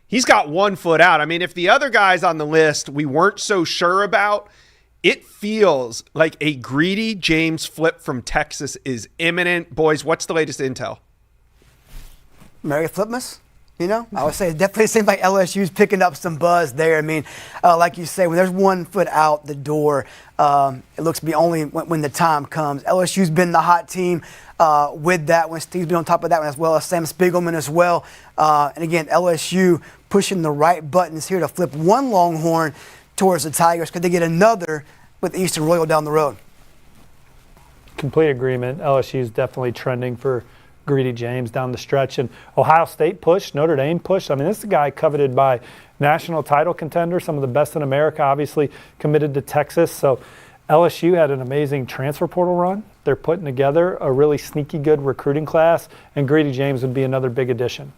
he's got 1 foot out. I mean, if the other guys on the list we weren't so sure about, it feels like a Greedy James flip from Texas is imminent. Boys, what's the latest intel? Mary Flipmas? I would say it definitely seems like LSU's picking up some buzz there. I mean, like you say, when there's 1 foot out the door, it looks to be only when the time comes. LSU's been the hot team with that one. Steve's been on top of that one as well as Sam Spiegelman as well. And again, LSU pushing the right buttons here to flip one Longhorn towards the Tigers. Could they get another with Eastern Royal down the road? Complete agreement. LSU's definitely trending for Greedy James down the stretch. And Ohio State push, Notre Dame push. I mean, this is a guy coveted by national title contenders, some of the best in America, obviously committed to Texas. So LSU had an amazing transfer portal run. They're putting together a really sneaky good recruiting class, and Greedy James would be another big addition.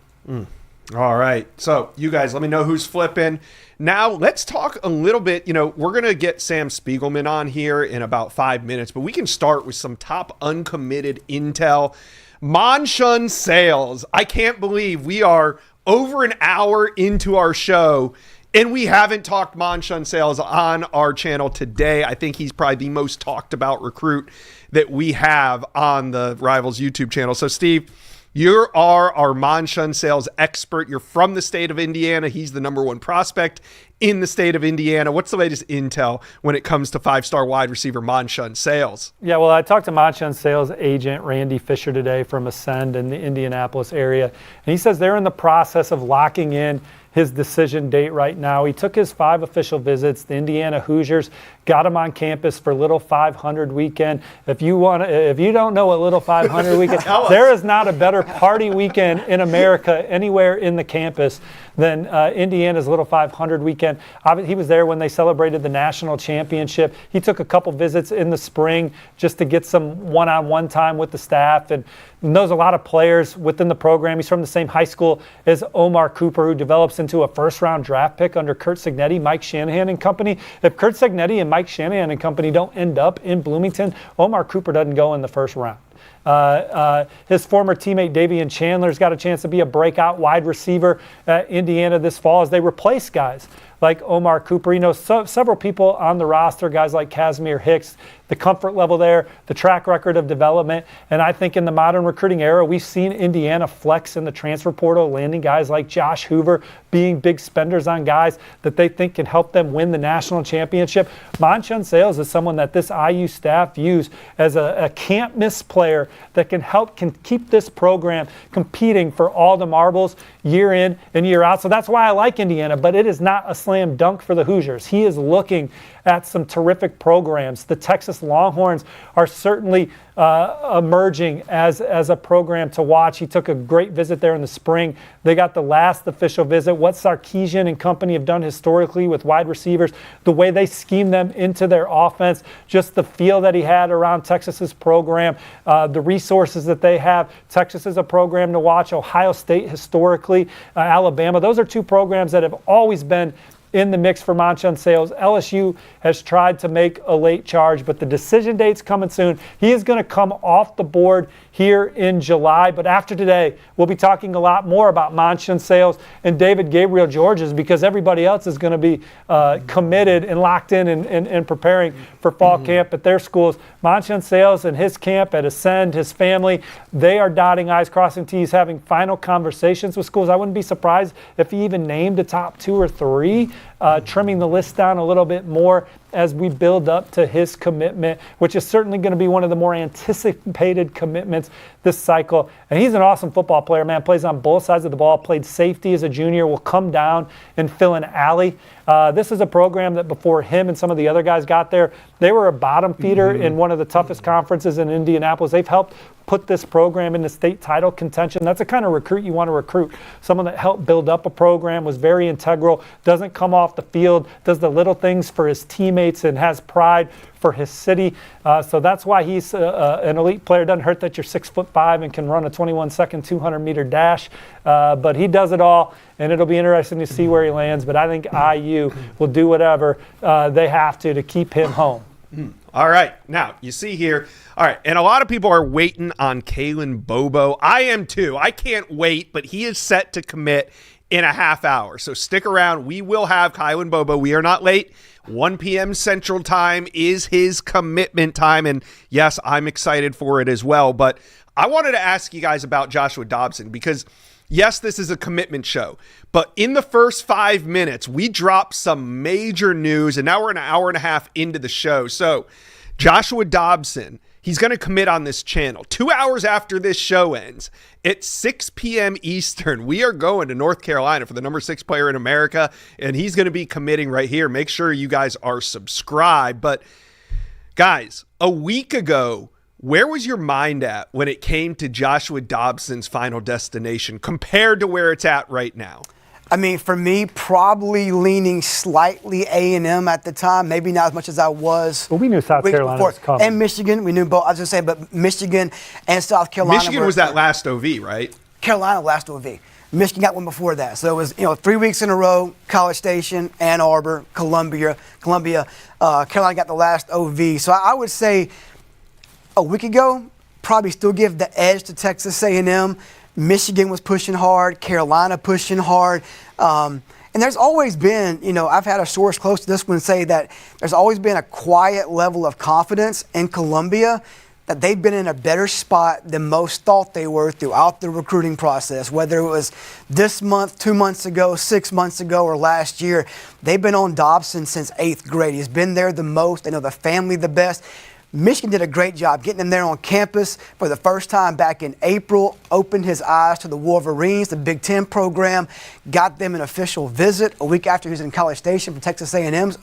All right. So you guys, let me know who's flipping. Now let's talk a little bit. We're going to get Sam Spiegelman on here in about 5 minutes, but we can start with some top uncommitted intel. Monshun Sales. I can't believe we are over an hour into our show and we haven't talked Monshun Sales on our channel today. I think he's probably the most talked about recruit that we have on the Rivals YouTube channel. So Steve, you are our Monshun Sales expert. You're from the state of Indiana. He's the #1 prospect in the state of Indiana. What's the latest intel when it comes to 5-star wide receiver Monshun Sales? Yeah, well, I talked to Monshun Sales agent Randy Fisher today from Ascend in the Indianapolis area, and he says they're in the process of locking in his decision date right now. He took his 5 official visits. The Indiana Hoosiers got him on campus for Little 500 weekend. If you don't know what Little 500 weekend, there is not a better party weekend in America anywhere in the campus than Indiana's Little 500 weekend. He was there when they celebrated the national championship. He took a couple visits in the spring just to get some one-on-one time with the staff and knows a lot of players within the program. He's from the same high school as Omar Cooper, who develops into a first-round draft pick under Kurt Cignetti, Mike Shanahan and company. If Kurt Cignetti and Mike Shanahan and company don't end up in Bloomington, Omar Cooper doesn't go in the first round. His former teammate Davian Chandler's got a chance to be a breakout wide receiver at Indiana this fall as they replace guys like Omar Cooper. Several people on the roster, guys like Casimir Hicks, the comfort level there, the track record of development. And I think in the modern recruiting era, we've seen Indiana flex in the transfer portal, landing guys like Josh Hoover, being big spenders on guys that they think can help them win the national championship. Monchon Sales is someone that this IU staff views as a can't-miss player that can keep this program competing for all the marbles year in and year out. So that's why I like Indiana, but it is not a slam dunk for the Hoosiers. He is looking at some terrific programs. The Texas Longhorns are certainly emerging as a program to watch. He took a great visit there in the spring. They got the last official visit. What Sarkisian and company have done historically with wide receivers, the way they scheme them into their offense, just the feel that he had around Texas's program, the resources that they have. Texas is a program to watch. Ohio State historically, Alabama. Those are two programs that have always been in the mix for Monchon Sales. LSU has tried to make a late charge, but the decision date's coming soon. He is going to come off the board here in July, but after today, we'll be talking a lot more about Monchon Sales and David Gabriel Georges, because everybody else is going to be committed and locked in and preparing for fall camp at their schools. Monchon Sales and his camp at Ascend, his family, they are dotting I's, crossing T's, having final conversations with schools. I wouldn't be surprised if he even named the top 2 or 3, trimming the list down a little bit more as we build up to his commitment, which is certainly going to be one of the more anticipated commitments this cycle. And he's an awesome football player, man. Plays on both sides of the ball, played safety as a junior, will come down and fill an alley. This is a program that before him and some of the other guys got there, they were a bottom feeder in one of the toughest conferences in Indianapolis. They've helped put this program into state title contention. That's the kind of recruit you want to recruit. Someone that helped build up a program, was very integral, doesn't come off the field, does the little things for his teammates and has pride for his city. So that's why he's an elite player. Doesn't hurt that you're 6'5" and can run a 21-second 200-meter dash. But he does it all, and it'll be interesting to see where he lands. But I think IU will do whatever they have to keep him home. All right. Now, you see here. All right. And a lot of people are waiting on Kalen Bobo. I am too. I can't wait, but he is set to commit in a half hour. So stick around. We will have Kalen Bobo. We are not late. 1 p.m. Central Time is his commitment time. And yes, I'm excited for it as well. But I wanted to ask you guys about Joshua Dobson because, yes, this is a commitment show. But in the first 5 minutes, we dropped some major news. And now we're an hour and a half into the show. So Joshua Dobson, he's going to commit on this channel. 2 hours after this show ends, at 6 p.m. Eastern, we are going to North Carolina for the number 6 player in America, and he's going to be committing right here. Make sure you guys are subscribed. But, guys, a week ago, where was your mind at when it came to Joshua Dobson's final destination compared to where it's at right now? I mean, for me, probably leaning slightly A&M at the time, maybe not as much as I was. Well, we knew South Carolina was coming. And Michigan, we knew both. I was going to say, but Michigan and South Carolina. Michigan was that last OV, right? Carolina last OV. Michigan got one before that. So it was, 3 weeks in a row, College Station, Ann Arbor, Columbia. Carolina got the last OV. So I would say a week ago, probably still give the edge to Texas A&M. Michigan was pushing hard, Carolina pushing hard. And there's always been, I've had a source close to this one say that there's always been a quiet level of confidence in Columbia that they've been in a better spot than most thought they were throughout the recruiting process, whether it was this month, 2 months ago, 6 months ago, or last year. They've been on Dobson since 8th grade. He's been there the most. They know the family the best. Michigan did a great job getting him there on campus for the first time back in April, opened his eyes to the Wolverines, the Big Ten program, got them an official visit a week after he was in College Station for Texas A&M's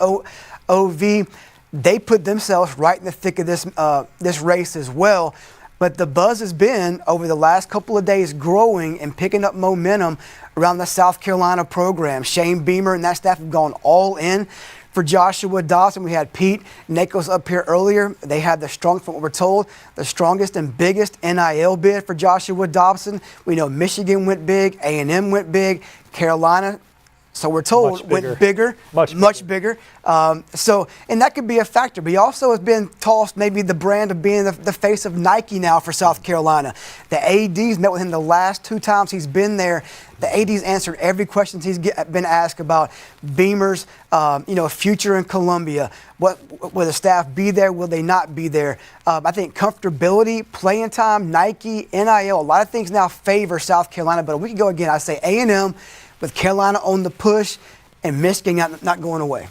OV. They put themselves right in the thick of this race as well. But the buzz has been, over the last couple of days, growing and picking up momentum around the South Carolina program. Shane Beamer and that staff have gone all in for Joshua Dobson. We had Pete Nakos up here earlier. They had from what we're told, the strongest and biggest NIL bid for Joshua Dobson. We know Michigan went big, A&M went big, Carolina So we're told Much went bigger, much bigger. And that could be a factor. But he also has been tossed maybe the brand of being the face of Nike now for South Carolina. The ADs met with him the last 2 times he's been there. The ADs answered every question he's been asked about Beamer's, future in Columbia. Will the staff be there? Will they not be there? I think comfortability, playing time, Nike, NIL, a lot of things now favor South Carolina. But we can go again. I say A&M with Carolina on the push and Michigan not going away.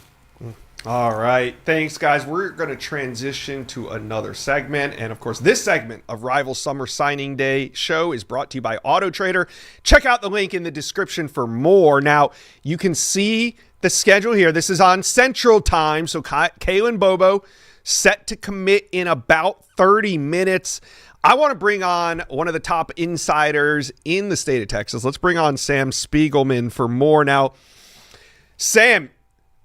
All right. Thanks, guys. We're going to transition to another segment. And, of course, this segment of Rival Summer Signing Day show is brought to you by Autotrader. Check out the link in the description for more. Now, you can see the schedule here. This is on Central Time. So, Kalen Bobo set to commit in about 30 minutes. I want to bring on one of the top insiders in the state of Texas. Let's bring on Sam Spiegelman for more. Now, Sam,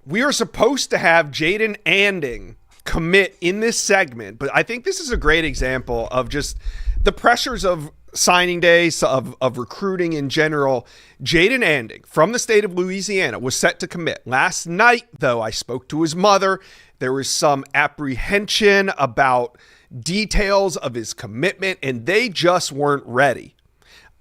we are supposed to have Jaden Anding commit in this segment, but I think this is a great example of just the pressures of signing days, of recruiting in general. Jaden Anding from the state of Louisiana was set to commit. Last night, though, I spoke to his mother. There was some apprehension about details of his commitment, and they just weren't ready.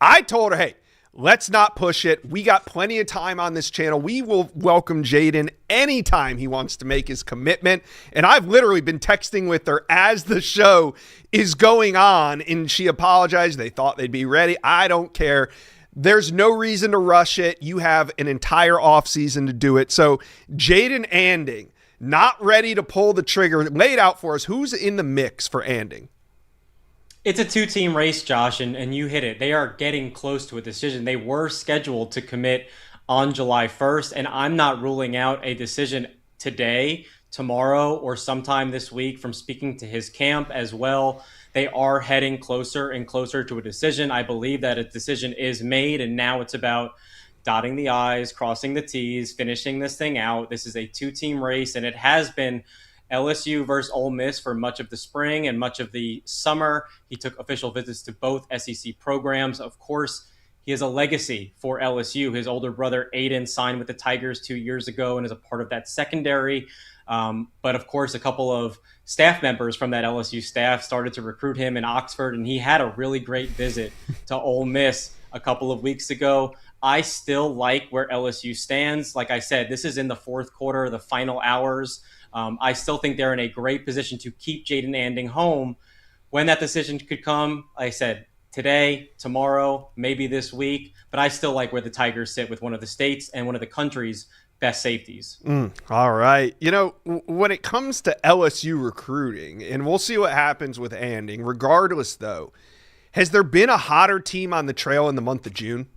I told her, hey, let's not push it. We got plenty of time on this channel. We will welcome Jaden anytime he wants to make his commitment. And I've literally been texting with her as the show is going on, and she apologized. They thought they'd be ready. I don't care. There's no reason to rush it. You have an entire offseason to do it. So Jaden Anding, not ready to pull the trigger. Lay it out for us. Who's in the mix for Anding? It's a 2-team race, Josh, and you hit it. They are getting close to a decision. They were scheduled to commit on July 1st, and I'm not ruling out a decision today, tomorrow, or sometime this week from speaking to his camp as well. They are heading closer and closer to a decision. I believe that a decision is made, and now it's about dotting the I's, crossing the T's, finishing this thing out. This is a 2-team race, and it has been LSU versus Ole Miss for much of the spring and much of the summer. He took official visits to both SEC programs. Of course, he has a legacy for LSU. His older brother, Aiden, signed with the Tigers 2 years ago and is a part of that secondary. But, of course, a couple of staff members from that LSU staff started to recruit him in Oxford, and he had a really great visit to Ole Miss a couple of weeks ago. I still like where LSU stands. Like I said, this is in the fourth quarter, the final hours. I still think they're in a great position to keep Jaden Anding home. When that decision could come, like I said, today, tomorrow, maybe this week. But I still like where the Tigers sit with one of the state's and one of the country's best safeties. All right. When it comes to LSU recruiting, and we'll see what happens with Anding, regardless, though, has there been a hotter team on the trail in the month of June?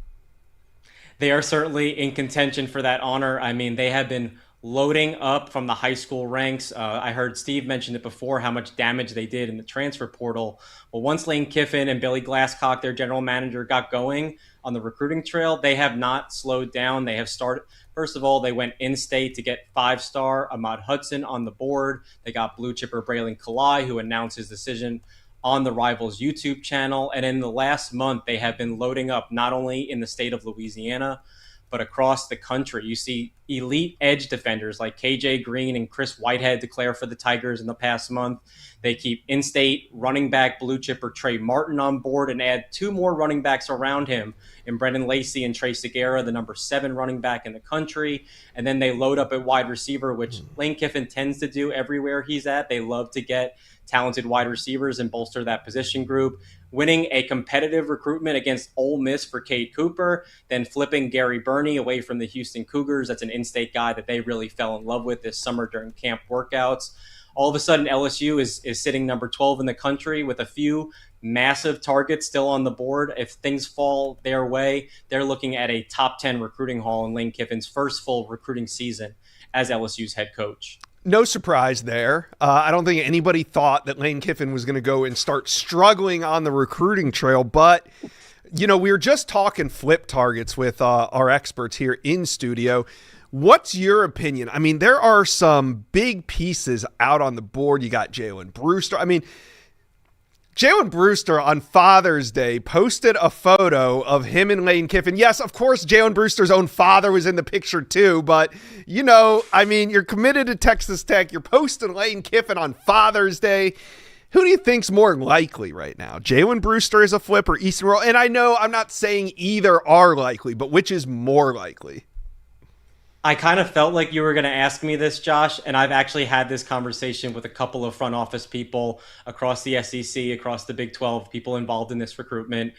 They are certainly in contention for that honor. I mean, they have been loading up from the high school ranks. I heard Steve mention it before, how much damage they did in the transfer portal. Well, once Lane Kiffin and Billy Glasscock, their general manager, got going on the recruiting trail, they have not slowed down. They have started. First of all, they went in-state to get 5-star Ahmad Hudson on the board. They got blue chipper Braylon Kalai, who announced his decision on the Rivals YouTube channel. And in the last month, they have been loading up not only in the state of Louisiana, but across the country. You see elite edge defenders like KJ Green and Chris Whitehead declare for the Tigers in the past month. They keep in-state running back blue chipper Trey Martin on board and add 2 more running backs around him in Brendan Lacey and Trey Segura, the number 7 running back in the country. And then they load up at wide receiver, which Lane Kiffin tends to do everywhere he's at. They love to get talented wide receivers and bolster that position group. Winning a competitive recruitment against Ole Miss for Cade Cooper, then flipping Gary Burney away from the Houston Cougars. That's an in-state guy that they really fell in love with this summer during camp workouts. All of a sudden, LSU is sitting number 12 in the country with a few massive targets still on the board. If things fall their way, they're looking at a top 10 recruiting haul in Lane Kiffin's first full recruiting season as LSU's head coach. No surprise there. I don't think anybody thought that Lane Kiffin was going to go and start struggling on the recruiting trail. But, we were just talking flip targets with our experts here in studio. What's your opinion? I mean, there are some big pieces out on the board. You got Jalen Brewster. I mean, Jalen Brewster on Father's Day posted a photo of him and Lane Kiffin. Yes, of course, Jalen Brewster's own father was in the picture too, but you're committed to Texas Tech. You're posting Lane Kiffin on Father's Day. Who do you think's more likely right now? Jalen Brewster is a flip or Easton Royal? And I know I'm not saying either are likely, but which is more likely? I kind of felt like you were going to ask me this, Josh, and I've actually had this conversation with a couple of front office people across the SEC, across the Big 12, people involved in this recruitment.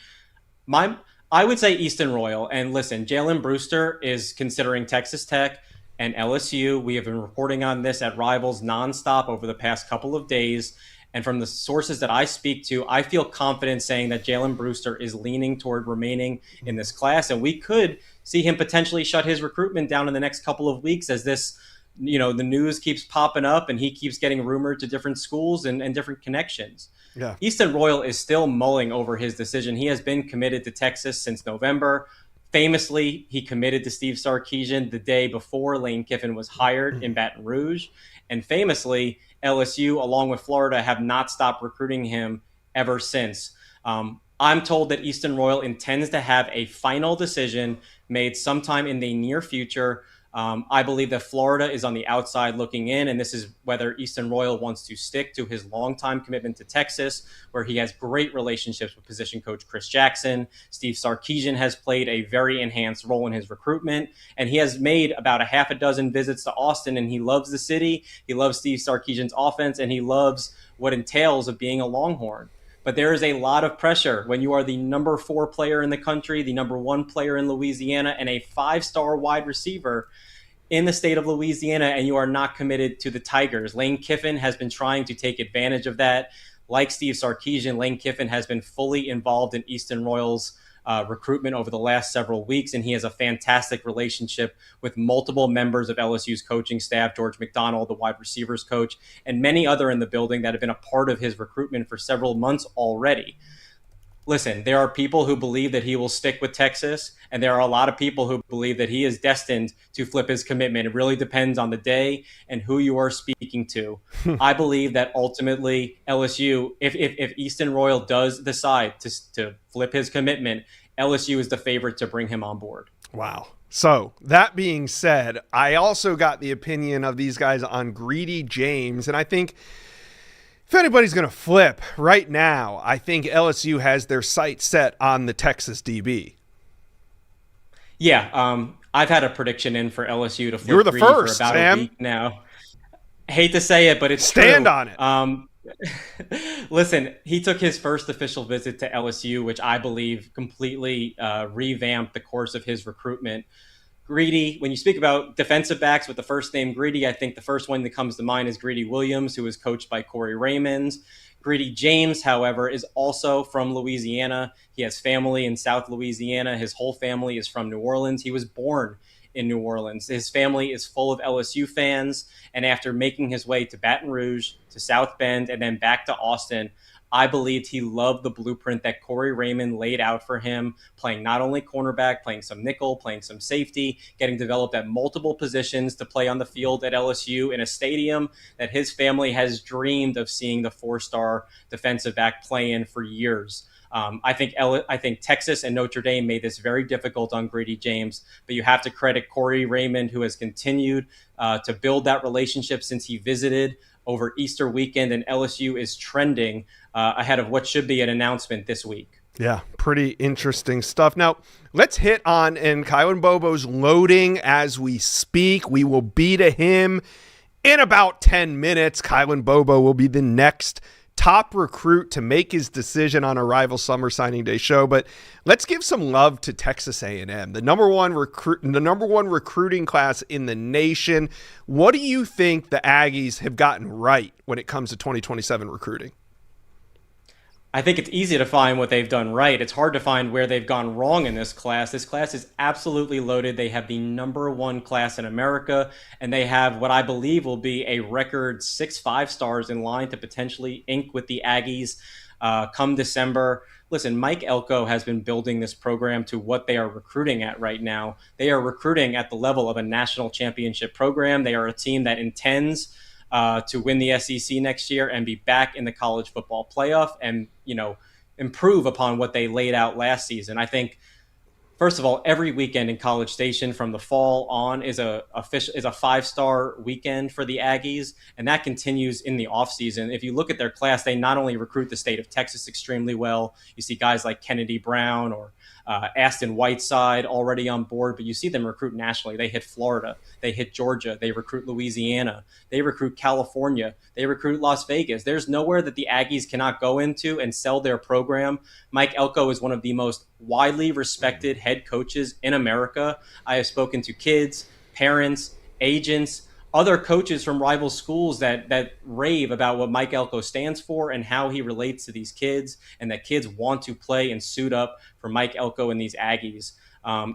I would say Easton Royal. And listen, Jalen Brewster is considering Texas Tech and LSU. We have been reporting on this at Rivals nonstop over the past couple of days. And from the sources that I speak to, I feel confident saying that Jalen Brewster is leaning toward remaining in this class. And we could see him potentially shut his recruitment down in the next couple of weeks as this, the news keeps popping up and he keeps getting rumored to different schools and different connections. Yeah. Easton Royal is still mulling over his decision. He has been committed to Texas since November. Famously, he committed to Steve Sarkisian the day before Lane Kiffin was hired in Baton Rouge. And famously, LSU, along with Florida, have not stopped recruiting him ever since. I'm told that Easton Royal intends to have a final decision made sometime in the near future. I believe that Florida is on the outside looking in, and this is whether Easton Royal wants to stick to his longtime commitment to Texas, where he has great relationships with position coach Chris Jackson. Steve Sarkisian has played a very enhanced role in his recruitment, and he has made about a half a dozen visits to Austin, and he loves the city. He loves Steve Sarkisian's offense, and he loves what entails of being a Longhorn. But there is a lot of pressure when you are the number 4 player in the country, the number 1 player in Louisiana, and a 5-star wide receiver in the state of Louisiana, and you are not committed to the Tigers. Lane Kiffin has been trying to take advantage of that. Like Steve Sarkisian, Lane Kiffin has been fully involved in Easton Royal's recruitment over the last several weeks, and he has a fantastic relationship with multiple members of LSU's coaching staff, George McDonald, the wide receivers coach, and many other in the building that have been a part of his recruitment for several months already. Listen, there are people who believe that he will stick with Texas, and there are a lot of people who believe that he is destined to flip his commitment. It really depends on the day and who you are speaking to. I believe that ultimately LSU, if Easton Royal does decide to flip his commitment, LSU is the favorite to bring him on board. Wow. So that being said, I also got the opinion of these guys on Greedy James, and I think if anybody's going to flip right now, I think LSU has their sights set on the Texas DB. Yeah, I've had a prediction in for LSU to flip You're the Greedy first, for about Sam. a week now. Hate to say it, but it's Stand true. on it. Listen, he took his first official visit to LSU, which I believe completely revamped the course of his recruitment. Greedy, when you speak about defensive backs with the first name Greedy, I think the first one that comes to mind is Greedy Williams, who was coached by Corey Raymond. Greedy James, however, is also from Louisiana. He has family in South Louisiana. His whole family is from New Orleans. He was born in New Orleans. His family is full of LSU fans. And after making his way to Baton Rouge, to South Bend, and then back to Austin, I believed he loved the blueprint that Corey Raymond laid out for him, playing not only cornerback, playing some nickel, playing some safety, getting developed at multiple positions to play on the field at LSU in a stadium that his family has dreamed of seeing the 4-star defensive back play in for years. I think Texas and Notre Dame made this very difficult on Greedy James, but you have to credit Corey Raymond, who has continued to build that relationship since he visited over Easter weekend, and LSU is trending ahead of what should be an announcement this week. Yeah, pretty interesting stuff. Now, let's hit on, and Kylan Bobo's loading as we speak. We will be to him in about 10 minutes. Kylan Bobo will be the next top recruit to make his decision on a Rival Summer Signing Day show. But let's give some love to Texas A&M, the number one recruiting class in the nation. What do you think the Aggies have gotten right when it comes to 2027 recruiting? I think it's easy to find what they've done right. It's hard to find where they've gone wrong in this class. This class is absolutely loaded. They have the number 1 class in America, and they have what I believe will be a record 6 5-stars in line to potentially ink with the Aggies come December. Listen, Mike Elko has been building this program to what they are recruiting at right now. They are recruiting at the level of a national championship program. They are a team that intends to win the SEC next year and be back in the college football playoff and, improve upon what they laid out last season. I think, first of all, every weekend in College Station from the fall on is a 5-star weekend for the Aggies, and that continues in the offseason. If you look at their class, they not only recruit the state of Texas extremely well. You see guys like Kennedy Brown or Aston Whiteside already on board, but you see them recruit nationally. They hit Florida, they hit Georgia, they recruit Louisiana, they recruit California, they recruit Las Vegas. There's nowhere that the Aggies cannot go into and sell their program. Mike Elko is one of the most widely respected head coaches in America. I have spoken to kids, parents, agents, other coaches from rival schools that rave about what Mike Elko stands for and how he relates to these kids, and that kids want to play and suit up for Mike Elko and these Aggies.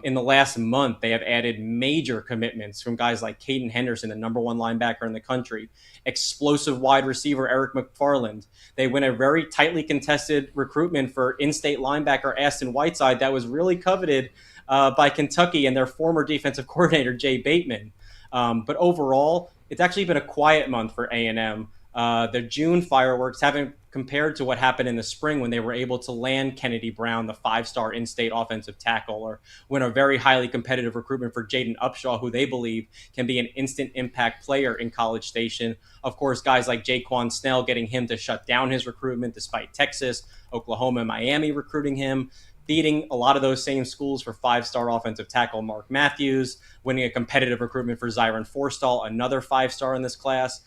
In the last month, they have added major commitments from guys like Caden Henderson, the number 1 linebacker in the country, explosive wide receiver Eric McFarland. They win a very tightly contested recruitment for in-state linebacker Aston Whiteside that was really coveted by Kentucky and their former defensive coordinator Jay Bateman. But overall, it's actually been a quiet month for A&M. The June fireworks haven't compared to what happened in the spring when they were able to land Kennedy Brown, the 5-star in-state offensive tackle, or win a very highly competitive recruitment for Jaden Upshaw, who they believe can be an instant impact player in College Station. Of course, guys like Jaquan Snell getting him to shut down his recruitment despite Texas, Oklahoma, and Miami recruiting him. Beating a lot of those same schools for 5-star offensive tackle Mark Matthews, winning a competitive recruitment for Zyron Forstall, another 5-star in this class.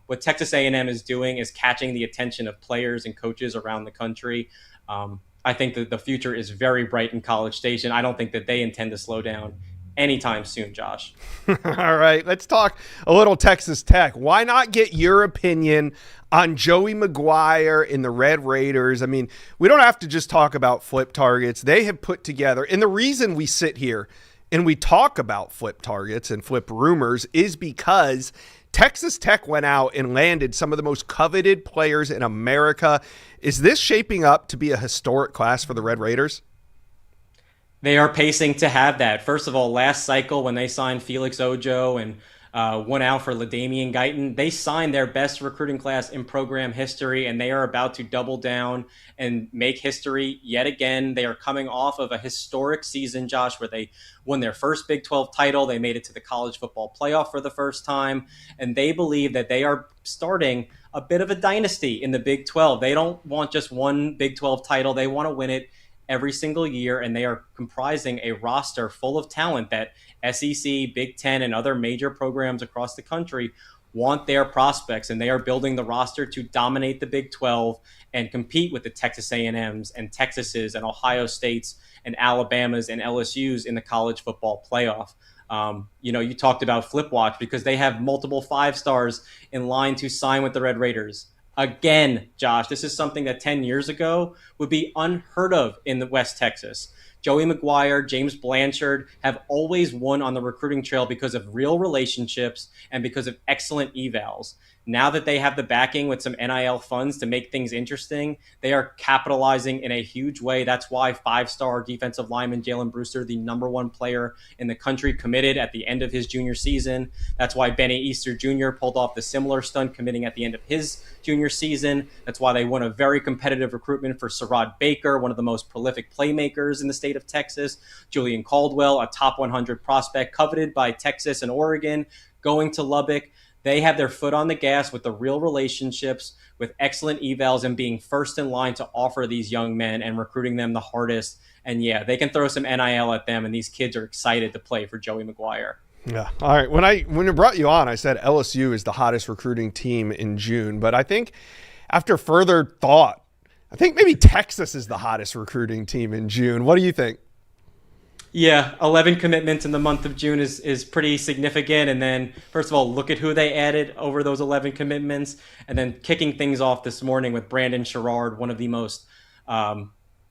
What Texas A&M is doing is catching the attention of players and coaches around the country. I think that the future is very bright in College Station. I don't think that they intend to slow down anytime soon, Josh. All right, let's talk a little Texas Tech. Why not get your opinion on Joey McGuire in the Red Raiders? I mean, we don't have to just talk about flip targets. They have put together, and the reason we sit here and we talk about flip targets and flip rumors is because Texas Tech went out and landed some of the most coveted players in America. Is this shaping up to be a historic class for the Red Raiders? They are pacing to have that. First of all, last cycle when they signed Felix Ojo and went out for LaDainian Guyton, they signed their best recruiting class in program history, and they are about to double down and make history yet again. They are coming off of a historic season, Josh, where they won their first Big 12 title. They made it to the college football playoff for the first time, and they believe that they are starting a bit of a dynasty in the Big 12. They don't want just one Big 12 title. They want to win it every single year, and they are comprising a roster full of talent that SEC, Big Ten, and other major programs across the country want their prospects, and they are building the roster to dominate the Big 12 and compete with the Texas A&Ms and Texases and Ohio States and Alabamas and LSUs in the college football playoff. You talked about Flip Watch because they have multiple 5-stars in line to sign with the Red Raiders. Again, Josh, this is something that 10 years ago would be unheard of in the West Texas. Joey McGuire, James Blanchard have always won on the recruiting trail because of real relationships and because of excellent evals. Now that they have the backing with some NIL funds to make things interesting, they are capitalizing in a huge way. That's why 5-star defensive lineman Jalen Brewster, the number 1 player in the country, committed at the end of his junior season. That's why Benny Easter Jr. pulled off the similar stunt, committing at the end of his junior season. That's why they won a very competitive recruitment for Sherrod Baker, one of the most prolific playmakers in the state of Texas. Julian Caldwell, a top 100 prospect coveted by Texas and Oregon, going to Lubbock. They have their foot on the gas with the real relationships, with excellent evals, and being first in line to offer these young men and recruiting them the hardest. And yeah, they can throw some NIL at them, and these kids are excited to play for Joey McGuire. Yeah. All right. When I brought you on, I said LSU is the hottest recruiting team in June, but I think after further thought, I think maybe Texas is the hottest recruiting team in June. What do you think? Yeah, 11 commitments in the month of June is pretty significant. And then, first of all, look at who they added over those 11 commitments. And then kicking things off this morning with Brandon Sherrard, one of the most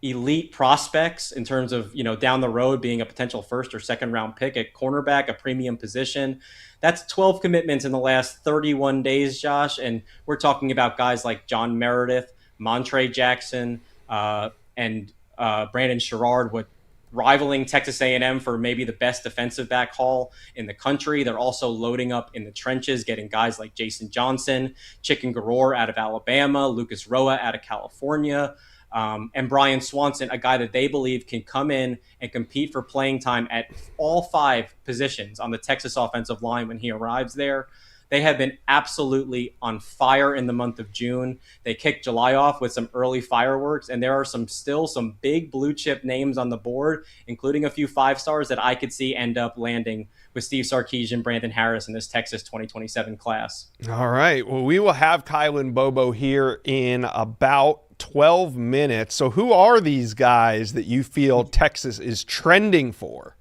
elite prospects in terms of, down the road being a potential first or second round pick at cornerback, a premium position. That's 12 commitments in the last 31 days, Josh. And we're talking about guys like John Meredith, Montre Jackson, and Brandon Sherrard, what rivaling Texas A&M for maybe the best defensive back haul in the country. They're also loading up in the trenches, getting guys like Jason Johnson, Chicken Garor out of Alabama, Lucas Roa out of California, and Brian Swanson, a guy that they believe can come in and compete for playing time at all 5 positions on the Texas offensive line when he arrives there. They have been absolutely on fire in the month of June. They kicked July off with some early fireworks, and there are still some big blue chip names on the board, including a few 5-stars that I could see end up landing with Steve Sarkisian, Brandon Harris in this Texas 2027 class. All right. Well, we will have Kylan Bobo here in about 12 minutes. So who are these guys that you feel Texas is trending for?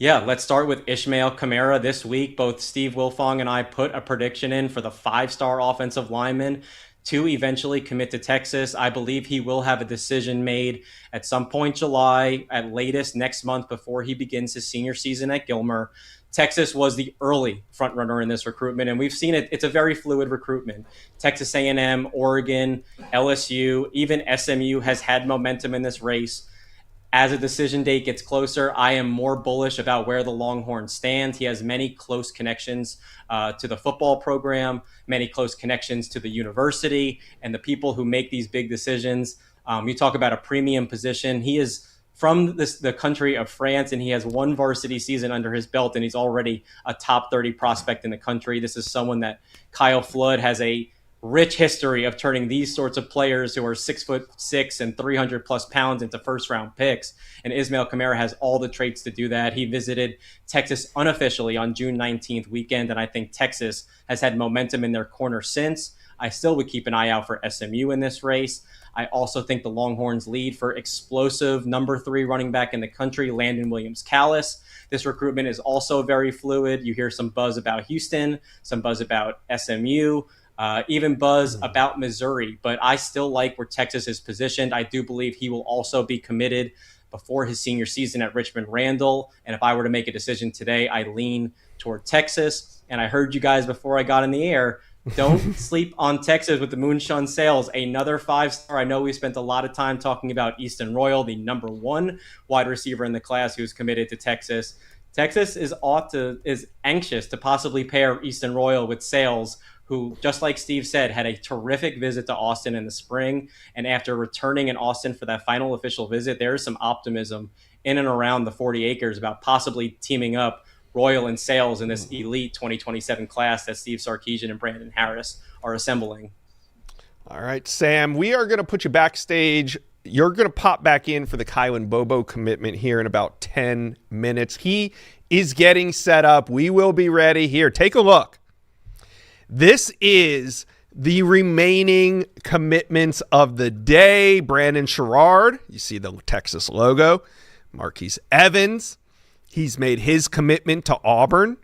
Yeah, let's start with Ishmael Kamara this week. Both Steve Wilfong and I put a prediction in for the 5-star offensive lineman to eventually commit to Texas. I believe he will have a decision made at some point July, at latest next month before he begins his senior season at Gilmer. Texas was the early front runner in this recruitment, and we've seen it. It's a very fluid recruitment. Texas A&M, Oregon, LSU, even SMU has had momentum in this race. As a decision date gets closer, I am more bullish about where the Longhorns stand. He has many close connections to the football program, many close connections to the university, and the people who make these big decisions. You talk about a premium position. He is from the country of France, and he has one varsity season under his belt, and he's already a top 30 prospect in the country. This is someone that Kyle Flood has a rich history of turning these sorts of players who are 6'6" and 300 plus pounds into first round picks. And Ishmael Kamara has all the traits to do that. He visited Texas unofficially on June 19th weekend, and I think Texas has had momentum in their corner since. I still would keep an eye out for SMU in this race. I also think the Longhorns lead for explosive number 3 running back in the country, Landon Williams-Callis. This recruitment is also very fluid. You hear some buzz about Houston, some buzz about SMU, even buzz about Missouri, but I still like where Texas is positioned. I do believe he will also be committed before his senior season at Richmond Randall. And if I were to make a decision today, I lean toward Texas. And I heard you guys before I got in the air, don't sleep on Texas with the Moonshine Sales, another 5-star. I know we spent a lot of time talking about Easton Royal, the number 1 wide receiver in the class who's committed to Texas. Texas is anxious to possibly pair Easton Royal with Sales, who, just like Steve said, had a terrific visit to Austin in the spring. And after returning in Austin for that final official visit, there is some optimism in and around the 40 acres about possibly teaming up Royal and Sales in this elite 2027 class that Steve Sarkisian and Brandon Harris are assembling. All right, Sam, we are going to put you backstage. You're going to pop back in for the Kylan Bobo commitment here in about 10 minutes. He is getting set up. We will be ready. Here, take a look. This is the remaining commitments of the day. Brandon Sherrard, you see the Texas logo. Marquise Evans, he's made his commitment to Auburn.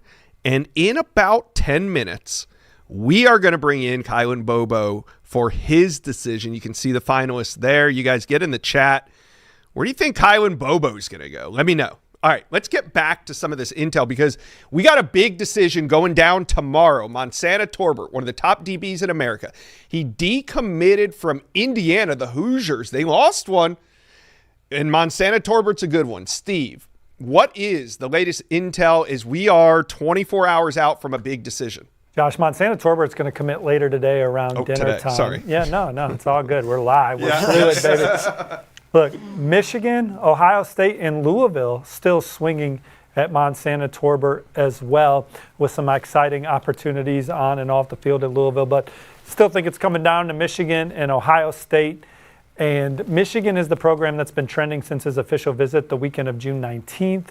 And in about 10 minutes, we are going to bring in Kylan Bobo for his decision. You can see the finalists there. You guys get in the chat. Where do you think Kylan Bobo is going to go? Let me know. All right, let's get back to some of this intel because we got a big decision going down tomorrow. Monsana Torbert, one of the top DBs in America, he decommitted from Indiana, the Hoosiers. They lost one, and Monsana Torbert's a good one. Steve, what is the latest intel as we are 24 hours out from a big decision? Josh, Monsana Torbert's going to commit later today around dinner time. Sorry. Yeah, no, it's all good. We're live. We're fluid, baby. Look, Michigan, Ohio State, and Louisville still swinging at Monsana Torbert as well with some exciting opportunities on and off the field at Louisville. But still think it's coming down to Michigan and Ohio State. And Michigan is the program that's been trending since his official visit the weekend of June 19th.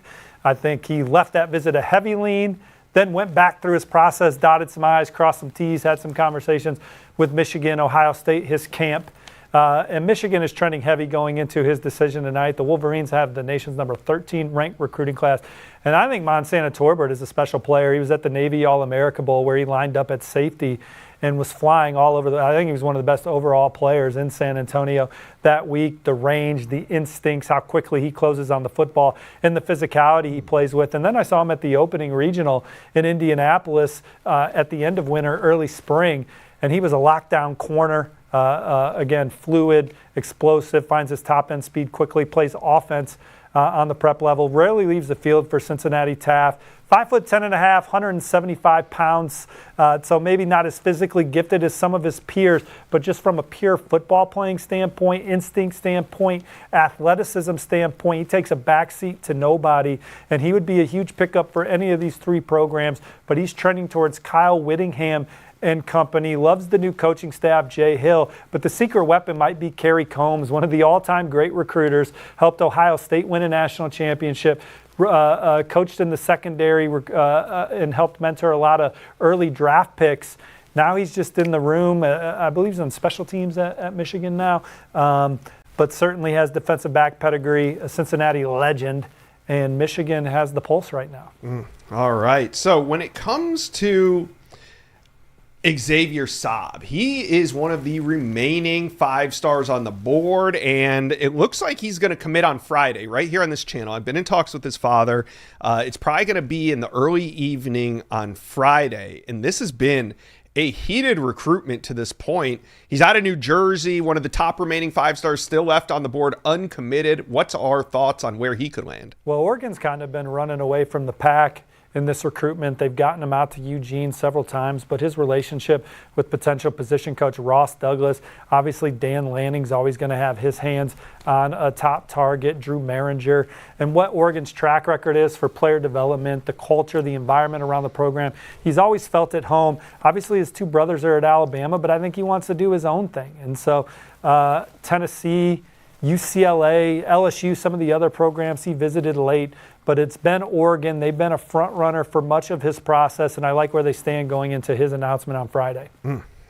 I think he left that visit a heavy lean, then went back through his process, dotted some I's, crossed some T's, had some conversations with Michigan, Ohio State, his camp. And Michigan is trending heavy going into his decision tonight. The Wolverines have the nation's number 13 ranked recruiting class. And I think Monsana Torbert is a special player. He was at the Navy All-America Bowl where he lined up at safety and was flying all over. I think he was one of the best overall players in San Antonio that week. The range, the instincts, how quickly he closes on the football, and the physicality he plays with. And then I saw him at the opening regional in Indianapolis at the end of winter, early spring, and he was a lockdown corner. Again, fluid, explosive, finds his top end speed quickly, plays offense on the prep level, rarely leaves the field for Cincinnati Taft. 5'10.5", 175 pounds, so maybe not as physically gifted as some of his peers, but just from a pure football playing standpoint, instinct standpoint, athleticism standpoint, he takes a backseat to nobody, and he would be a huge pickup for any of these three programs, but he's trending towards Kyle Whittingham and company. Loves the new coaching staff, Jay Hill, but the secret weapon might be Kerry Combs, one of the all-time great recruiters, helped Ohio State win a national championship, coached in the secondary and helped mentor a lot of early draft picks. Now he's just in the room. I believe he's on special teams at Michigan now, but certainly has defensive back pedigree, a Cincinnati legend, and Michigan has the pulse right now. All right. So when it comes to Xavier Saab, he is one of the remaining 5 stars on the board, and it looks like he's going to commit on Friday right here on this channel. I've been in talks with his father. It's probably going to be in the early evening on Friday, and this has been a heated recruitment to this point. He's out of New Jersey, one of the top remaining 5 stars still left on the board, uncommitted. What's our thoughts on where he could land? Well, Oregon's kind of been running away from the pack in this recruitment. They've gotten him out to Eugene several times, but his relationship with potential position coach Ross Douglas, obviously Dan Lanning's always going to have his hands on a top target, Drew Maringer, and what Oregon's track record is for player development, the culture, the environment around the program. He's always felt at home. Obviously his 2 brothers are at Alabama, but I think he wants to do his own thing. And so Tennessee, UCLA, LSU, some of the other programs he visited late, but it's been Oregon. They've been a front runner for much of his process, and I like where they stand going into his announcement on Friday.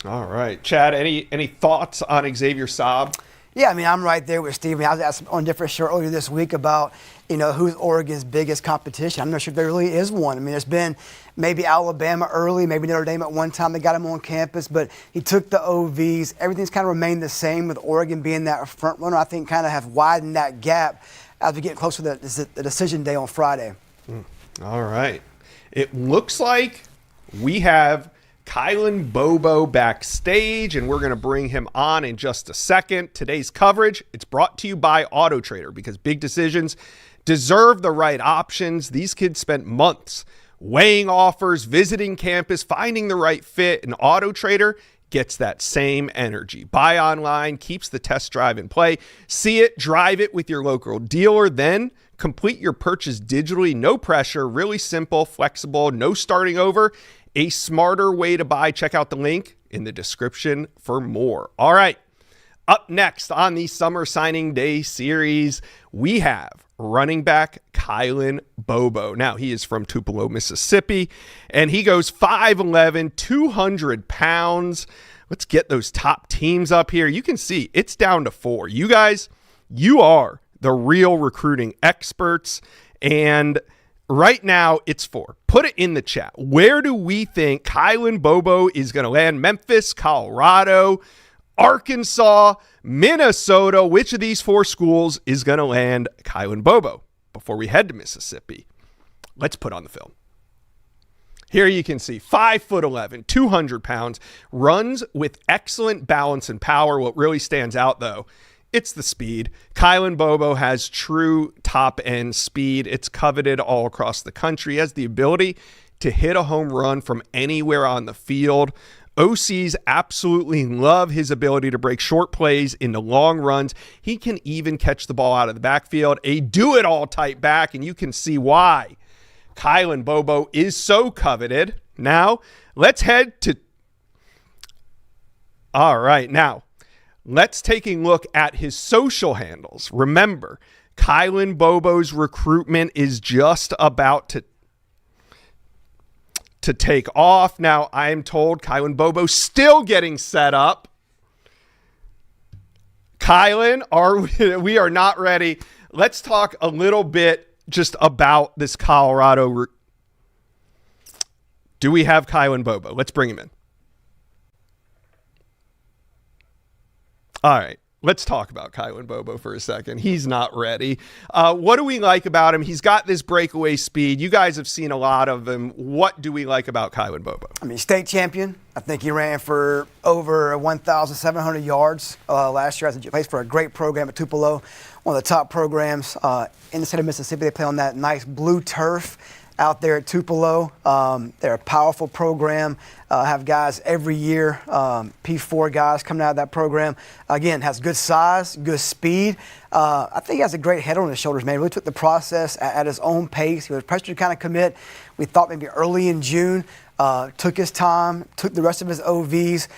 All right. Chad, any thoughts on Xavier Saab? Yeah, I mean, I'm right there with Steve. I was asked on a different show earlier this week about, who's Oregon's biggest competition. I'm not sure if there really is one. I mean, there's been maybe Alabama early, maybe Notre Dame at one time. They got him on campus, but he took the OVs. Everything's kind of remained the same with Oregon being that front runner. I think kind of have widened that gap as we get closer to the decision day on Friday. All right. It looks like we have Kylan Bobo backstage, and we're going to bring him on in just a second. Today's coverage, it's brought to you by Autotrader, because big decisions deserve the right options. These kids spent months weighing offers, visiting campus, finding the right fit, and Autotrader gets that same energy. Buy online, keeps the test drive in play. See it, drive it with your local dealer, then complete your purchase digitally. No pressure, really simple, flexible, no starting over. A smarter way to buy. Check out the link in the description for more. All right, up next on the Summer Signing Day series, we have running back Kylan Bobo. Now, he is from Tupelo, Mississippi, and he goes 5'11", 200 pounds. Let's get those top teams up here. You can see it's down to 4. You guys, you are the real recruiting experts, and right now it's 4. Put it in the chat. Where do we think Kylan Bobo is going to land? Memphis, Colorado, Arkansas, Minnesota. Which of these 4 schools is going to land Kylan Bobo? Before we head to Mississippi, let's put on the film. Here you can see 5'11", 200 pounds, runs with excellent balance and power. What really stands out, though, it's the speed. Kylan Bobo has true top-end speed. It's coveted all across the country. He has the ability to hit a home run from anywhere on the field. OCs absolutely love his ability to break short plays into long runs. He can even catch the ball out of the backfield, a do-it-all type back, and you can see why Kylan Bobo is so coveted. Now, let's head to... All right, now, let's take a look at his social handles. Remember, Kylan Bobo's recruitment is just about to take off. Now, I am told Kylan Bobo still getting set up. Kylan, we are not ready. Let's talk a little bit just about this Colorado. Do we have Kylan Bobo? Let's bring him in. All right. Let's talk about Kylan Bobo for a second. He's not ready. What do we like about him? He's got this breakaway speed. You guys have seen a lot of him. What do we like about Kylan Bobo? I mean, state champion. I think he ran for over 1,700 yards last year. He plays for a great program at Tupelo, one of the top programs in the state of Mississippi. They play on that nice blue turf out there at Tupelo. They're a powerful program. Have guys every year, P4 guys coming out of that program. Again, has good size, good speed. I think he has a great head on his shoulders, man. Really took the process at his own pace. He was pressured to kind of commit. We thought maybe early in June. Took his time, took the rest of his OVs,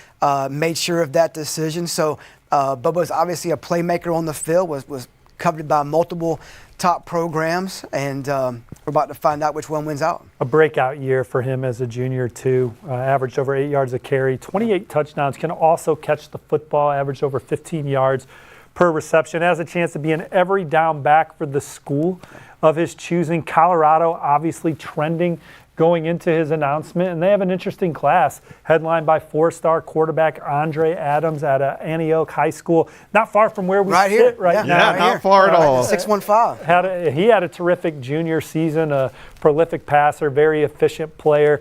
made sure of that decision. So Bubba is obviously a playmaker on the field, was coveted by multiple top programs, and we're about to find out which one wins out. A breakout year for him as a junior, too. Averaged over 8 yards a carry, 28 touchdowns, can also catch the football, averaged over 15 yards per reception. Has a chance to be an every down back for the school of his choosing. Colorado obviously trending going into his announcement, and they have an interesting class headlined by four-star quarterback Andre Adams at Antioch High School, not far from where we sit right now. Yeah, not far at all. 615. He had a terrific junior season, a prolific passer, very efficient player,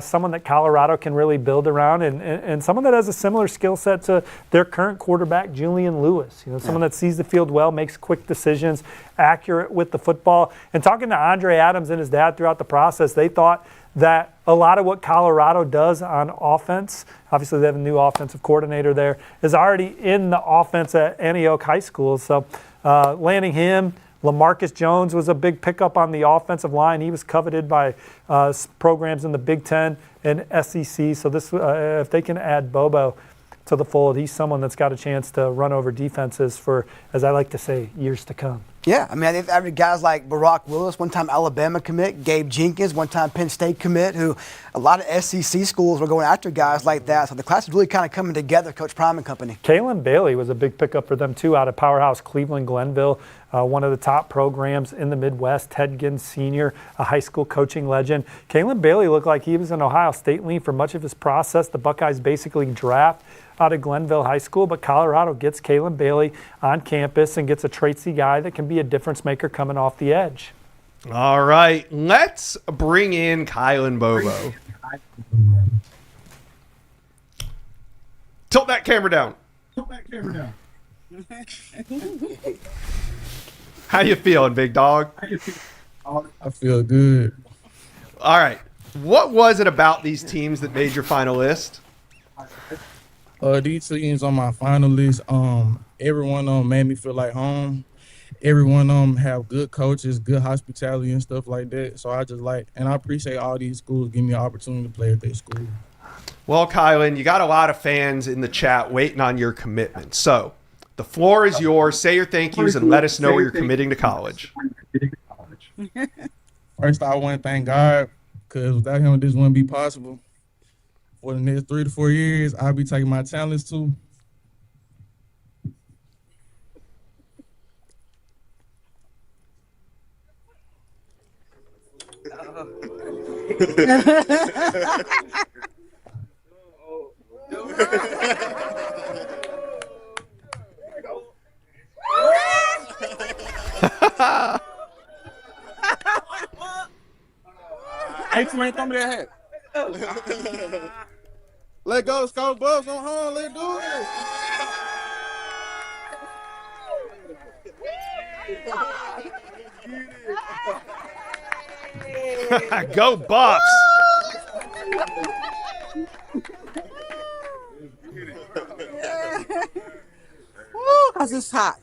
someone that Colorado can really build around, and someone that has a similar skill set to their current quarterback, Julian Lewis. Someone that sees the field well, makes quick decisions, accurate with the football. And talking to Andre Adams and his dad throughout the process, they thought that a lot of what Colorado does on offense, obviously they have a new offensive coordinator there, is already in the offense at Antioch High School. So landing him, LaMarcus Jones was a big pickup on the offensive line. He was coveted by programs in the Big Ten and SEC. So this, if they can add Bobo to the fold, he's someone that's got a chance to run over defenses for, as I like to say, years to come. Yeah, I mean, they've added guys like Barack Willis, one-time Alabama commit, Gabe Jenkins, one-time Penn State commit, who a lot of SEC schools were going after guys like that. So the class is really kind of coming together, Coach Prime and company. Kalen Bailey was a big pickup for them, too, out of powerhouse Cleveland Glenville, one of the top programs in the Midwest. Ted Ginn Sr., a high school coaching legend. Kalen Bailey looked like he was an Ohio State lean for much of his process. The Buckeyes basically draft out of Glenville High School, but Colorado gets Kalen Bailey on campus and gets a traitsy guy that can be a difference maker coming off the edge. All right, let's bring in Kylan Bobo. Tilt that camera down. How you feeling, big dog? I feel good. All right, what was it about these teams that made your final list? These teams on my final list, every one of them made me feel like home. Every one of them have good coaches, good hospitality and stuff like that. So I just and I appreciate all these schools giving me an opportunity to play at their school. Well, Kylan, you got a lot of fans in the chat waiting on your commitment. So the floor is yours. Say your thank yous and let us know where you're committing to college. First, I want to thank God, because without him, this wouldn't be possible. For the next 3 to 4 years, I'll be taking my talents too. Hey, man, throw me that hat. Let go, Skull Bucks on home. Let's do it. Go Bucks. Cause it's hot.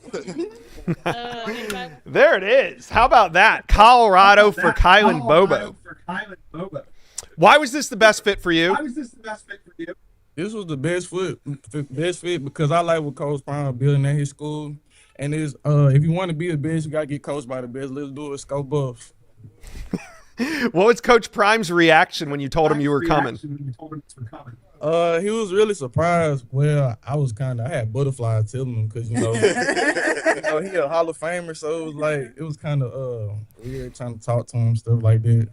There it is. How about that? Colorado for Kylan Bobo. Why was this the best fit for you? This was the best fit because I like what Coach Prime building at his school. And it's if you want to be the best, you gotta get coached by the best. Let's do it, Scope Buffs. What was Coach Prime's reaction when you told him you were coming? He was really surprised. Well, I had butterflies telling him because he a Hall of Famer, so it was kind of weird trying to talk to him, stuff like that,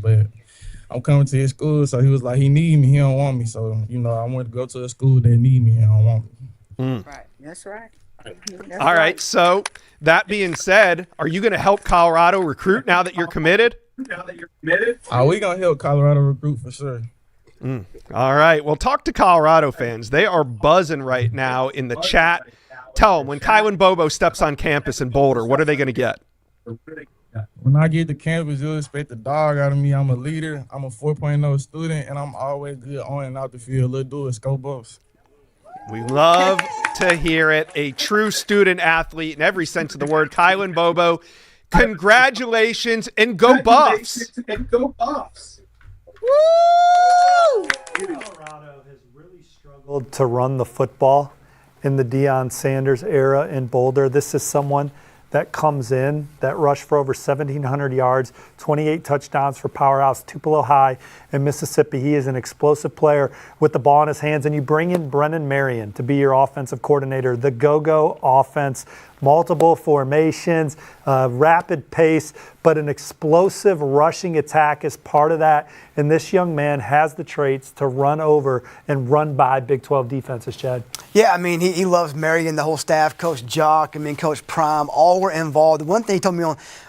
But I'm coming to his school, so he was like, he need me, he don't want me. So, I wanted to go to a school that need me, he don't want me. Right, that's right. All right. So that being said, are you going to help Colorado recruit now that you're committed? We gonna help Colorado recruit for sure. All right. Well, talk to Colorado fans. They are buzzing right now in the chat. Tell them, when Kylan Bobo steps on campus in Boulder, what are they going to get? When I get to campus, you'll expect the dog out of me. I'm a leader. I'm a 4.0 student, and I'm always good on and out the field. Let's do it. Go Buffs. We love to hear it. A true student athlete in every sense of the word. Kylan Bobo, congratulations and go Buffs. Woo! Colorado has really struggled to run the football in the Deion Sanders era in Boulder. This is someone that comes in, that rushed for over 1,700 yards, 28 touchdowns for powerhouse Tupelo High in Mississippi. He is an explosive player with the ball in his hands, and you bring in Brennan Marion to be your offensive coordinator. The go-go offense, multiple formations, rapid pace, but an explosive rushing attack is part of that. And this young man has the traits to run over and run by Big 12 defenses, Chad. Yeah, I mean, he loves Marion, the whole staff, Coach Jock, Coach Prime, all were involved. The one thing he told me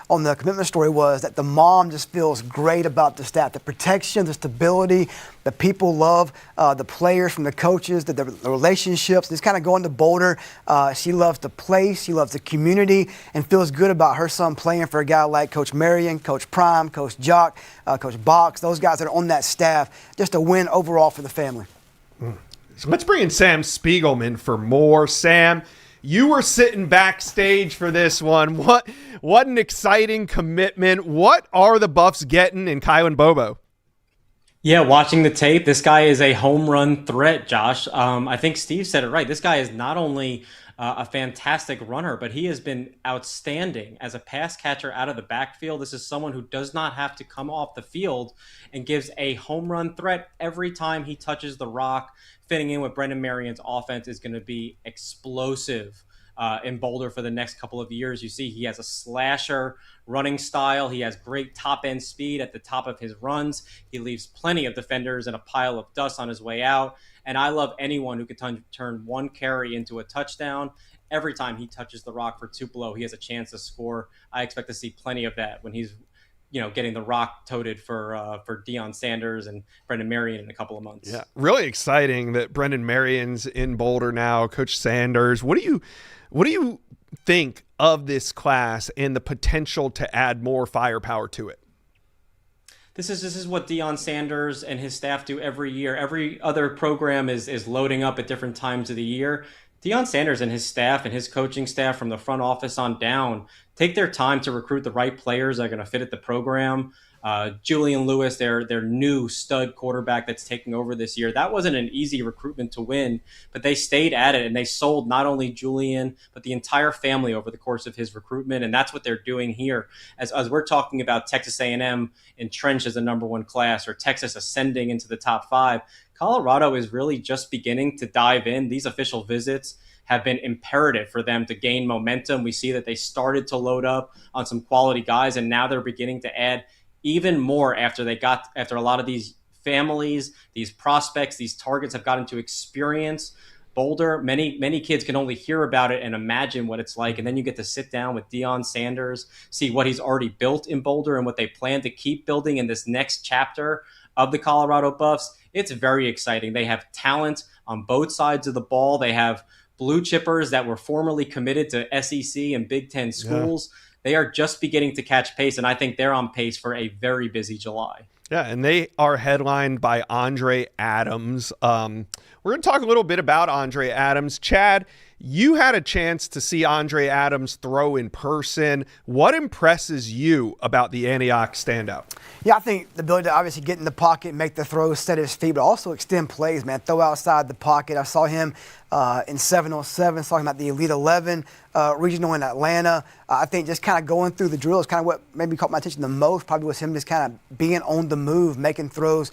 on the commitment story was that the mom just feels great about the staff, the protection, the stability, the people love the players from the coaches, the relationships. Just kind of going to Boulder. She loves the place, she loves the community, and feels good about her son playing for a guy like Coach Marion, Coach Prime, Coach Jock, Coach Box, those guys that are on that staff. Just a win overall for the family. So let's bring in Sam Spiegelman for more. Sam, you were sitting backstage for this one. What an exciting commitment. What are the Buffs getting in Kylan Bobo? Yeah, watching the tape, this guy is a home run threat, Josh. I think Steve said it right. This guy is not only a fantastic runner, but he has been outstanding as a pass catcher out of the backfield. This is someone who does not have to come off the field and gives a home run threat every time he touches the rock. Fitting in with Brendan Marion's offense is going to be explosive in Boulder for the next couple of years. You see, he has a slasher running style. He has great top-end speed at the top of his runs. He leaves plenty of defenders in a pile of dust on his way out. And I love anyone who can turn one carry into a touchdown. Every time he touches the rock for Tupelo, he has a chance to score. I expect to see plenty of that when he's getting the rock toted for Deion Sanders and Brendan Marion in a couple of months. Yeah, really exciting that Brendan Marion's in Boulder now. Coach Sanders, what do you think of this class and the potential to add more firepower to it? This is what Deion Sanders and his staff do every year. Every other program is loading up at different times of the year. Deion Sanders and his staff and his coaching staff from the front office on down take their time to recruit the right players that are going to fit at the program. Julian Lewis, their new stud quarterback that's taking over this year. That wasn't an easy recruitment to win, but they stayed at it and they sold not only Julian, but the entire family over the course of his recruitment. And that's what they're doing here. As we're talking about Texas A&M entrenched as a number one class or Texas ascending into the top 5, Colorado is really just beginning to dive in. These official visits have been imperative for them to gain momentum. We see that they started to load up on some quality guys, and now they're beginning to add even more after a lot of these families, these prospects, these targets have gotten to experience Boulder. Many kids can only hear about it and imagine what it's like. And then you get to sit down with Deion Sanders, see what he's already built in Boulder and what they plan to keep building in this next chapter of the Colorado Buffs. It's very exciting. They have talent on both sides of the ball. They have blue chippers that were formerly committed to SEC and Big Ten schools. Yeah. They are just beginning to catch pace, and I think they're on pace for a very busy July. Yeah, and they are headlined by Andre Adams. We're going to talk a little bit about Andre Adams. Chad, you had a chance to see Andre Adams throw in person. What impresses you about the Antioch standout? Yeah, I think the ability to obviously get in the pocket, make the throws, set his feet, but also extend plays, man. Throw outside the pocket. I saw him in 7-on-7, saw him at the Elite 11 regional in Atlanta. I think just kind of going through the drills, kind of what maybe caught my attention the most probably was him just kind of being on the move, making throws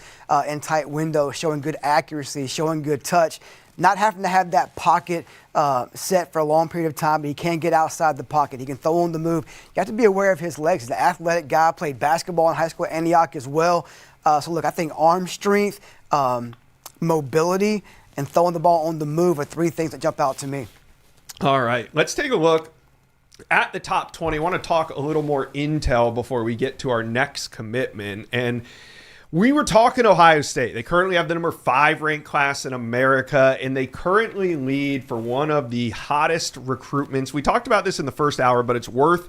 in tight windows, showing good accuracy, showing good touch. Not having to have that pocket set for a long period of time, but he can get outside the pocket. He can throw on the move. You have to be aware of his legs. He's an athletic guy, played basketball in high school at Antioch as well. So, look, I think arm strength, mobility, and throwing the ball on the move are three things that jump out to me. All right, let's take a look at the top 20. I want to talk a little more intel before we get to our next commitment. And we were talking Ohio State. They currently have the number 5 ranked class in America, and they currently lead for one of the hottest recruitments. We talked about this in the first hour, but it's worth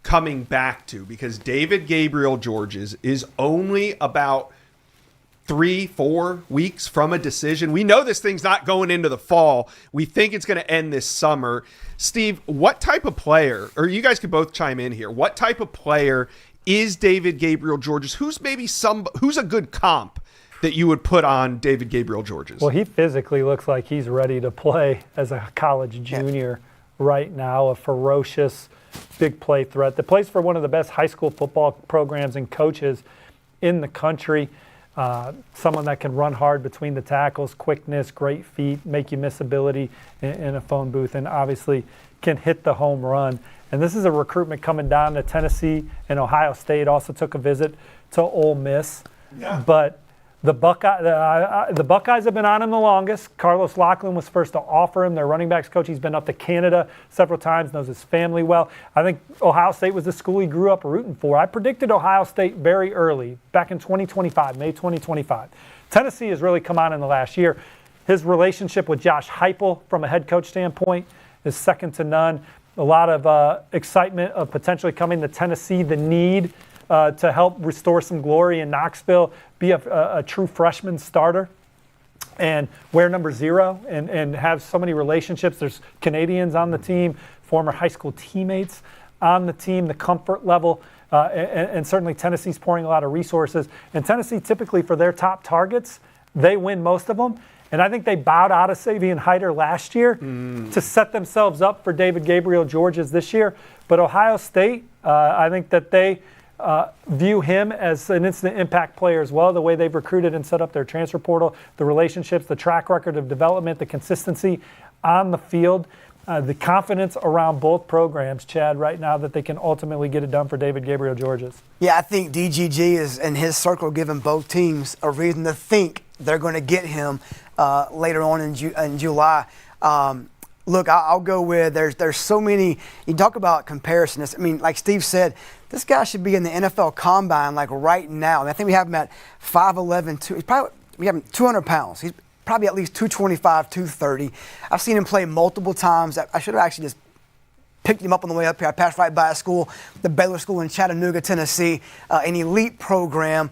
coming back to because David Gabriel Georges is only about 3-4 weeks from a decision. We know this thing's not going into the fall. We think it's going to end this summer. Steve, what type of player, or you guys could both chime in here, what type of player is David Gabriel Georges? Who's a good comp that you would put on David Gabriel Georges? Well, he physically looks like he's ready to play as a college junior right now, a ferocious big play threat that plays for one of the best high school football programs and coaches in the country. Someone that can run hard between the tackles, quickness, great feet, make you miss ability in a phone booth, and obviously can hit the home run. And this is a recruitment coming down to Tennessee and Ohio State. Also took a visit to Ole Miss. Yeah. But the Buckeyes have been on him the longest. Carlos Lachlan was first to offer him. Their running backs coach, he's been up to Canada several times, knows his family well. I think Ohio State was the school he grew up rooting for. I predicted Ohio State very early, back in 2025, May 2025. Tennessee has really come on in the last year. His relationship with Josh Heupel from a head coach standpoint is second to none. A lot of excitement of potentially coming to Tennessee, the need to help restore some glory in Knoxville, be a true freshman starter, and wear number 0 and have so many relationships. There's Canadians on the team, former high school teammates on the team, the comfort level, and certainly Tennessee's pouring a lot of resources. And Tennessee typically for their top targets, they win most of them. And I think they bowed out of Savion Hyder last year to set themselves up for David Gabriel Georges this year. But Ohio State, I think that they view him as an instant impact player as well, the way they've recruited and set up their transfer portal, the relationships, the track record of development, the consistency on the field, the confidence around both programs, Chad, right now that they can ultimately get it done for David Gabriel Georges. Yeah, I think DGG is in his circle giving both teams a reason to think they're going to get him later on in July. Look, I'll go with there's so many. You talk about comparisons. I mean, like Steve said, this guy should be in the NFL Combine like right now. I think we have him at 5'11", we have him 200 pounds. He's probably at least 225, 230. I've seen him play multiple times. I should have actually just picked him up on the way up here. I passed right by a school, the Baylor School in Chattanooga, Tennessee, an elite program.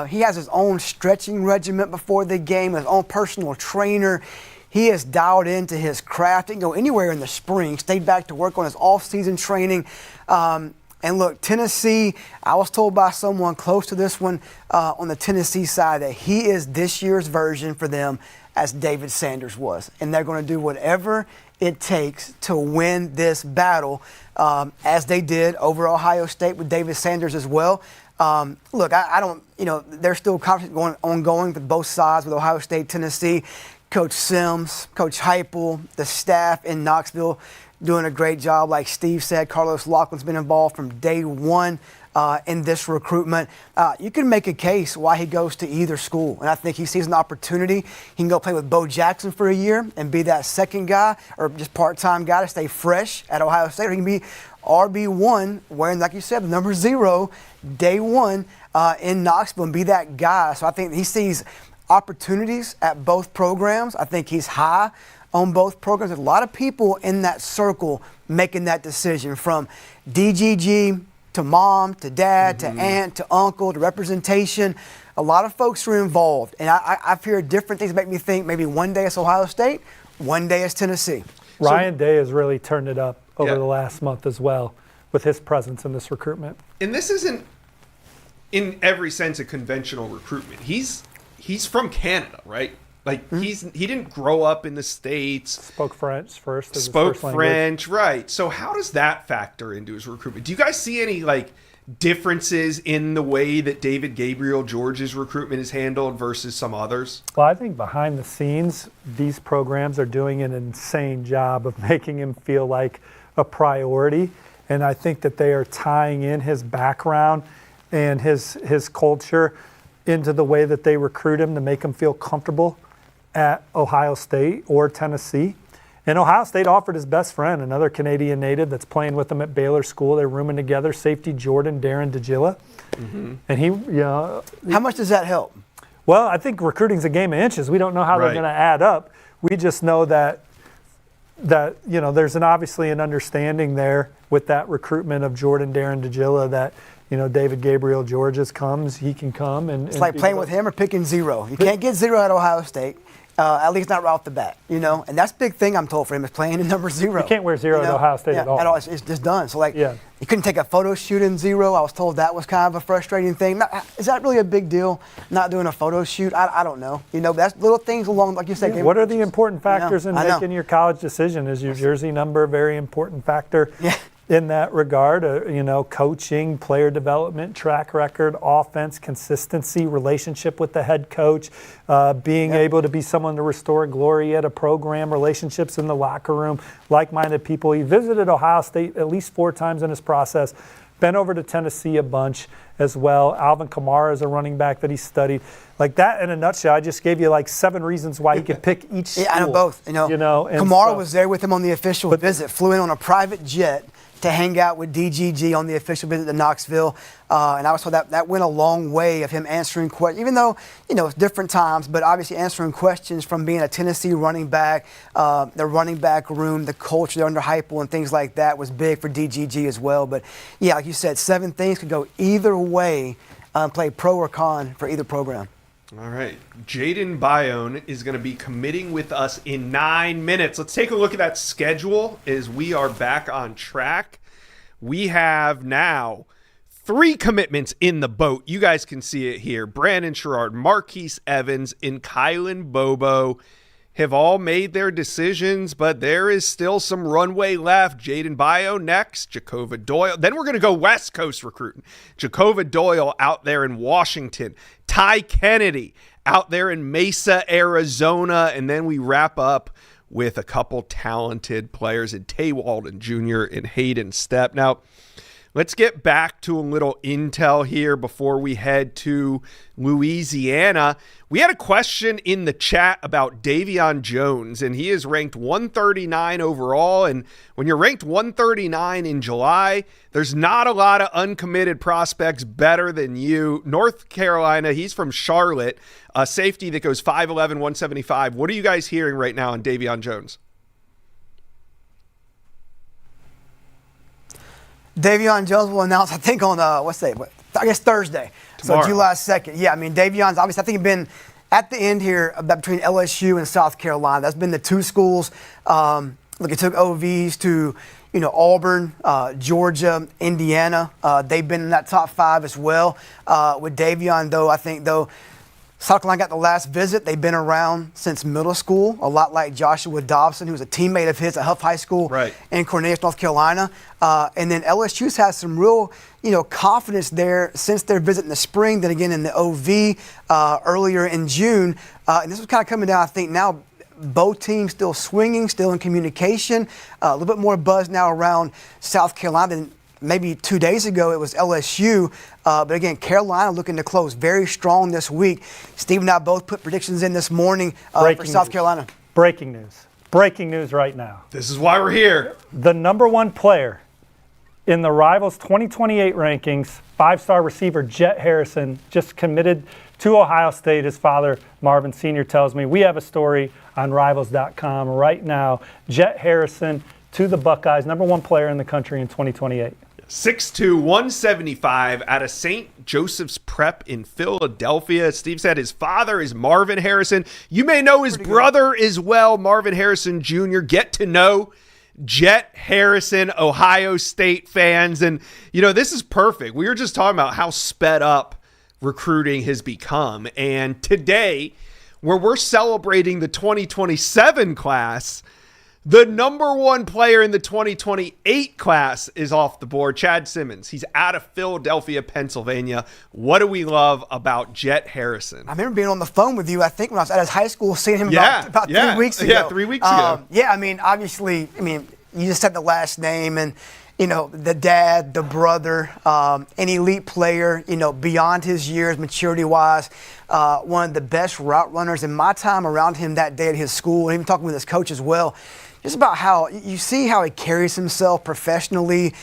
He has his own stretching regimen before the game, his own personal trainer. He is dialed into his craft. He can go anywhere in the spring, stayed back to work on his off-season training. And look, Tennessee, I was told by someone close to this one on the Tennessee side that he is this year's version for them as David Sanders was. And they're going to do whatever it takes to win this battle, as they did over Ohio State with David Sanders as well. Look, I don't, there's still conversation ongoing with both sides with Ohio State, Tennessee. Coach Sims, Coach Heupel, the staff in Knoxville doing a great job. Like Steve said, Carlos Laughlin's been involved from day one in this recruitment. You can make a case why he goes to either school, and I think he sees an opportunity. He can go play with Bo Jackson for a year and be that second guy or just part-time guy to stay fresh at Ohio State, or he can be RB1 wearing, like you said, the number 0, day one in Knoxville and be that guy. So I think he sees opportunities at both programs. I think he's high on both programs. There's a lot of people in that circle making that decision, from DGG to mom to dad to aunt to uncle to representation. A lot of folks are involved. And I've heard different things that make me think maybe one day it's Ohio State, one day it's Tennessee. Ryan Day has really turned it up over the last month as well with his presence in this recruitment. And this isn't, in every sense, a conventional recruitment. He's from Canada, right? Like he didn't grow up in the States. Spoke French first. Spoke French, right? So how does that factor into his recruitment? Do you guys see any differences in the way that David Gabriel Georges' recruitment is handled versus some others? Well, I think behind the scenes, these programs are doing an insane job of making him feel like a priority, and I think that they are tying in his background and his culture into the way that they recruit him to make him feel comfortable at Ohio State or Tennessee. And Ohio State offered his best friend, another Canadian native that's playing with him at Baylor School. They're rooming together, safety Jordan Darren DeGilla. And he, How much does that help? Well, I think recruiting's a game of inches. We don't know how they're going to add up. We just know that there's obviously an understanding there with that recruitment of Jordan Darren DeGilla that David Gabriel Georges comes, he can come it's like playing with him or picking zero. You can't get zero at Ohio State. At least not right off the bat, and that's a big thing I'm told for him is playing in number zero. You can't wear zero at Ohio State at all. It's just done. So you couldn't take a photo shoot in zero. I was told that was kind of a frustrating thing. Is that really a big deal? Not doing a photo shoot? I don't know. That's little things along, like you said. What are the important factors in making your college decision? Is your jersey number a very important factor? Yeah. In that regard, coaching, player development, track record, offense, consistency, relationship with the head coach, being able to be someone to restore glory at a program, relationships in the locker room, like-minded people. He visited Ohio State at least 4 times in his process, been over to Tennessee a bunch as well. Alvin Kamara is a running back that he studied. Like that in a nutshell, I just gave you 7 reasons why he could pick each school. Yeah, I know both. Kamara was there with him on the official visit, flew in on a private jet to hang out with DGG on the official visit to Knoxville. And I was told that went a long way of him answering questions, even though, it's different times, but obviously answering questions from being a Tennessee running back, the running back room, the culture under Heupel and things like that was big for DGG as well. But, yeah, like you said, 7 things could go either way, play pro or con for either program. All right. Jaden Bayonne is going to be committing with us in 9 minutes. Let's take a look at that schedule as we are back on track. We have now 3 commitments in the boat. You guys can see it here. Brandon Sherrard, Marquise Evans, and Kylan Bobo have all made their decisions, but there is still some runway left. Jaden Bayonne next, Jacova Doyle. Then we're going to go West Coast recruiting. Jacova Doyle out there in Washington. Ty Kennedy out there in Mesa, Arizona. And then we wrap up with a couple talented players in Tay Walden Jr. and Hayden Stepp. Now, let's get back to a little intel here before we head to Louisiana. We had a question in the chat about Davion Jones, and he is ranked 139 overall. And when you're ranked 139 in July, there's not a lot of uncommitted prospects better than you. North Carolina, he's from Charlotte, a safety that goes 5'11", 175. What are you guys hearing right now on Davion Jones? Davion Jones will announce, I think, on Thursday. Tomorrow. So July 2nd. Yeah, I mean, Davion's obviously, I think, been at the end here between LSU and South Carolina. That's been the 2 schools. Look, it took OVs to, Auburn, Georgia, Indiana. They've been in that top 5 as well. With Davion, though, I think, South Carolina got the last visit. They've been around since middle school, a lot like Joshua Dobson, who was a teammate of his at Huff High School in Cornelius, North Carolina. And then LSU's had some real, confidence there since their visit in the spring, then again in the OV earlier in June. And this was kind of coming down, I think, now both teams still swinging, still in communication. A little bit more buzz now around South Carolina than maybe 2 days ago it was LSU. But again, Carolina looking to close very strong this week. Steve and I both put predictions in this morning for South Carolina. Breaking news. Breaking news right now. This is why we're here. The number 1 player in the Rivals 2028 rankings, 5-star receiver Jet Harrison, just committed to Ohio State. His father, Marvin Sr., tells me. We have a story on Rivals.com right now. Jet Harrison to the Buckeyes, number 1 player in the country in 2028. 6'2", 175 out of St. Joseph's Prep in Philadelphia. Steve said his father is Marvin Harrison. You may know his brother as well, Marvin Harrison Jr. Get to know Jet Harrison, Ohio State fans. And, this is perfect. We were just talking about how sped up recruiting has become. And today, where we're celebrating the 2027 class, the number 1 player in the 2028 class is off the board, Chad Simmons. He's out of Philadelphia, Pennsylvania. What do we love about Jet Harrison? I remember being on the phone with you, I think, when I was at his high school, seeing him about 3 weeks ago. Yeah, 3 weeks ago. Yeah, I mean, obviously, you just said the last name and, the dad, the brother, an elite player, beyond his years, maturity-wise, one of the best route runners. In my time around him that day at his school, and even talking with his coach as well, just about how you see how he carries himself professionally,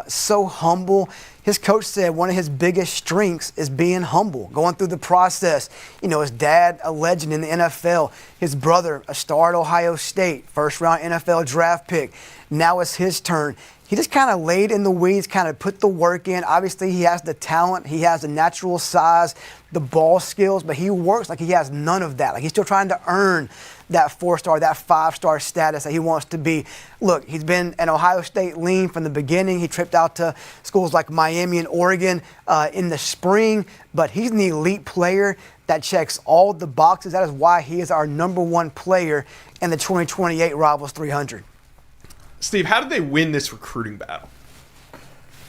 so humble. His coach said one of his biggest strengths is being humble, going through the process. His dad, a legend in the NFL, his brother, a star at Ohio State, first-round NFL draft pick. Now it's his turn. He just kind of laid in the weeds, kind of put the work in. Obviously, he has the talent. He has the natural size, the ball skills, but he works like he has none of that. Like he's still trying to earn that 4-star, that 5-star status that he wants to be. Look, he's been an Ohio State lean from the beginning. He tripped out to schools like Miami and Oregon in the spring, but he's an elite player that checks all the boxes. That is why he is our number one player in the 2028 Rivals 300. Steve, how did they win this recruiting battle?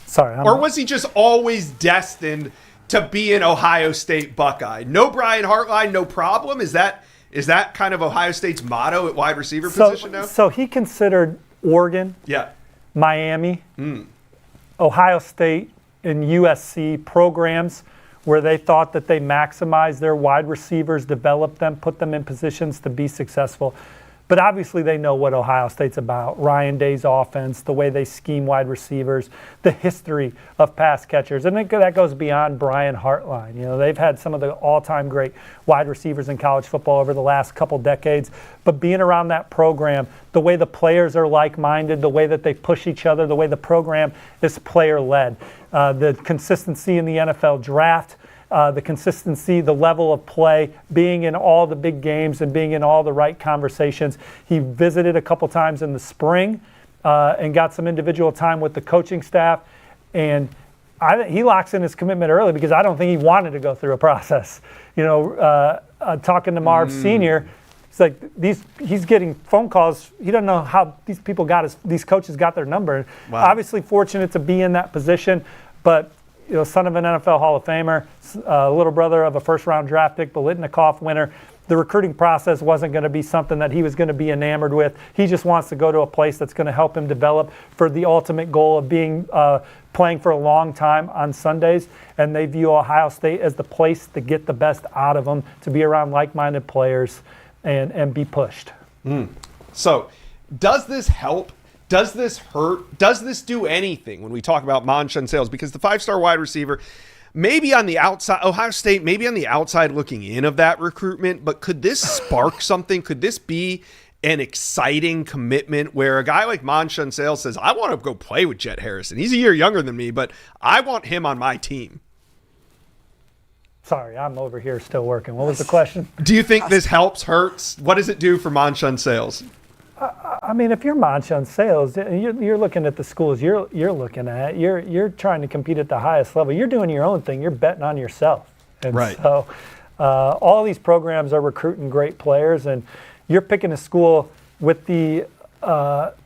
Sorry. Or was he just always destined to be an Ohio State Buckeye? No Brian Hartline, no problem? Is that kind of Ohio State's motto at wide receiver position now? So he considered Oregon, Miami, Ohio State, and USC programs where they thought that they maximized their wide receivers, developed them, put them in positions to be successful. But obviously they know what Ohio State's about. Ryan Day's offense, the way they scheme wide receivers, the history of pass catchers. And that goes beyond Brian Hartline. They've had some of the all-time great wide receivers in college football over the last couple decades. But being around that program, the way the players are like-minded, the way that they push each other, the way the program is player-led, the consistency in the NFL draft, the consistency, the level of play, being in all the big games and being in all the right conversations. He visited a couple times in the spring and got some individual time with the coaching staff. And he locks in his commitment early because I don't think he wanted to go through a process. Talking to Marv Sr., it's like he's getting phone calls. He doesn't know how these coaches got their number. Wow. Obviously fortunate to be in that position, but son of an NFL Hall of Famer, little brother of a first-round draft pick, Biletnikoff winner. The recruiting process wasn't going to be something that he was going to be enamored with. He just wants to go to a place that's going to help him develop for the ultimate goal of being playing for a long time on Sundays. And they view Ohio State as the place to get the best out of them, to be around like-minded players and be pushed. So does this help? Does this hurt? Does this do anything when we talk about Manshawn Sales? Because the 5-star wide receiver, maybe on the outside, Ohio State, maybe on the outside looking in of that recruitment, but could this spark something? Could this be an exciting commitment where a guy like Manshawn Sales says, I want to go play with Jet Harrison. He's a year younger than me, but I want him on my team. Sorry, I'm over here still working. What was the question? Do you think this helps, hurts? What does it do for Manshawn Sales? I mean, if you're Manshawn Sales, you're looking at the schools you're looking at. You're trying to compete at the highest level. You're doing your own thing. You're betting on yourself. And right. So all these programs are recruiting great players, and you're picking a school with the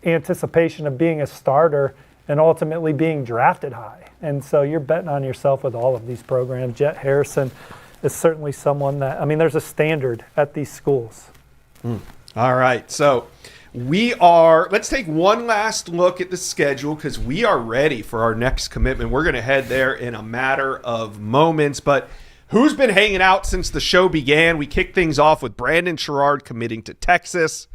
anticipation of being a starter and ultimately being drafted high. And so you're betting on yourself with all of these programs. Jet Harrison is certainly someone that, there's a standard at these schools. All right. So let's take one last look at the schedule because we are ready for our next commitment. We're going to head there in a matter of moments. But who's been hanging out since the show began? We kicked things off with Brandon Sherrard committing to Texas.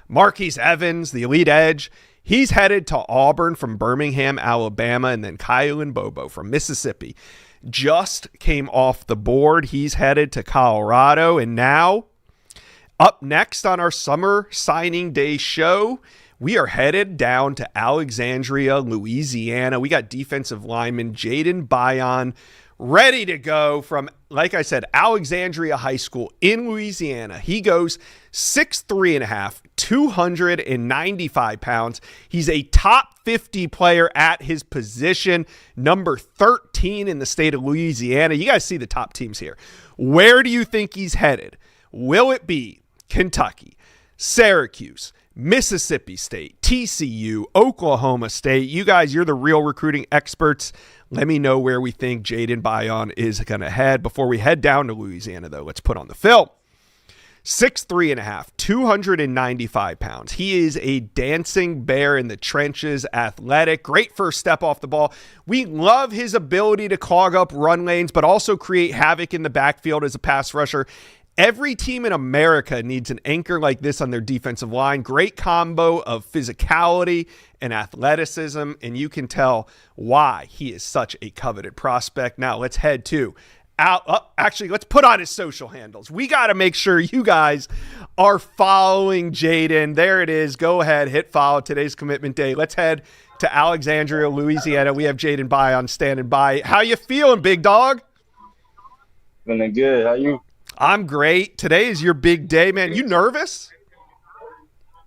Marquise Evans, the elite edge, he's headed to Auburn from Birmingham, Alabama, and then Kylan Bobo from Mississippi just came off the board. He's headed to Colorado, and now up next on our Summer Signing Day show, we are headed down to Alexandria, Louisiana. We got defensive lineman Jaden Bayon ready to go from, like I said, Alexandria High School in Louisiana. He goes 6'3.5", 295 pounds. He's a top 50 player at his position, number 13 in the state of Louisiana. You guys see the top teams here. Where do you think he's headed? Will it be Kentucky, Syracuse, Mississippi State, TCU, Oklahoma State? You guys, you're the real recruiting experts. Let me know where we think Jaden Bayon is going to head. Before we head down to Louisiana, though, let's put on the film. 6'3.5", 295 pounds. He is a dancing bear in the trenches, athletic, great first step off the ball. We love his ability to clog up run lanes, but also create havoc in the backfield as a pass rusher. Every team in America needs an anchor like this on their defensive line. Great combo of physicality and athleticism, and you can tell why he is such a coveted prospect. Now let's head to actually, let's put on his social handles. We got to make sure you guys are following Jaden. There it is. Go ahead, hit follow. Today's commitment day. Let's head to Alexandria, Louisiana. We have Jaden Bion standing by. How you feeling, big dog? Feeling good. How you? I'm great. Today is your big day, man. You nervous?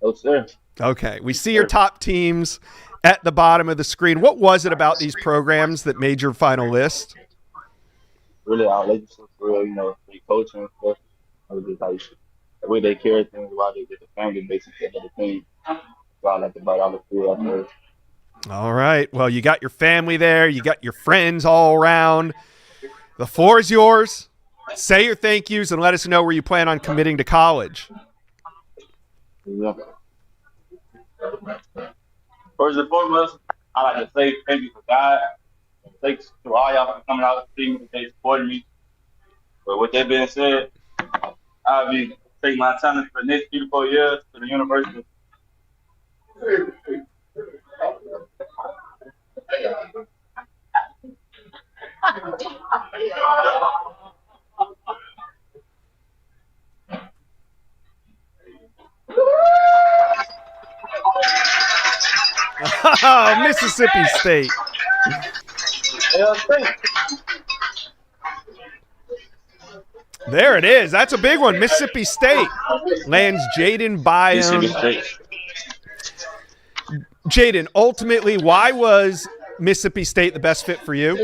Oh, sir. Okay. We see your top teams at the bottom of the screen. What was it about these programs that made your final list? Really, our relationship, real, the coaching and stuff. I was just like the way they carry things, why they get the family basically of the team. So I like about all the field out there. All right. Well, you got your family there. You got your friends all around. The floor is yours. Say your thank yous and let us know where you plan on committing to college. Yeah. First and foremost, I like to say thank you to God. Thanks to all y'all for coming out to see me today, supporting me. But with that being said, I'll be taking my talent for the next 3 to 4 years to the university. Oh, Mississippi State. There it is. That's a big one. Mississippi State lands Jaden Bion. Jaden, ultimately, why was Mississippi State the best fit for you?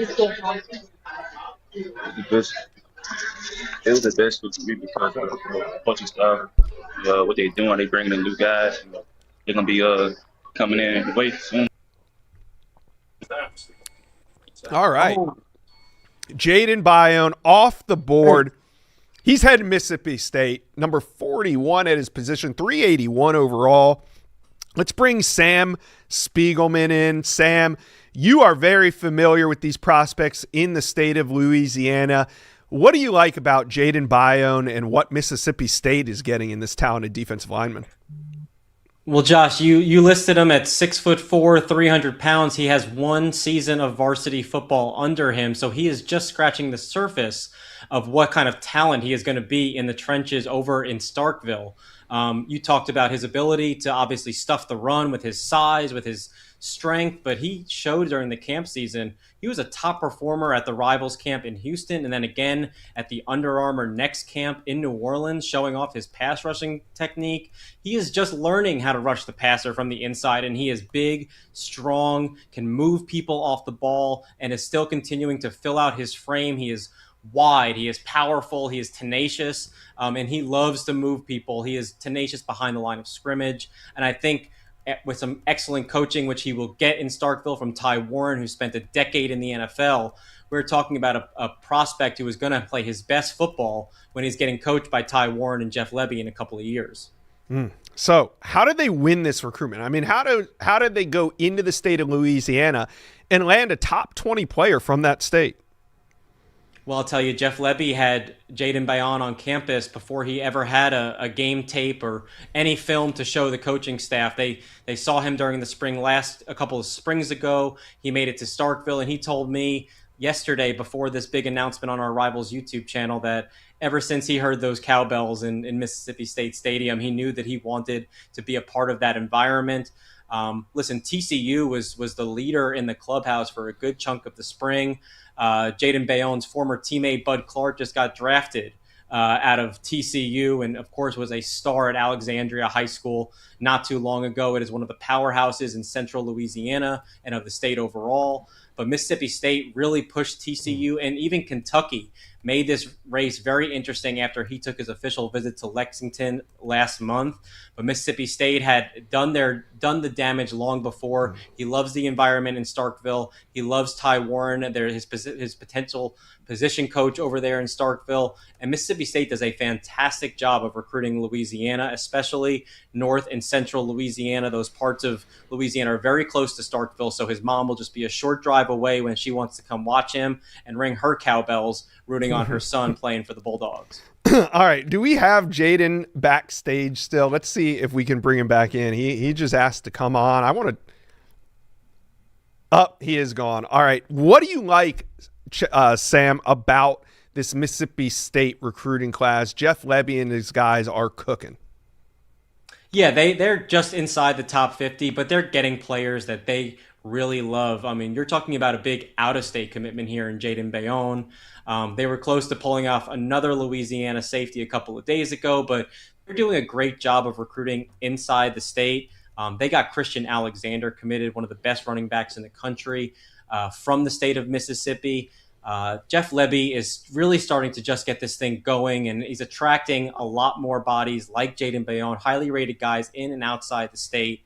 Because it was the best fit for me because of the coaching style, what they're doing. They bringing in new guys. They're gonna be coming in way soon. All right. Jaden Bion off the board. He's heading Mississippi State, number 41 at his position, 381 overall. Let's bring Sam Spiegelman in. Sam, you are very familiar with these prospects in the state of Louisiana. What do you like about Jaden Bion and what Mississippi State is getting in this talented defensive lineman? Well, Josh, you listed him at 6'4", 300 pounds. He has 1 season of varsity football under him, so he is just scratching the surface of what kind of talent he is going to be in the trenches over in Starkville. You talked about his ability to obviously stuff the run with his size, with his strength, but he showed during the camp season he was a top performer at the Rivals camp in Houston and then again at the Under Armour Next camp in New Orleans, showing off his pass rushing technique. He is just learning how to rush the passer from the inside, and he is big, strong, can move people off the ball, and is still continuing to fill out his frame. He is wide, he is powerful, he is tenacious, and he loves to move people. He is tenacious behind the line of scrimmage, and I think with some excellent coaching, which he will get in Starkville from Ty Warren, who spent a decade in the NFL, we're talking about a prospect who is going to play his best football when he's getting coached by Ty Warren and Jeff Lebby in a couple of years. So how did they win this recruitment? I mean, how did they go into the state of Louisiana and land a top 20 player from that state? Well, I'll tell you, Jeff Lebby had Jaden Bion on campus before he ever had a game tape or any film to show the coaching staff. They saw him during the spring a couple of springs ago. He made it to Starkville, and he told me yesterday before this big announcement on our Rivals YouTube channel that ever since he heard those cowbells in Mississippi State Stadium, he knew that he wanted to be a part of that environment. Listen, TCU was the leader in the clubhouse for a good chunk of the spring. Jaden Bayon's former teammate Bud Clark just got drafted out of TCU and, of course, was a star at Alexandria High School not too long ago. It is one of the powerhouses in central Louisiana and of the state overall. But Mississippi State really pushed TCU, and even Kentucky made this race very interesting after he took his official visit to Lexington last month. But Mississippi State had done the damage long before. He loves the environment in Starkville. He loves Ty Warren, his potential position coach over there in Starkville. And Mississippi State does a fantastic job of recruiting Louisiana, especially north and central Louisiana. Those parts of Louisiana are very close to Starkville, so his mom will just be a short drive away when she wants to come watch him and ring her cowbells rooting on her son playing for the Bulldogs. All right. Do we have Jaden backstage still? Let's see if we can bring him back in. He just asked to come on. I want to. He is gone. All right. What do you like, Sam, about this Mississippi State recruiting class? Jeff Lebby and his guys are cooking. Yeah, they're just inside the top 50, but they're getting players that they really love. I mean, you're talking about a big out-of-state commitment here in Jaden Bayonne. They were close to pulling off another Louisiana safety a couple of days ago, but they're doing a great job of recruiting inside the state. They got Christian Alexander committed, one of the best running backs in the country, from the state of Mississippi. Jeff Lebby is really starting to just get this thing going, and he's attracting a lot more bodies like Jaden Bayonne, highly rated guys in and outside the state.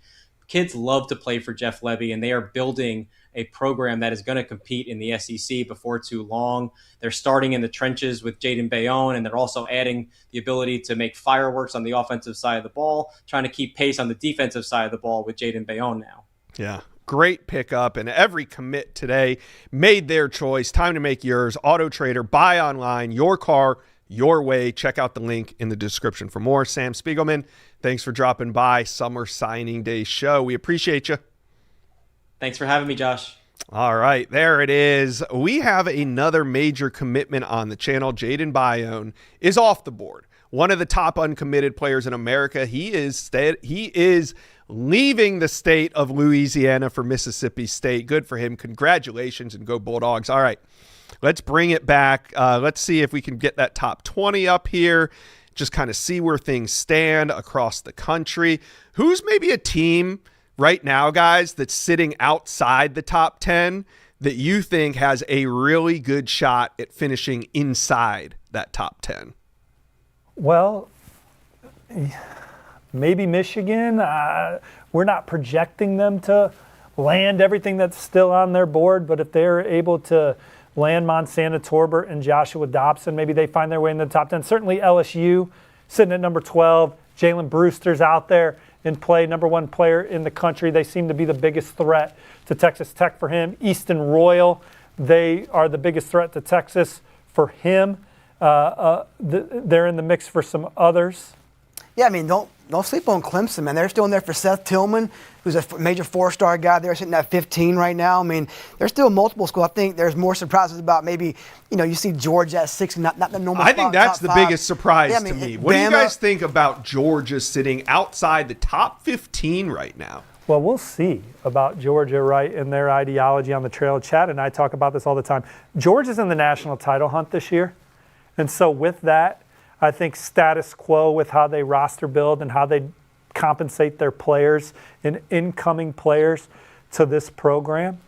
Kids love to play for Jeff Lebby, and they are building a program that is going to compete in the SEC before too long. They're starting in the trenches with Jaden Bayonne, and they're also adding the ability to make fireworks on the offensive side of the ball, trying to keep pace on the defensive side of the ball with Jaden Bayonne now. Yeah. Great pickup, and every commit today made their choice. Time to make yours. Autotrader, buy online, your car, your way. Check out the link in the description for more. Sam Spiegelman, thanks for dropping by Summer Signing Day show. We appreciate you. Thanks for having me, Josh. All right, there it is. We have another major commitment on the channel. Jaden Bayonne is off the board. One of the top uncommitted players in America. He is leaving the state of Louisiana for Mississippi State. Good for him. Congratulations, and go Bulldogs. All right, let's bring it back. Let's see if we can get that top 20 up here. Just kind of see where things stand across the country. Who's maybe a team right now, guys, that's sitting outside the top 10 that you think has a really good shot at finishing inside that top 10? Well, maybe Michigan. We're not projecting them to land everything that's still on their board, but if they're able to land Montana Torbert and Joshua Dobson, maybe they find their way in the top 10. Certainly LSU sitting at number 12. Jalen Brewster's out there in play, number one player in the country. They seem to be the biggest threat to Texas Tech for him. Easton Royal, they are the biggest threat to Texas for him. They're in the mix for some others. Yeah, I mean, don't sleep on Clemson, man. They're still in there for Seth Tillman, who's a major four-star guy. They're sitting at 15 right now. I mean, there's still multiple schools. I think there's more surprises about maybe, you see Georgia at 6, not the normal. I think that's the biggest surprise to me. What do you guys think about Georgia sitting outside the top 15 right now? Well, we'll see about Georgia, right, and their ideology on the trail. Chad and I talk about this all the time. Georgia's in the national title hunt this year. And so with that, I think status quo with how they roster build and how they compensate their players and incoming players to this program.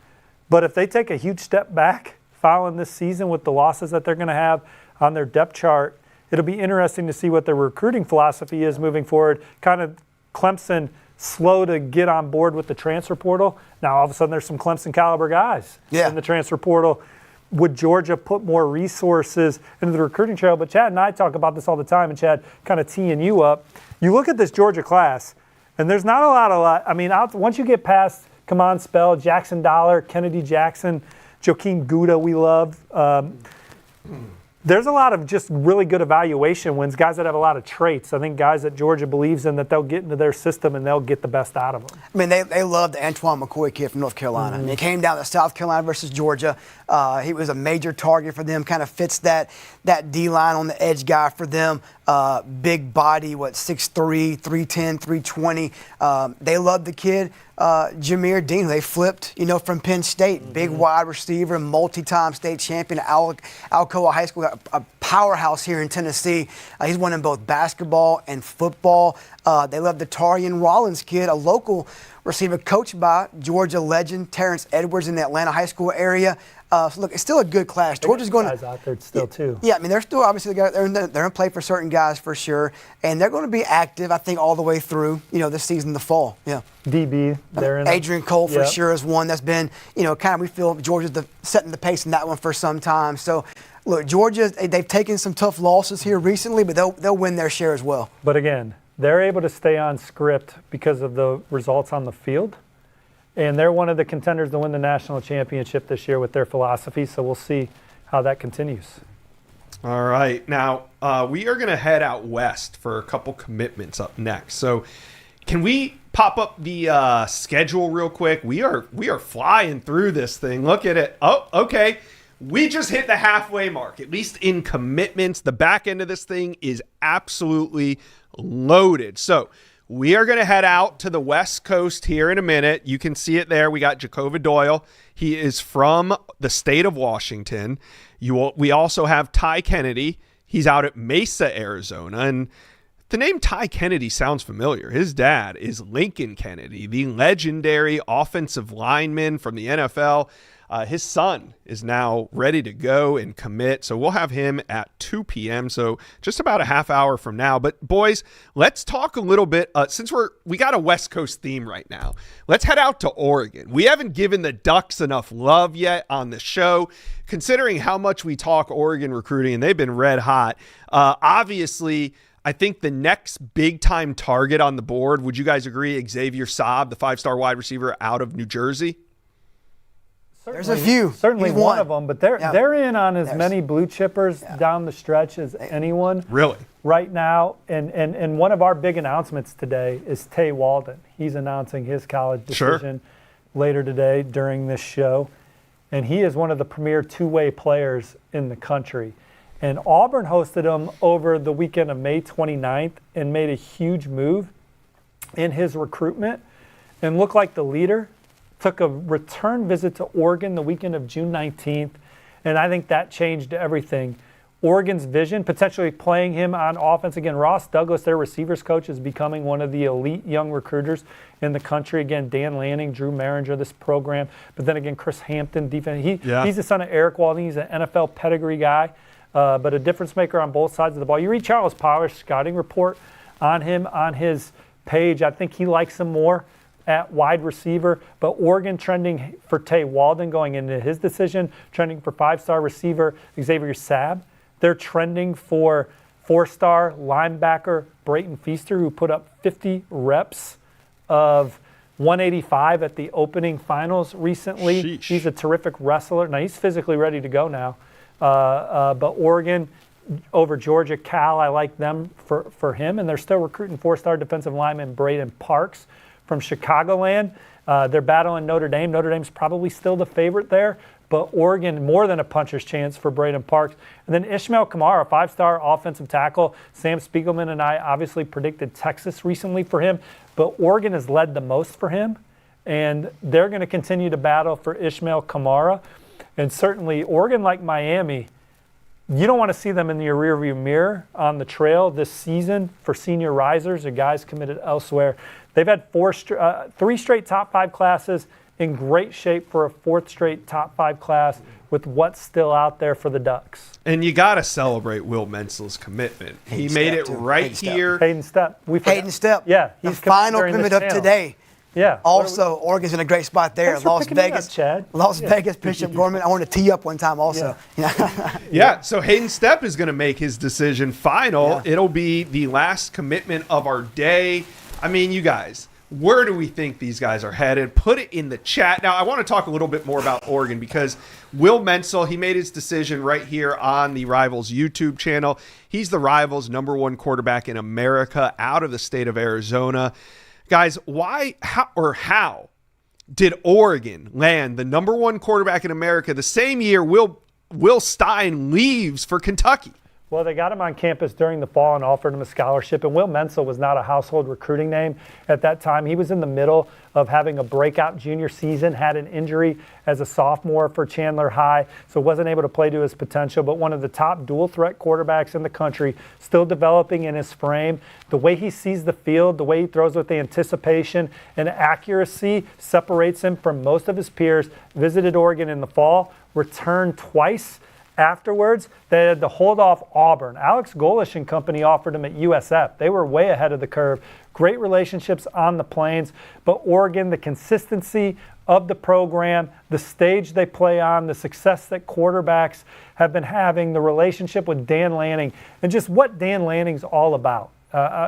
But if they take a huge step back following this season with the losses that they're going to have on their depth chart, it'll be interesting to see what their recruiting philosophy is moving forward. Kind of Clemson slow to get on board with the transfer portal. Now all of a sudden there's some Clemson caliber guys in the transfer portal. Would Georgia put more resources into the recruiting trail? But Chad and I talk about this all the time, and Chad kind of teeing you up. You look at this Georgia class, and there's not a lot. I mean, once you get past Kamon Spell, Jackson Dollar, Kennedy Jackson, Joaquin Gouda, we love. There's a lot of just really good evaluation wins, guys that have a lot of traits. I think guys that Georgia believes in, that they'll get into their system and they'll get the best out of them. I mean, they love the Antoine McCoy kid from North Carolina. Mm-hmm. He came down to South Carolina versus Georgia. He was a major target for them, kind of fits that D-line on the edge guy for them. Big body, 6'3", 310, 320. They love the kid. Jameer Dean, who they flipped, from Penn State. Big wide receiver, multi-time state champion at Alcoa High School, a powerhouse here in Tennessee. He's won in both basketball and football. They love the Tarian Rollins kid, a local receiver coached by Georgia legend Terrence Edwards in the Atlanta high school area. So look, it's still a good class. Georgia's going to guys out there still too. Yeah, I mean they're still obviously they're in play for certain guys for sure, and they're going to be active. I think all the way through this season, the fall. Yeah. DB, they're in. Adrian Cole for sure is one that's been kind of we feel Georgia's setting the pace in that one for some time. So look, Georgia they've taken some tough losses here recently, but they'll win their share as well. But again, they're able to stay on script because of the results on the field. And they're one of the contenders to win the national championship this year with their philosophy, so we'll see how that continues. All right. Now, we are going to head out west for a couple commitments up next. So can we pop up the schedule real quick? We are flying through this thing. Look at it. Oh, okay. We just hit the halfway mark, at least in commitments. The back end of this thing is absolutely loaded. So we are going to head out to the West Coast here in a minute. You can see it there. We got Jacoby Doyle. He is from the state of Washington. We also have Ty Kennedy. He's out at Mesa, Arizona. And the name Ty Kennedy sounds familiar. His dad is Lincoln Kennedy, the legendary offensive lineman from the NFL. His son is now ready to go and commit. So we'll have him at 2 p.m. So just about a half hour from now. But boys, let's talk a little bit. Since we got a West Coast theme right now, let's head out to Oregon. We haven't given the Ducks enough love yet on the show, considering how much we talk Oregon recruiting, and they've been red hot. Obviously, I think the next big-time target on the board, would you guys agree, Xavier Saab, the 5-star wide receiver out of New Jersey? There's a few. Certainly one of them, but they're in on as There's- many blue chippers down the stretch as anyone Really? right now. And one of our big announcements today is Tay Walden. He's announcing his college decision later today during this show. And he is one of the premier two-way players in the country. And Auburn hosted him over the weekend of May 29th and made a huge move in his recruitment and looked like the leader. Took a return visit to Oregon the weekend of June 19th, and I think that changed everything. Oregon's vision, potentially playing him on offense. Again, Ross Douglas, their receivers coach, is becoming one of the elite young recruiters in the country. Again, Dan Lanning, Drew Maringer, this program. But then again, Chris Hampton, defense. He's the son of Eric Walden. He's an NFL pedigree guy, but a difference maker on both sides of the ball. You read Charles Power's scouting report on him on his page. I think he likes him more at wide receiver, but Oregon trending for Tay Walden going into his decision, trending for 5-star receiver Xavier Saab. They're trending for 4-star linebacker Brayton Feaster, who put up 50 reps of 185 at the opening finals recently. Sheesh. He's a terrific wrestler. Now, he's physically ready to go now. But Oregon over Georgia, Cal, I like them for him, and they're still recruiting 4-star defensive lineman Braden Parks from Chicagoland. They're battling Notre Dame. Notre Dame's probably still the favorite there, but Oregon more than a puncher's chance for Braden Parks. And then Ishmael Kamara, 5-star offensive tackle. Sam Spiegelman and I obviously predicted Texas recently for him, but Oregon has led the most for him, and they're going to continue to battle for Ishmael Kamara. And certainly Oregon, like Miami, you don't want to see them in your rearview mirror on the trail this season for senior risers or guys committed elsewhere. They've had 3 straight top 5 classes, in great shape for a 4th straight top 5 class with what's still out there for the Ducks. And you got to celebrate Will Mensel's commitment. He made it right here. Hayden Stepp. Hayden Stepp. Yeah. The final commit of today. Yeah. Also, Oregon's in a great spot there. Thanks for Las picking me Vegas. up, Chad. Las Vegas, Bishop Gorman. I want to tee up one time also. Yeah, so Hayden Stepp is going to make his decision final. Yeah. It'll be the last commitment of our day. I mean, you guys, where do we think these guys are headed? Put it in the chat. Now, I want to talk a little bit more about Oregon because Will Mensel, he made his decision right here on the Rivals YouTube channel. He's the Rivals #1 quarterback in America out of the state of Arizona. Guys, how did Oregon land the #1 quarterback in America the same year Will Stein leaves for Kentucky? Well, they got him on campus during the fall and offered him a scholarship. And Will Mensel was not a household recruiting name at that time. He was in the middle of having a breakout junior season, had an injury as a sophomore for Chandler High, so wasn't able to play to his potential. But one of the top dual threat quarterbacks in the country, still developing in his frame. The way he sees the field, the way he throws with the anticipation and accuracy separates him from most of his peers. Visited Oregon in the fall, returned twice. Afterwards, they had to hold off Auburn. Alex Golish and company offered him at USF. They were way ahead of the curve. Great relationships on the plains. But Oregon, the consistency of the program, the stage they play on, the success that quarterbacks have been having, the relationship with Dan Lanning, and just what Dan Lanning's all about.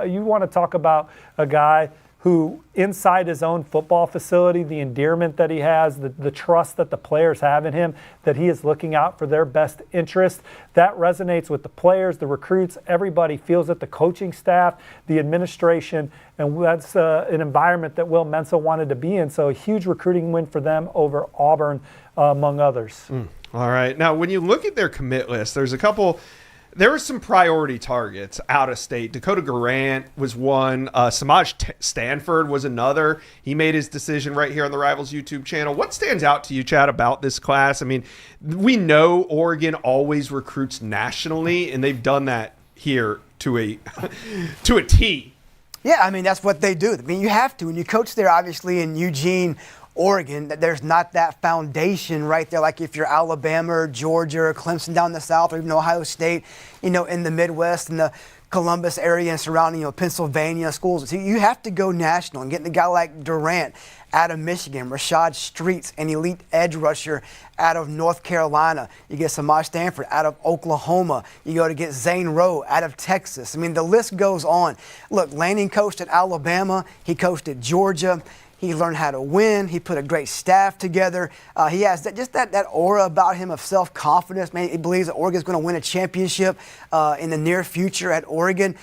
You want to talk about a guy who inside his own football facility, the endearment that he has, the trust that the players have in him, that he is looking out for their best interest, that resonates with the players, the recruits, everybody feels it, the coaching staff, the administration, and that's an environment that Will Mensa wanted to be in. So a huge recruiting win for them over Auburn, among others. All right. Now, when you look at their commit list, there were some priority targets out of state. Dakota Grant was one. Samaj Stanford was another. He made his decision right here on the Rivals YouTube channel. What stands out to you, Chad, about this class? I mean, we know Oregon always recruits nationally, and they've done that here to a T. Yeah, I mean, that's what they do. I mean, you have to. When you coach there, obviously, in Eugene, Oregon, there's not that foundation right there, like if you're Alabama or Georgia or Clemson down in the South, or even Ohio State, in the Midwest and the Columbus area and surrounding, Pennsylvania schools. So you have to go national, and getting a guy like Durant out of Michigan, Rashad Streets, an elite edge rusher out of North Carolina. You get Samaj Stanford out of Oklahoma. You go to get Zane Rowe out of Texas. I mean, the list goes on. Look, Lanning coached at Alabama. He coached at Georgia. He learned how to win. He put a great staff together. He has that aura about him of self-confidence. Man, he believes that Oregon's going to win a championship in the near future at Oregon.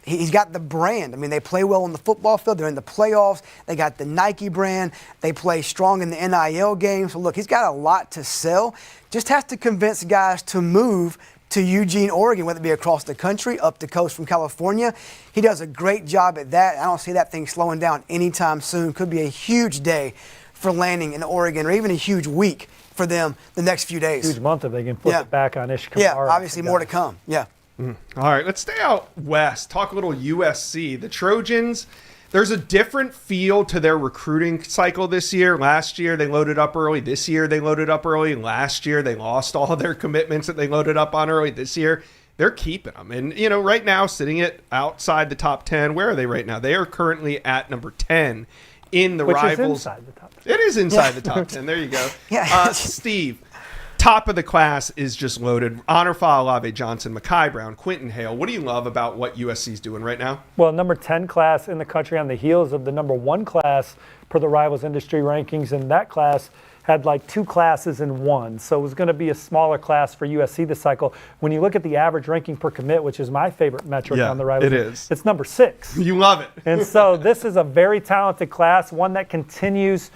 He's got the brand. I mean, they play well on the football field. They're in the playoffs. They got the Nike brand. They play strong in the NIL game. So, look, he's got a lot to sell. Just has to convince guys to move to Eugene, Oregon, whether it be across the country, up the coast from California. He does a great job at that. I don't see that thing slowing down anytime soon. Could be a huge day for Lanning in Oregon, or even a huge week for them the next few days. Huge month if they can flip it back on Ishkamar. Yeah, obviously more to come. Yeah. All right, let's stay out west. Talk a little USC. The Trojans, there's a different feel to their recruiting cycle this year. Last year, they loaded up early. This year, they loaded up early. And last year, they lost all of their commitments that they loaded up on early. This year, they're keeping them. And, right now, sitting at outside the top 10, where are they right now? They are currently at number 10 in the Rivals. Which is inside the top 10. It is inside the top 10. There you go. Steve, top of the class is just loaded. Honor File, Olave Johnson, Mekhi Brown, Quentin Hale. What do you love about what USC's doing right now? Well, number 10 class in the country on the heels of the number 1 class per the Rivals industry rankings, and that class had like 2 classes in one. So it was going to be a smaller class for USC this cycle. When you look at the average ranking per commit, which is my favorite metric on the Rivals, it's number 6. You love it. And so this is a very talented class, one that continues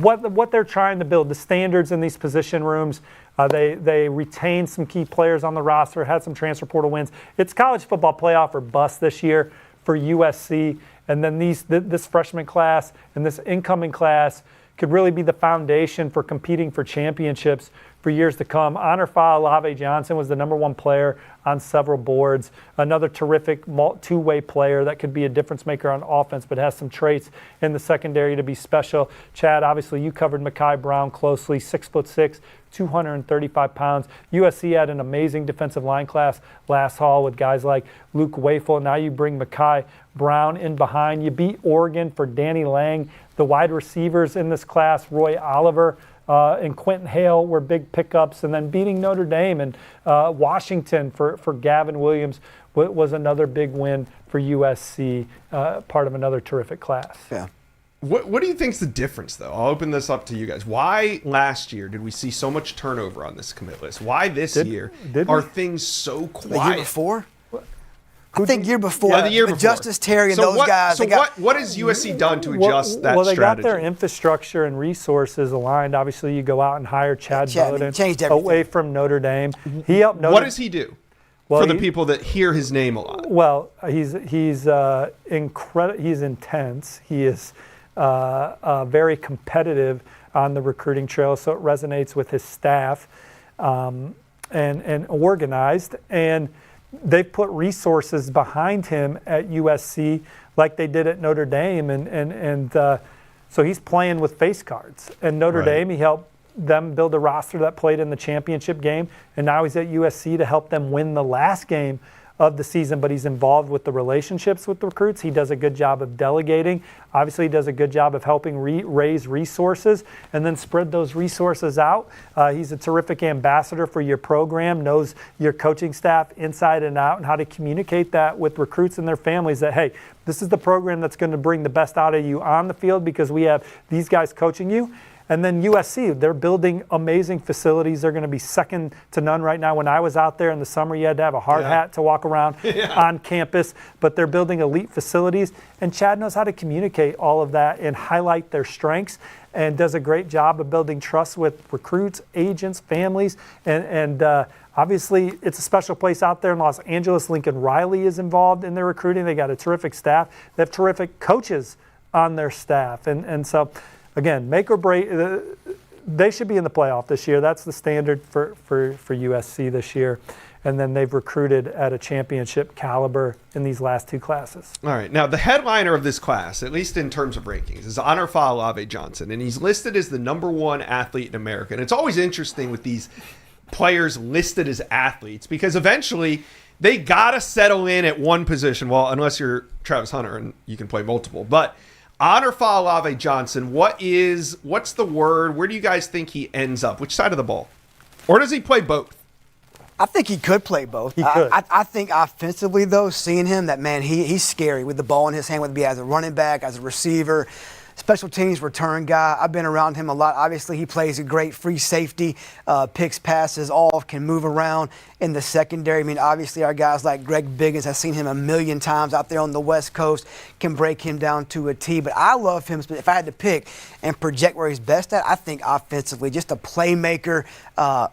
what they're trying to build, the standards in these position rooms. They retained some key players on the roster, had some transfer portal wins. It's college football playoff or bust this year for USC. And then this freshman class and this incoming class could really be the foundation for competing for championships for years to come. Honor File Olave Johnson was the number 1 player on several boards. Another terrific two-way player that could be a difference maker on offense, but has some traits in the secondary to be special. Chad, obviously you covered Mekhi Brown closely, 6'6", 235 pounds. USC had an amazing defensive line class last fall with guys like Luke Wafel. Now you bring Mekhi Brown in behind. You beat Oregon for Danny Lang. The wide receivers in this class, Roy Oliver and Quentin Hale, were big pickups. And then beating Notre Dame and Washington for Gavin Williams was another big win for USC, part of another terrific class. Yeah. What do you think's the difference, though? I'll open this up to you guys. Why last year did we see so much turnover on this commit list? Why this year are things so quiet? The year before? I think year before. Yeah, the year before. Justice Terry and those guys. So what has USC done to adjust that strategy? Well, they got their infrastructure and resources aligned. Obviously, you go out and hire Chad Bowden away from Notre Dame. He helped Notre Dame. What does he do for the people that hear his name a lot? Well, he's incredible. He's intense. He is very competitive on the recruiting trail, so it resonates with his staff and organized. And they've put resources behind him at USC like they did at Notre Dame. And so he's playing with face cards. And Notre Dame, he helped them build a roster that played in the championship game. And now he's at USC to help them win the last game of the season, but he's involved with the relationships with the recruits. He does a good job of delegating. Obviously, he does a good job of helping raise resources and then spread those resources out. He's a terrific ambassador for your program, knows your coaching staff inside and out, and how to communicate that with recruits and their families that, hey, this is the program that's going to bring the best out of you on the field because we have these guys coaching you. And then USC, they're building amazing facilities. They're going to be second to none right now. When I was out there in the summer, you had to have a hard hat to walk around on campus. But they're building elite facilities. And Chad knows how to communicate all of that and highlight their strengths and does a great job of building trust with recruits, agents, families. And obviously, it's a special place out there in Los Angeles. Lincoln Riley is involved in their recruiting. They got a terrific staff. They have terrific coaches on their staff. And so, again, make or break, they should be in the playoff this year. That's the standard for USC this year. And then they've recruited at a championship caliber in these last two classes. All right. Now, the headliner of this class, at least in terms of rankings, is Honor Olave Johnson. And he's listed as the #1 athlete in America. And it's always interesting with these players listed as athletes because eventually they got to settle in at one position. Well, unless you're Travis Hunter and you can play multiple. But Honor Olave Johnson, what's the word? Where do you guys think he ends up? Which side of the ball? Or does he play both? I think he could play both. He could. I think offensively, though, seeing him, that man, he's scary with the ball in his hand, whether it be as a running back, as a receiver, special teams return guy. I've been around him a lot. Obviously, he plays a great free safety, picks passes off, can move around in the secondary. I mean, obviously, our guys like Greg Biggins, I've seen him a million times out there on the West Coast, can break him down to a T. But I love him. If I had to pick and project where he's best at, I think offensively, just a playmaker,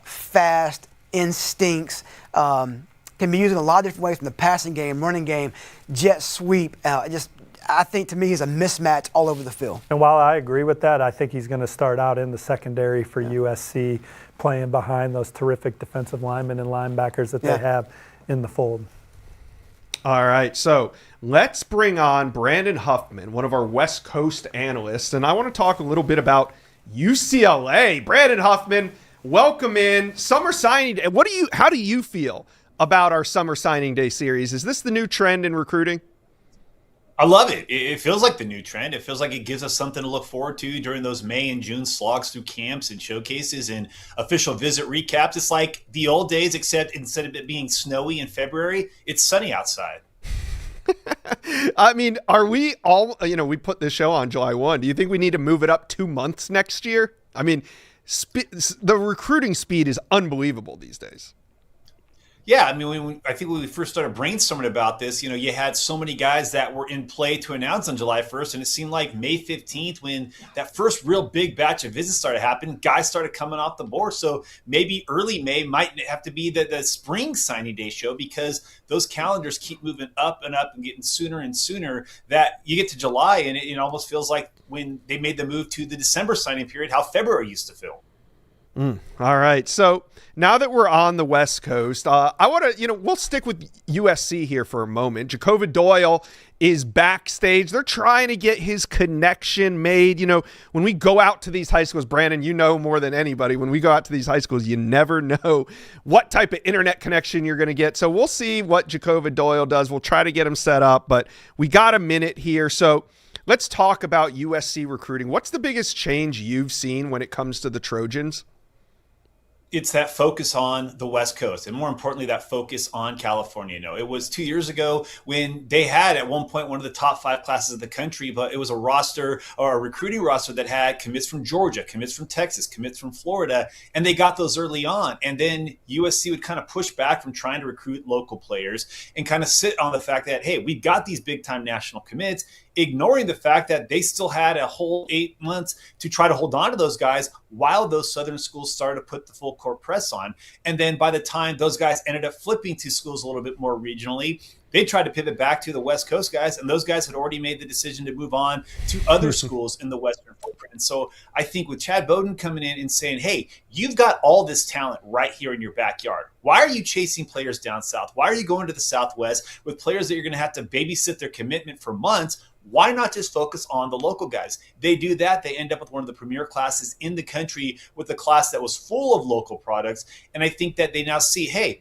fast, instincts, can be used in a lot of different ways from the passing game, running game, jet sweep. I think to me he's a mismatch all over the field. And while I agree with that, I think he's going to start out in the secondary for USC, playing behind those terrific defensive linemen and linebackers that they have in the fold. All right, so let's bring on Brandon Huffman, one of our West Coast analysts, and I want to talk a little bit about UCLA. Brandon Huffman, welcome in. Summer signing day. How do you feel about our summer signing day series? Is this the new trend in recruiting? I love it. It feels like the new trend. It feels like it gives us something to look forward to during those May and June slogs through camps and showcases and official visit recaps. It's like the old days, except instead of it being snowy in February, it's sunny outside. I mean, are we all, we put this show on July 1. Do you think we need to move it up 2 months next year? I mean, the recruiting speed is unbelievable these days. Yeah, I mean, I think when we first started brainstorming about this, you had so many guys that were in play to announce on July 1st, and it seemed like May 15th, when that first real big batch of visits started happening, guys started coming off the board. So maybe early May might have to be the spring signing day show, because those calendars keep moving up and getting sooner and sooner, that you get to July and it almost feels like when they made the move to the December signing period, how February used to feel. All right. So now that we're on the West Coast, I want to, we'll stick with USC here for a moment. Jacoby Doyle is backstage. They're trying to get his connection made. When we go out to these high schools, Brandon, more than anybody, when we go out to these high schools, you never know what type of internet connection you're going to get. So we'll see what Jacoby Doyle does. We'll try to get him set up, but we got a minute here. So let's talk about USC recruiting. What's the biggest change you've seen when it comes to the Trojans? It's that focus on the West Coast, and more importantly, that focus on California. It was 2 years ago when they had at one point one of the top 5 classes of the country, but it was a roster or a recruiting roster that had commits from Georgia, commits from Texas, commits from Florida, and they got those early on. And then USC would kind of push back from trying to recruit local players and kind of sit on the fact that, hey, we've got these big time national commits, ignoring the fact that they still had a whole 8 months to try to hold on to those guys while those Southern schools started to put the full court press on. And then by the time those guys ended up flipping to schools a little bit more regionally, they tried to pivot back to the West Coast guys, and those guys had already made the decision to move on to other schools in the Western footprint. And so I think with Chad Bowden coming in and saying, hey, you've got all this talent right here in your backyard. Why are you chasing players down south? Why are you going to the Southwest with players that you're going to have to babysit their commitment for months? Why not just focus on the local guys? They do that. They end up with one of the premier classes in the country, with a class that was full of local products. And I think that they now see, hey,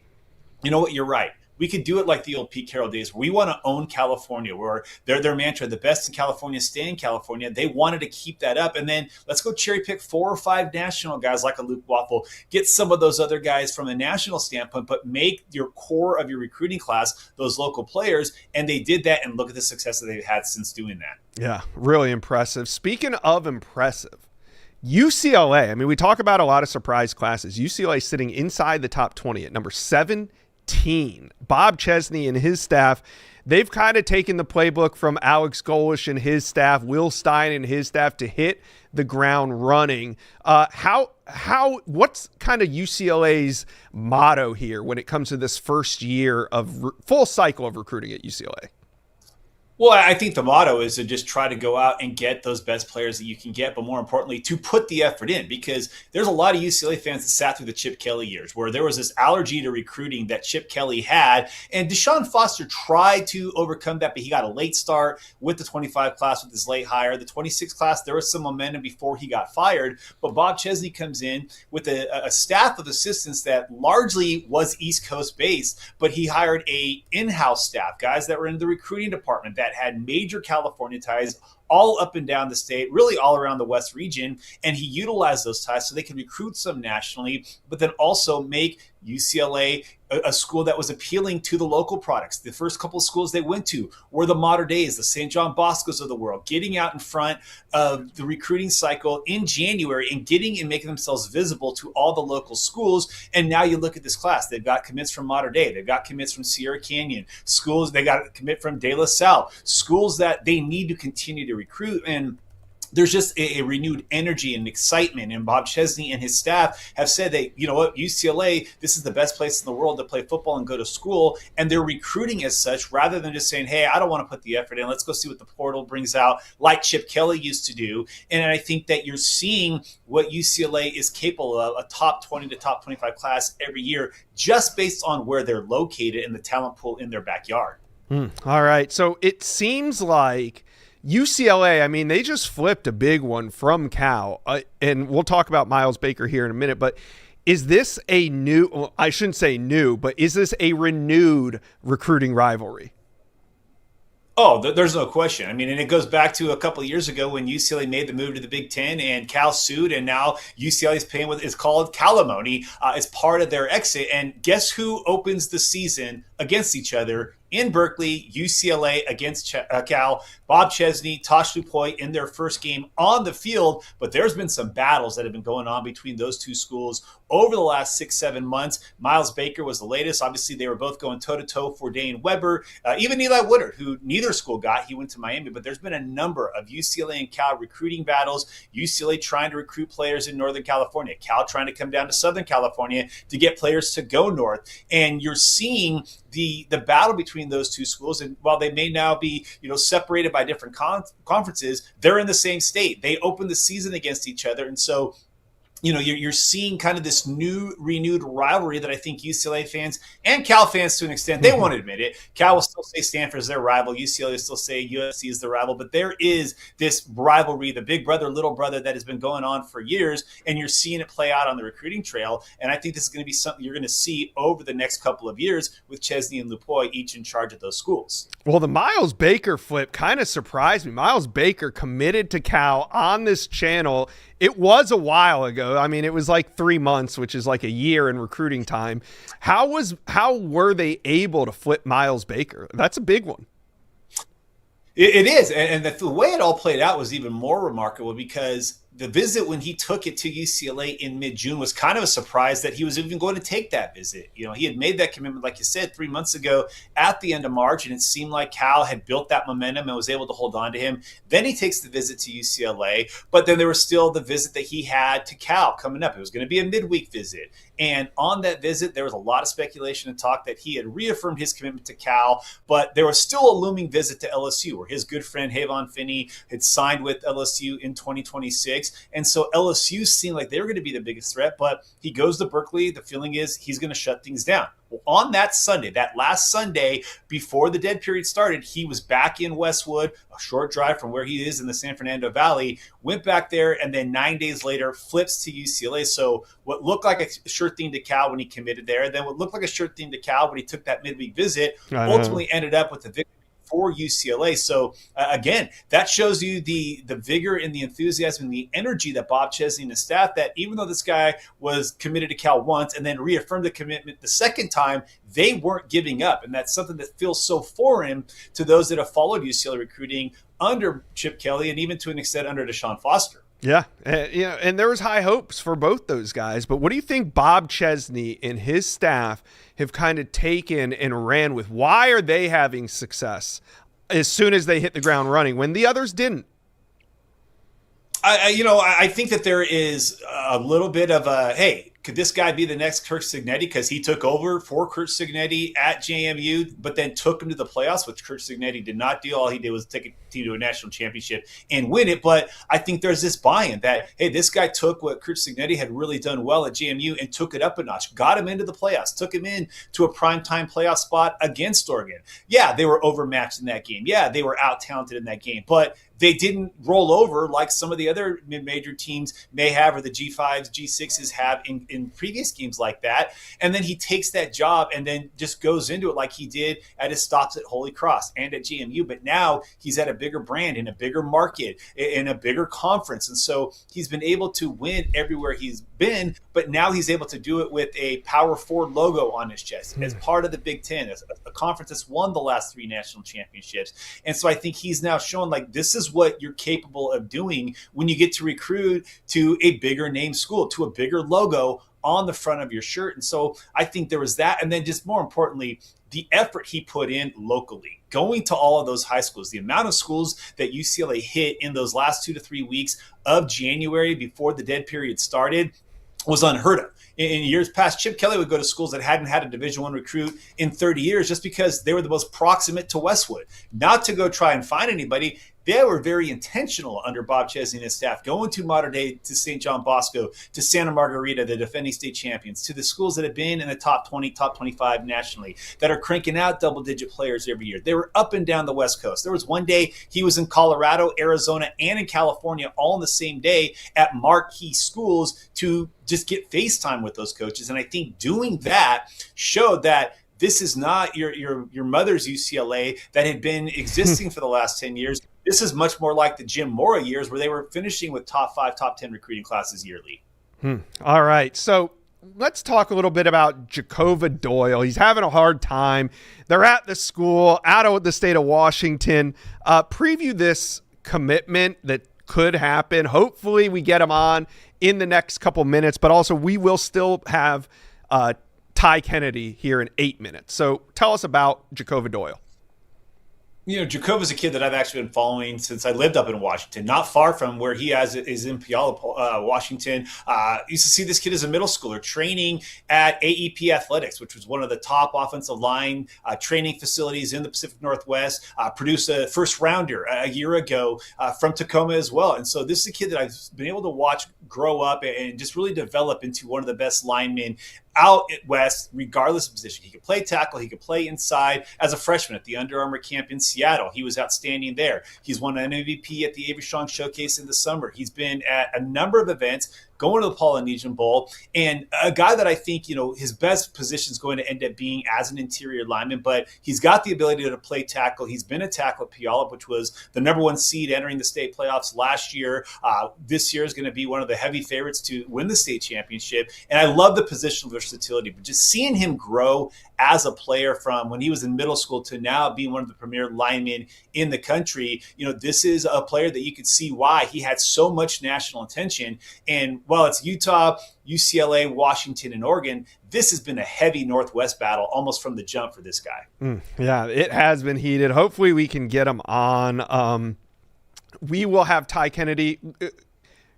you know what? You're right. We could do it like the old Pete Carroll days. We want to own California, where their mantra, the best in California, stay in California. They wanted to keep that up. And then let's go cherry pick 4 or 5 national guys like a Luke Waffle. Get some of those other guys from a national standpoint, but make your core of your recruiting class those local players. And they did that, and look at the success that they've had since doing that. Yeah, really impressive. Speaking of impressive, UCLA, I mean, we talk about a lot of surprise classes. UCLA sitting inside the top 20 at number 17. Bob Chesney and his staff, they've kind of taken the playbook from Alex Golish and his staff, Will Stein and his staff, to hit the ground running. What's kind of UCLA's motto here when it comes to this first year of full cycle of recruiting at UCLA? Well, I think the motto is to just try to go out and get those best players that you can get, but more importantly, to put the effort in, because there's a lot of UCLA fans that sat through the Chip Kelly years where there was this allergy to recruiting that Chip Kelly had, and Deshaun Foster tried to overcome that, but he got a late start with the 25 class with his late hire. The 26 class, there was some momentum before he got fired, but Bob Chesney comes in with a staff of assistants that largely was East Coast based, but he hired a in-house staff, guys that were in the recruiting department that had major California ties all up and down the state, really all around the West region. And he utilized those ties so they could recruit some nationally, but then also make UCLA a school that was appealing to the local products. The first couple of schools they went to were the Modern Days, the St. John Boscos of the world, getting out in front of the recruiting cycle in January and getting and making themselves visible to all the local schools. And now you look at this class, they've got commits from Modern Day, they've got commits from Sierra Canyon, schools, they got a commit from De La Salle, schools that they need to continue to recruit. And there's just a renewed energy and excitement. And Bob Chesney and his staff have said that, you know what, UCLA, this is the best place in the world to play football and go to school. And they're recruiting as such rather than just saying, hey, I don't want to put the effort in. Let's go see what the portal brings out, like Chip Kelly used to do. And I think that you're seeing what UCLA is capable of, a top 20 to top 25 class every year, just based on where they're located and the talent pool in their backyard. All right. So it seems like UCLA, I mean, they just flipped a big one from Cal, and we'll talk about Miles Baker here in a minute, but is this a new, well, I shouldn't say new, but is this a renewed recruiting rivalry? Oh, there's no question. I mean, and it goes back to a couple of years ago when UCLA made the move to the Big Ten and Cal sued, and now UCLA is paying what is called calimony as part of their exit. And guess who opens the season against each other in Berkeley? UCLA against Cal. Bob Chesney, Tosh Lupoy in their first game on the field. But there's been some battles that have been going on between those two schools over the last 6-7 months. Miles Baker was the latest. Obviously, they were both going toe-to-toe for Dane Weber. Even Eli Woodard, who neither school got, he went to Miami. But there's been a number of UCLA and Cal recruiting battles. UCLA trying to recruit players in Northern California. Cal trying to come down to Southern California to get players to go north. And you're seeing the battle between those two schools. And while they may now be, separated by different conferences, they're in the same state. They opened the season against each other. And so, you're seeing kind of this new renewed rivalry that I think UCLA fans and Cal fans to an extent, they won't admit it. Cal will still say Stanford is their rival. UCLA will still say USC is the rival. But there is this rivalry, the big brother, little brother that has been going on for years. And you're seeing it play out on the recruiting trail. And I think this is going to be something you're going to see over the next couple of years with Chesney and Lupoy each in charge of those schools. Well, the Miles Baker flip kind of surprised me. Miles Baker committed to Cal on this channel. It was a while ago. I mean, it was like 3 months, which is like a year in recruiting time. How were they able to flip Miles Baker? That's a big one. It is. And the way it all played out was even more remarkable because the visit when he took it to UCLA in mid-June was kind of a surprise that he was even going to take that visit. He had made that commitment, like you said, 3 months ago at the end of March, and it seemed like Cal had built that momentum and was able to hold on to him. Then he takes the visit to UCLA, but then there was still the visit that he had to Cal coming up. It was going to be a midweek visit. And on that visit, there was a lot of speculation and talk that he had reaffirmed his commitment to Cal, but there was still a looming visit to LSU where his good friend Havon Finney had signed with LSU in 2026. 6. And so LSU seemed like they were going to be the biggest threat, but he goes to Berkeley. The feeling is he's going to shut things down. Well, on that Sunday, that last Sunday before the dead period started, he was back in Westwood, a short drive from where he is in the San Fernando Valley, went back there, and then 9 days later flips to UCLA. So what looked like a sure thing to Cal when he committed there, then what looked like a sure thing to Cal when he took that midweek visit, ultimately ended up with the victory for UCLA. So again, that shows you the vigor and the enthusiasm and the energy that Bob Chesney and his staff, that even though this guy was committed to Cal once and then reaffirmed the commitment the second time, they weren't giving up. And that's something that feels so foreign to those that have followed UCLA recruiting under Chip Kelly and even to an extent under Deshaun Foster. Yeah, and there was high hopes for both those guys. But what do you think Bob Chesney and his staff have kind of taken and ran with? Why are they having success as soon as they hit the ground running when the others didn't? I think that there is a little bit of a, hey, could this guy be the next Kirk Cignetti? Because he took over for Kirk Cignetti at JMU, but then took him to the playoffs, which Kirk Cignetti did not do. All he did was take a team to a national championship and win it. But I think there's this buy-in that, hey, this guy took what Kirk Cignetti had really done well at JMU and took it up a notch, got him into the playoffs, took him in to a primetime playoff spot against Oregon. Yeah, they were overmatched in that game. Yeah, they were out-talented in that game. But they didn't roll over like some of the other mid-major teams may have, or the G5s, G6s have in previous games like that. And then he takes that job and then just goes into it like he did at his stops at Holy Cross and at JMU. But now he's at a bigger brand, in a bigger market, in a bigger conference. And so he's been able to win everywhere he's been, but now he's able to do it with a Power Forward logo on his chest as part of the Big Ten, as a conference that's won the last 3 national championships. And so I think he's now shown, like, this is what you're capable of doing when you get to recruit to a bigger name school, to a bigger logo on the front of your shirt. And so I think there was that. And then just more importantly, the effort he put in locally, going to all of those high schools, the amount of schools that UCLA hit in those last 2 to 3 weeks of January before the dead period started was unheard of. In years past, Chip Kelly would go to schools that hadn't had a Division I recruit in 30 years just because they were the most proximate to Westwood. Not to go try and find anybody. They were very intentional under Bob Chesney and his staff, going to Mater Dei, to St. John Bosco, to Santa Margarita, the defending state champions, to the schools that have been in the top 20, top 25 nationally, that are cranking out double-digit players every year. They were up and down the West Coast. There was one day he was in Colorado, Arizona, and in California all in the same day at marquee schools to just get FaceTime with those coaches. And I think doing that showed that this is not your mother's UCLA that had been existing for the last 10 years. This is much more like the Jim Mora years where they were finishing with top 5, top 10 recruiting classes yearly. All right. So let's talk a little bit about Jacova Doyle. He's having a hard time. They're at the school out of the state of Washington. Preview this commitment that could happen. Hopefully we get him on in the next couple minutes, but also we will still have Ty Kennedy here in 8 minutes. So tell us about Jacova Doyle. Jacova's a kid that I've actually been following since I lived up in Washington, not far from where he is in Puyallup, Washington. Used to see this kid as a middle schooler training at AEP Athletics, which was one of the top offensive line training facilities in the Pacific Northwest. Produced a first rounder a year ago from Tacoma as well. And so this is a kid that I've been able to watch grow up and just really develop into one of the best linemen out at West, regardless of position. He could play tackle, he could play inside. As a freshman at the Under Armour camp in Seattle, he was outstanding there. He's won an MVP at the Avery Strong Showcase in the summer. He's been at a number of events, going to the Polynesian Bowl, and a guy that I think, his best position is going to end up being as an interior lineman, but he's got the ability to play tackle. He's been a tackle at Puyallup, which was the number 1 seed entering the state playoffs last year. This year is going to be one of the heavy favorites to win the state championship, and I love the positional versatility, but just seeing him grow as a player from when he was in middle school to now being one of the premier linemen in the country, this is a player that you could see why he had so much national attention. And while it's Utah, UCLA, Washington, and Oregon, this has been a heavy Northwest battle almost from the jump for this guy. Yeah, it has been heated. Hopefully we can get him on. We will have Ty Kennedy.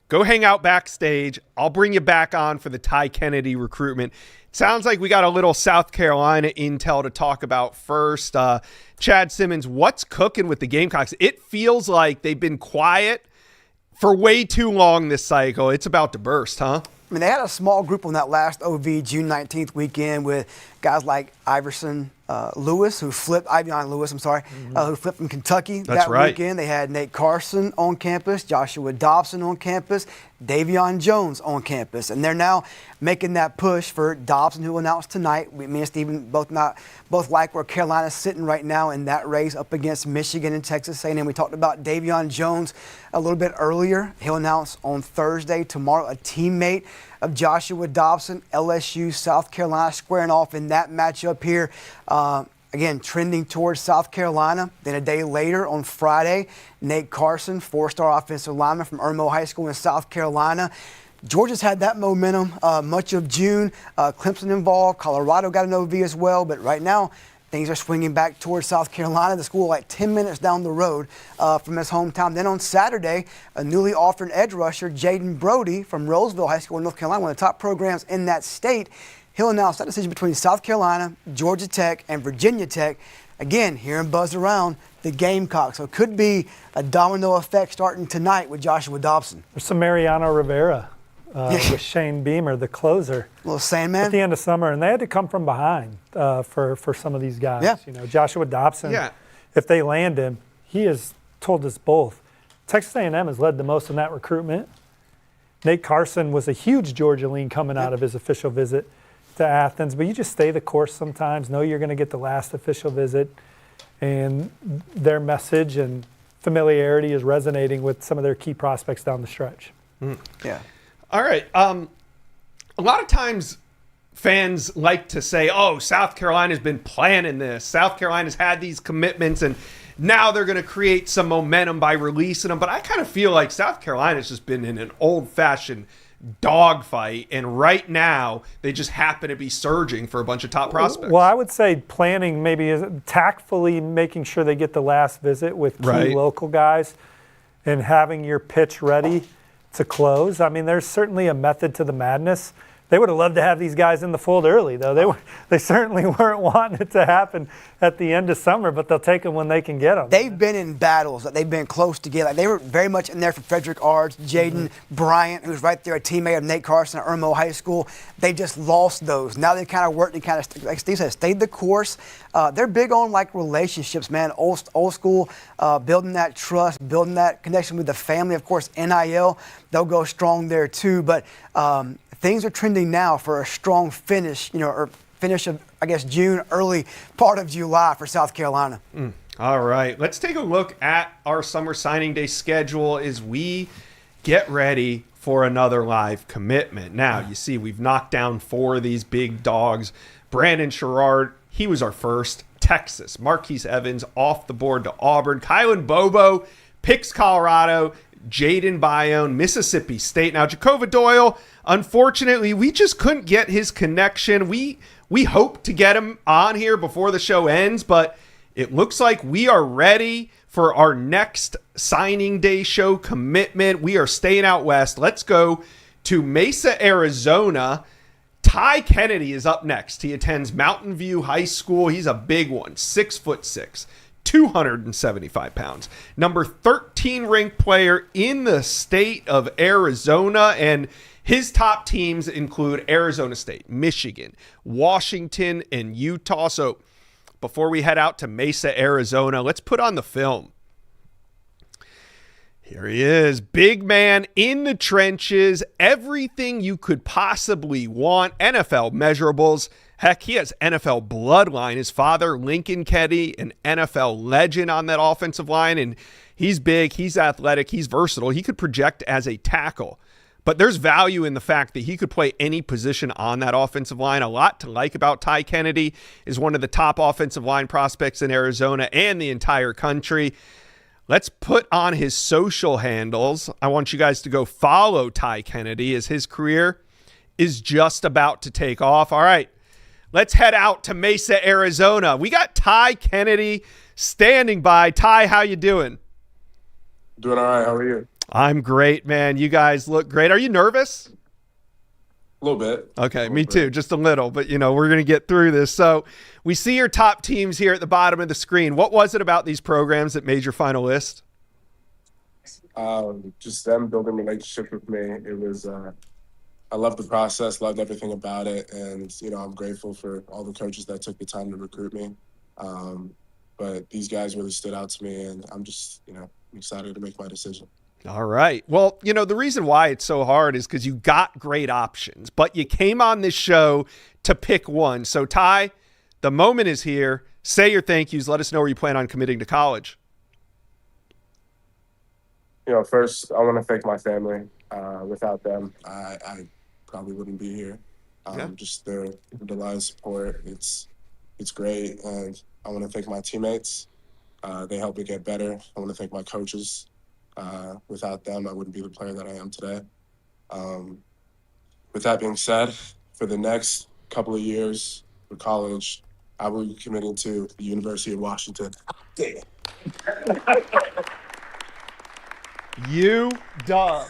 Go hang out backstage. I'll bring you back on for the Ty Kennedy recruitment. Sounds like we got a little South Carolina intel to talk about first. Chad Simmons, what's cooking with the Gamecocks? It feels like they've been quiet for way too long this cycle. It's about to burst, huh? I mean, they had a small group on that last OV June 19th weekend with guys like Iverson Lewis, who flipped who flipped from Kentucky weekend. They had Nate Carson on campus, Joshua Dobson on campus, Davion Jones on campus, and they're now making that push for Dobson, who announced tonight. Me and Stephen both like where Carolina's sitting right now in that race up against Michigan and Texas A&M. We talked about Davion Jones a little bit earlier. He'll announce on Thursday, tomorrow, a teammate of Joshua Dobson, LSU, South Carolina, squaring off in that matchup here. Again, trending towards South Carolina. Then a day later on Friday, Nate Carson, four-star offensive lineman from Irmo High School in South Carolina. Georgia's had that momentum much of June. Clemson involved. Colorado got an OV as well. But right now, things are swinging back towards South Carolina. The school like 10 minutes down the road from his hometown. Then on Saturday, a newly offered edge rusher, Jaden Brody from Roseville High School in North Carolina, one of the top programs in that state. He'll announce that decision between South Carolina, Georgia Tech, and Virginia Tech. Again, hearing buzz around the Gamecocks. So it could be a domino effect starting tonight with Joshua Dobson. There's some Mariano Rivera with Shane Beamer, the closer. Little Sandman. At the end of summer, and they had to come from behind for some of these guys. Yeah. You know, Joshua Dobson, if they land him, he has told us both. Texas A&M has led the most in that recruitment. Nate Carson was a huge Georgia lean coming out of his official visit to Athens, but you just stay the course sometimes, know you're going to get the last official visit, and their message and familiarity is resonating with some of their key prospects down the stretch. Yeah. All right. A lot of times fans like to say, oh, South Carolina's been planning this. South Carolina's had these commitments, and now they're going to create some momentum by releasing them. But I kind of feel like South Carolina's just been in an old-fashioned dogfight, and right now they just happen to be surging for a bunch of top prospects. Well, I would say planning maybe is tactfully making sure they get the last visit with key local guys and having your pitch ready to close. I mean, there's certainly a method to the madness. They would have loved to have these guys in the fold early, though. They certainly weren't wanting it to happen at the end of summer, but they'll take them when they can get them. They've been in battles that they've been close together. They were very much in there for Frederick Ards, Jaden Bryant, who's right there, a teammate of Nate Carson at Irmo High School. They just lost those. Now they kind of worked and kind of, like Steve said, stayed the course. They're big on like relationships, man. Old school, building that trust, building that connection with the family. Of course, NIL, they'll go strong there too. But things are trending now for a strong finish, or finish of, I guess, June, early part of July for South Carolina. All right. Let's take a look at our summer signing day schedule as we get ready for another live commitment. Now, you see, we've knocked down 4 of these big dogs. Brandon Sherrard, he was our first. Texas. Marquise Evans off the board to Auburn. Kylan Bobo picks Colorado. Jaden Bayonne, Mississippi State. Now, Jacoba Doyle, unfortunately, we just couldn't get his connection. We hope to get him on here before the show ends, but it looks like we are ready for our next signing day show commitment. We are staying out west. Let's go to Mesa, Arizona. Ty Kennedy is up next. He attends Mountain View High School. He's a big one, 6'6". 275 pounds. Number 13 ranked player in the state of Arizona, and his top teams include Arizona State, Michigan, Washington, and Utah. So before we head out to Mesa, Arizona, let's put on the film. Here he is, big man in the trenches, everything you could possibly want, NFL measurables. Heck, he has NFL bloodline. His father, Lincoln Kennedy, an NFL legend on that offensive line, and he's big, he's athletic, he's versatile. He could project as a tackle, but there's value in the fact that he could play any position on that offensive line. A lot to like about Ty Kennedy, is one of the top offensive line prospects in Arizona and the entire country. Let's put on his social handles. I want you guys to go follow Ty Kennedy as his career is just about to take off. All right. Let's head out to Mesa, Arizona. We got Ty Kennedy standing by. Ty, how you doing? Doing all right. How are you? I'm great, man. You guys look great. Are you nervous? A little bit. Okay, me too. Just a little, but we're going to get through this. So we see your top teams here at the bottom of the screen. What was it about these programs that made your final list? Just them building relationships with me. It was, I loved the process, loved everything about it. And, I'm grateful for all the coaches that took the time to recruit me. But these guys really stood out to me, and I'm just, excited to make my decision. All right. Well, the reason why it's so hard is because you got great options, but you came on this show to pick one. So, Ty, the moment is here. Say your thank yous. Let us know where you plan on committing to college. First, I want to thank my family. Without them, I probably wouldn't be here. Just their lot of support. It's great. And I want to thank my teammates. They helped me get better. I want to thank my coaches. Without them, I wouldn't be the player that I am today. With that being said, for the next couple of years for college, I will be committing to the University of Washington. UW.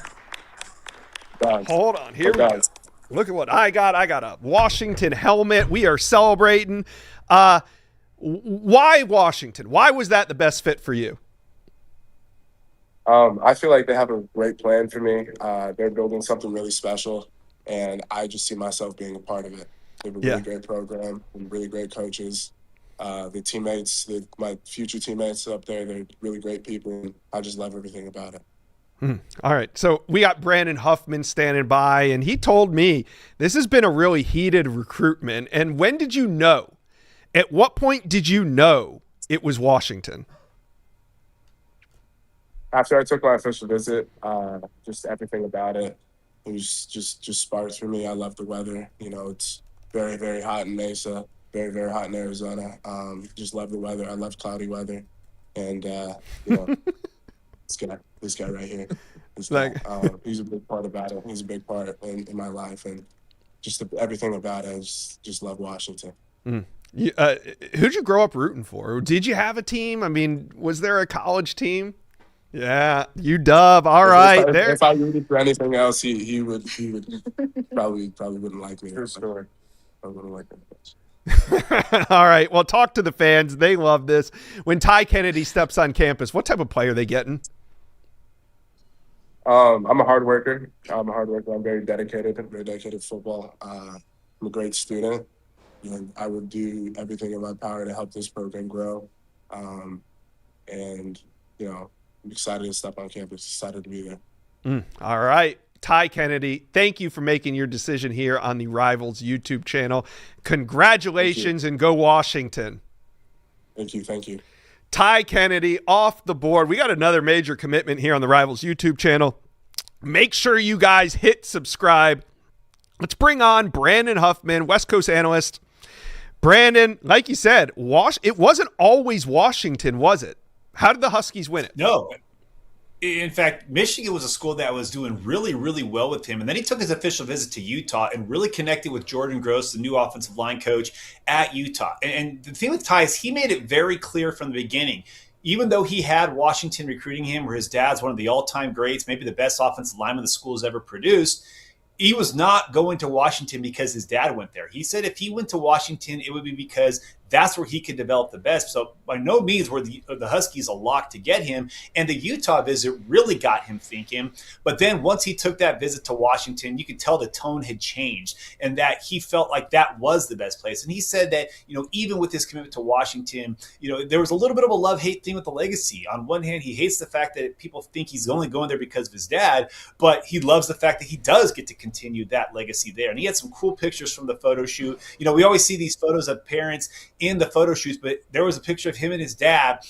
Hold on. Here we go. Look at what I got. I got a Washington helmet. We are celebrating. Why Washington? Why was that the best fit for you? I feel like they have a great plan for me. They're building something really special, and I just see myself being a part of it. They have a really great program and really great coaches. The teammates, my future teammates up there, they're really great people, and I just love everything about it. All right. So we got Brandon Huffman standing by, and he told me this has been a really heated recruitment. And when did you know? At what point did you know it was Washington? After I took my official visit, just everything about it, it was just sparks for me. I love the weather. It's very, very hot in Mesa, very, very hot in Arizona. Just love the weather. I love cloudy weather. And, this guy right here, he's a big part about it. He's a big part in my life. And just everything about it, I just love Washington. Who'd you grow up rooting for? Did you have a team? I mean, was there a college team? Yeah, UW. All right. If I rooted for anything else, he would probably wouldn't like me. For sure. I wouldn't like him much. All right. Well, talk to the fans. They love this. When Ty Kennedy steps on campus, what type of player are they getting? I'm a hard worker. I'm very dedicated to football. I'm a great student, and I would do everything in my power to help this program grow. And, I'm excited to step on campus, excited to be there. All right. Ty Kennedy, thank you for making your decision here on the Rivals YouTube channel. Congratulations and go Washington. Thank you. Ty Kennedy off the board. We got another major commitment here on the Rivals YouTube channel. Make sure you guys hit subscribe. Let's bring on Brandon Huffman, West Coast analyst. Brandon, like you said, it wasn't always Washington, was it? How did the Huskies win it? No. In fact, Michigan was a school that was doing really, really well with him. And then he took his official visit to Utah and really connected with Jordan Gross, the new offensive line coach at Utah. And the thing with Ty is he made it very clear from the beginning, even though he had Washington recruiting him, where his dad's one of the all-time greats, maybe the best offensive lineman the school has ever produced, he was not going to Washington because his dad went there. He said if he went to Washington, it would be because that's where he could develop the best. So by no means were the Huskies a lock to get him. And the Utah visit really got him thinking. But then once he took that visit to Washington, you could tell the tone had changed and that he felt like that was the best place. And he said that, even with his commitment to Washington, there was a little bit of a love-hate thing with the legacy. On one hand, he hates the fact that people think he's only going there because of his dad, but he loves the fact that he does get to continue that legacy there. And he had some cool pictures from the photo shoot. We always see these photos of parents in the photo shoots, but there was a picture of him and his dad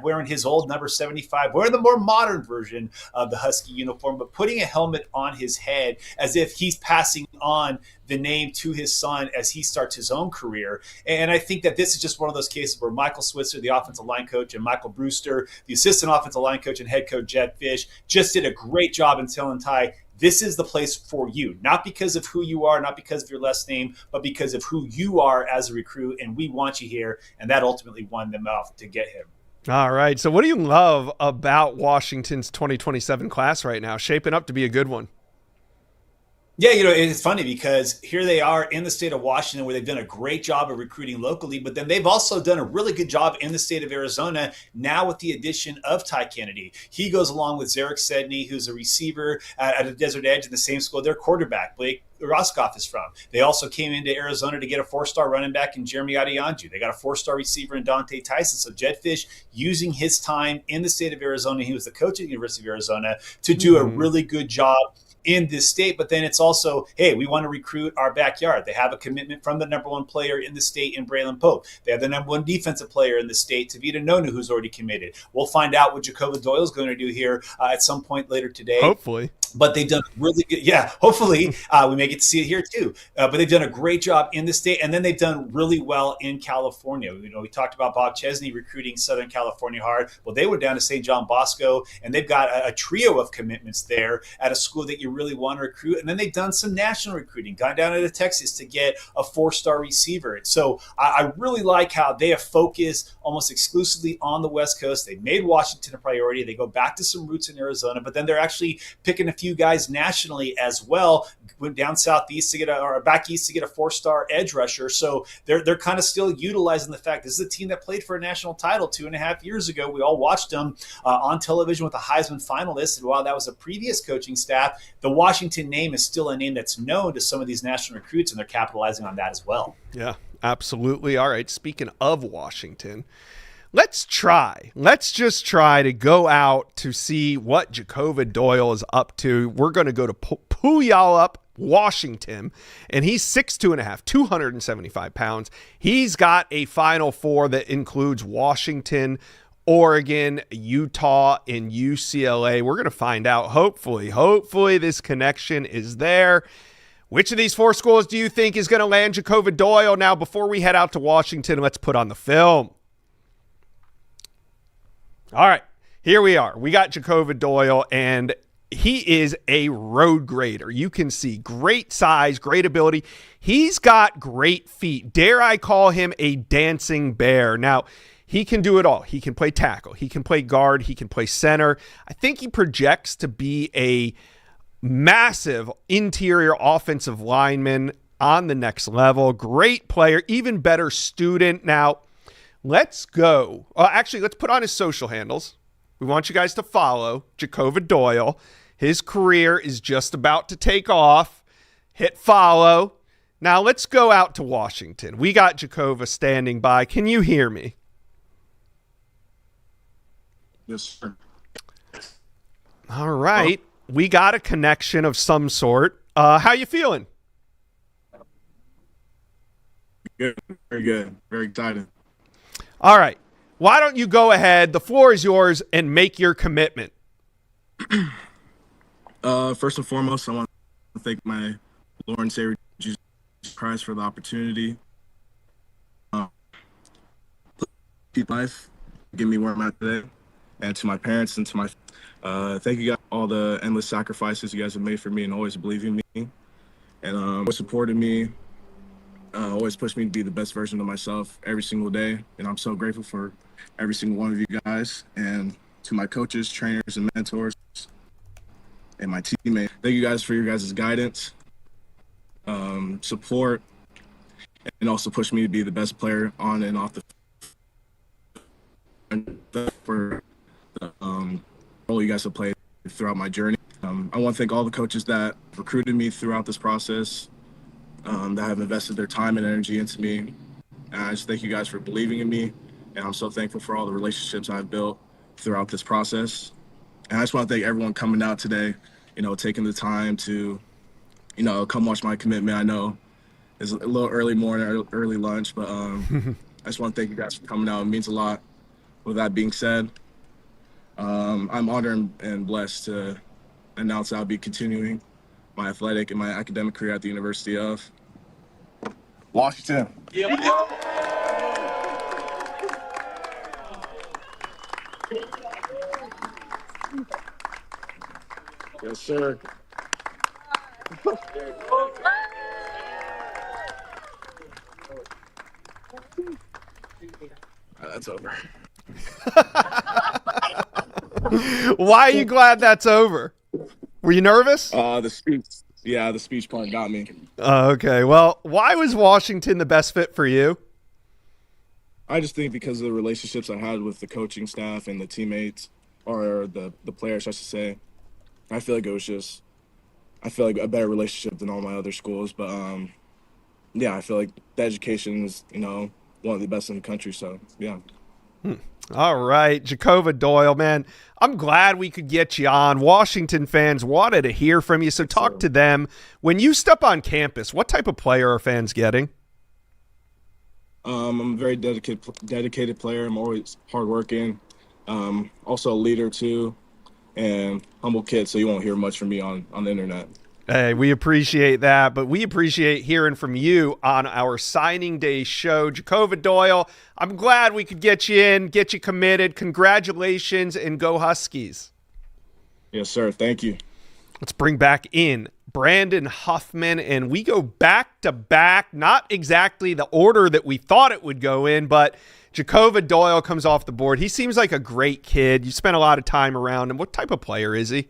wearing his old number 75, wearing the more modern version of the Husky uniform, but putting a helmet on his head as if he's passing on the name to his son as he starts his own career. And I think that this is just one of those cases where Michael Switzer, the offensive line coach, and Michael Brewster, the assistant offensive line coach and head coach Jed Fish, just did a great job in telling Ty, this is the place for you, not because of who you are, not because of your last name, but because of who you are as a recruit, and we want you here, and that ultimately won them off to get him. All right, so what do you love about Washington's 2027 class right now? Shaping up to be a good one. Yeah, you know, it's funny because here they are in the state of Washington where they've done a great job of recruiting locally, but then they've also done a really good job in the state of Arizona now with the addition of Ty Kennedy. He goes along with Zarek Sedney, who's a receiver at a Desert Edge in the same school their quarterback, Blake Roscoff, is from. They also came into Arizona to get a 4-star running back in Jeremy Adeyanju. They got a 4-star receiver in Dante Tyson. So Jed Fish using his time in the state of Arizona, he was the coach at the University of Arizona, to do a really good job in this state. But then it's also, hey, we want to recruit our backyard. They have a commitment from the number one player in the state in Braylon Pope. They have the number one defensive player in the state, Tavita Nonu, who's already committed. We'll find out what Jacoba Doyle is going to do here at some point later today. Hopefully. But they've done really good. Yeah, hopefully we may get to see it here too. But they've done a great job in the state, and then they've done really well in California. You know, we talked about Bob Chesney recruiting Southern California hard. Well, they went down to St. John Bosco, and they've got a trio of commitments there at a school that you really want to recruit. And then they've done some national recruiting, gone down into Texas to get a 4-star receiver. So I really like how they have focused almost exclusively on the West Coast. They made Washington a priority. They go back to some roots in Arizona, but then they're actually picking a few guys nationally as well. Went down southeast to get back east to get a 4-star edge rusher. So they're kind of still utilizing the fact this is a team that played for a national title 2.5 years ago. We all watched them on television with a Heisman finalist. And while that was a previous coaching staff, the Washington name is still a name that's known to some of these national recruits, and they're capitalizing on that as well. Yeah, absolutely. All right. Speaking of Washington, let's just try to go out to see what Jacoba Doyle is up to. We're going to go to Puyallup, Washington, and he's 6'2.5", 275 pounds. He's got a Final Four that includes Washington, Oregon, Utah, and UCLA. We're going to find out. Hopefully this connection is there. Which of these 4 schools do you think is going to land Jacoba Doyle? Now, before we head out to Washington, let's put on the film. All right, here we are. We got Jacoba Doyle, and he is a road grader. You can see great size, great ability. He's got great feet. Dare I call him a dancing bear? Now, he can do it all. He can play tackle. He can play guard. He can play center. I think he projects to be a massive interior offensive lineman on the next level. Great player, even better student. Now, let's go. Actually, let's put on his social handles. We want you guys to follow Jacoba Doyle. His career is just about to take off. Hit follow. Now let's go out to Washington. We got Jacoba standing by. Can you hear me? Yes, sir. All right. We got a connection of some sort. How you feeling? Good. Very good. Very excited. All right. Why don't you go ahead? The floor is yours and make your commitment. First and foremost, I want to thank my Lord and Savior Jesus Christ for the opportunity. Keep life, give me where I'm at today, and to my parents and to my thank you guys for all the endless sacrifices you guys have made for me and always believing me and always supported me. Always pushed me to be the best version of myself every single day. And I'm so grateful for every single one of you guys. And to my coaches, trainers, and mentors, and my teammates, thank you guys for your guys' guidance, support, and also push me to be the best player on and off the field for the role you guys have played throughout my journey. I want to thank all the coaches that recruited me throughout this process, that have invested their time and energy into me. And I just thank you guys for believing in me. And I'm so thankful for all the relationships I've built throughout this process. And I just want to thank everyone coming out today, taking the time to, come watch my commitment. I know it's a little early morning, early lunch, but I just want to thank you guys for coming out. It means a lot. With that being said, I'm honored and blessed to announce I'll be continuing my athletic and my academic career at the University of Washington. Yeah. Yes, sir. That's over. Why are you glad that's over? Were you nervous? The Yeah, the speech part got me. Okay. Well, why was Washington the best fit for you? I just think because of the relationships I had with the coaching staff and the teammates, or the players, I should say. I feel like a better relationship than all my other schools. But yeah, I feel like the education is, one of the best in the country. So yeah. All right, Jacova Doyle, man, I'm glad we could get you on. Washington fans wanted to hear from you, so talk to them. When you step on campus, what type of player are fans getting? I'm a very dedicated player. I'm always hardworking. Also a leader too, and humble kid. So you won't hear much from me on the internet. Hey, we appreciate that, but we appreciate hearing from you on our signing day show. Jacova Doyle, I'm glad we could get you in, get you committed. Congratulations, and go Huskies. Yes, sir. Thank you. Let's bring back in Brandon Huffman, and we go back to back. Not exactly the order that we thought it would go in, but Jacova Doyle comes off the board. He seems like a great kid. You spent a lot of time around him. What type of player is he?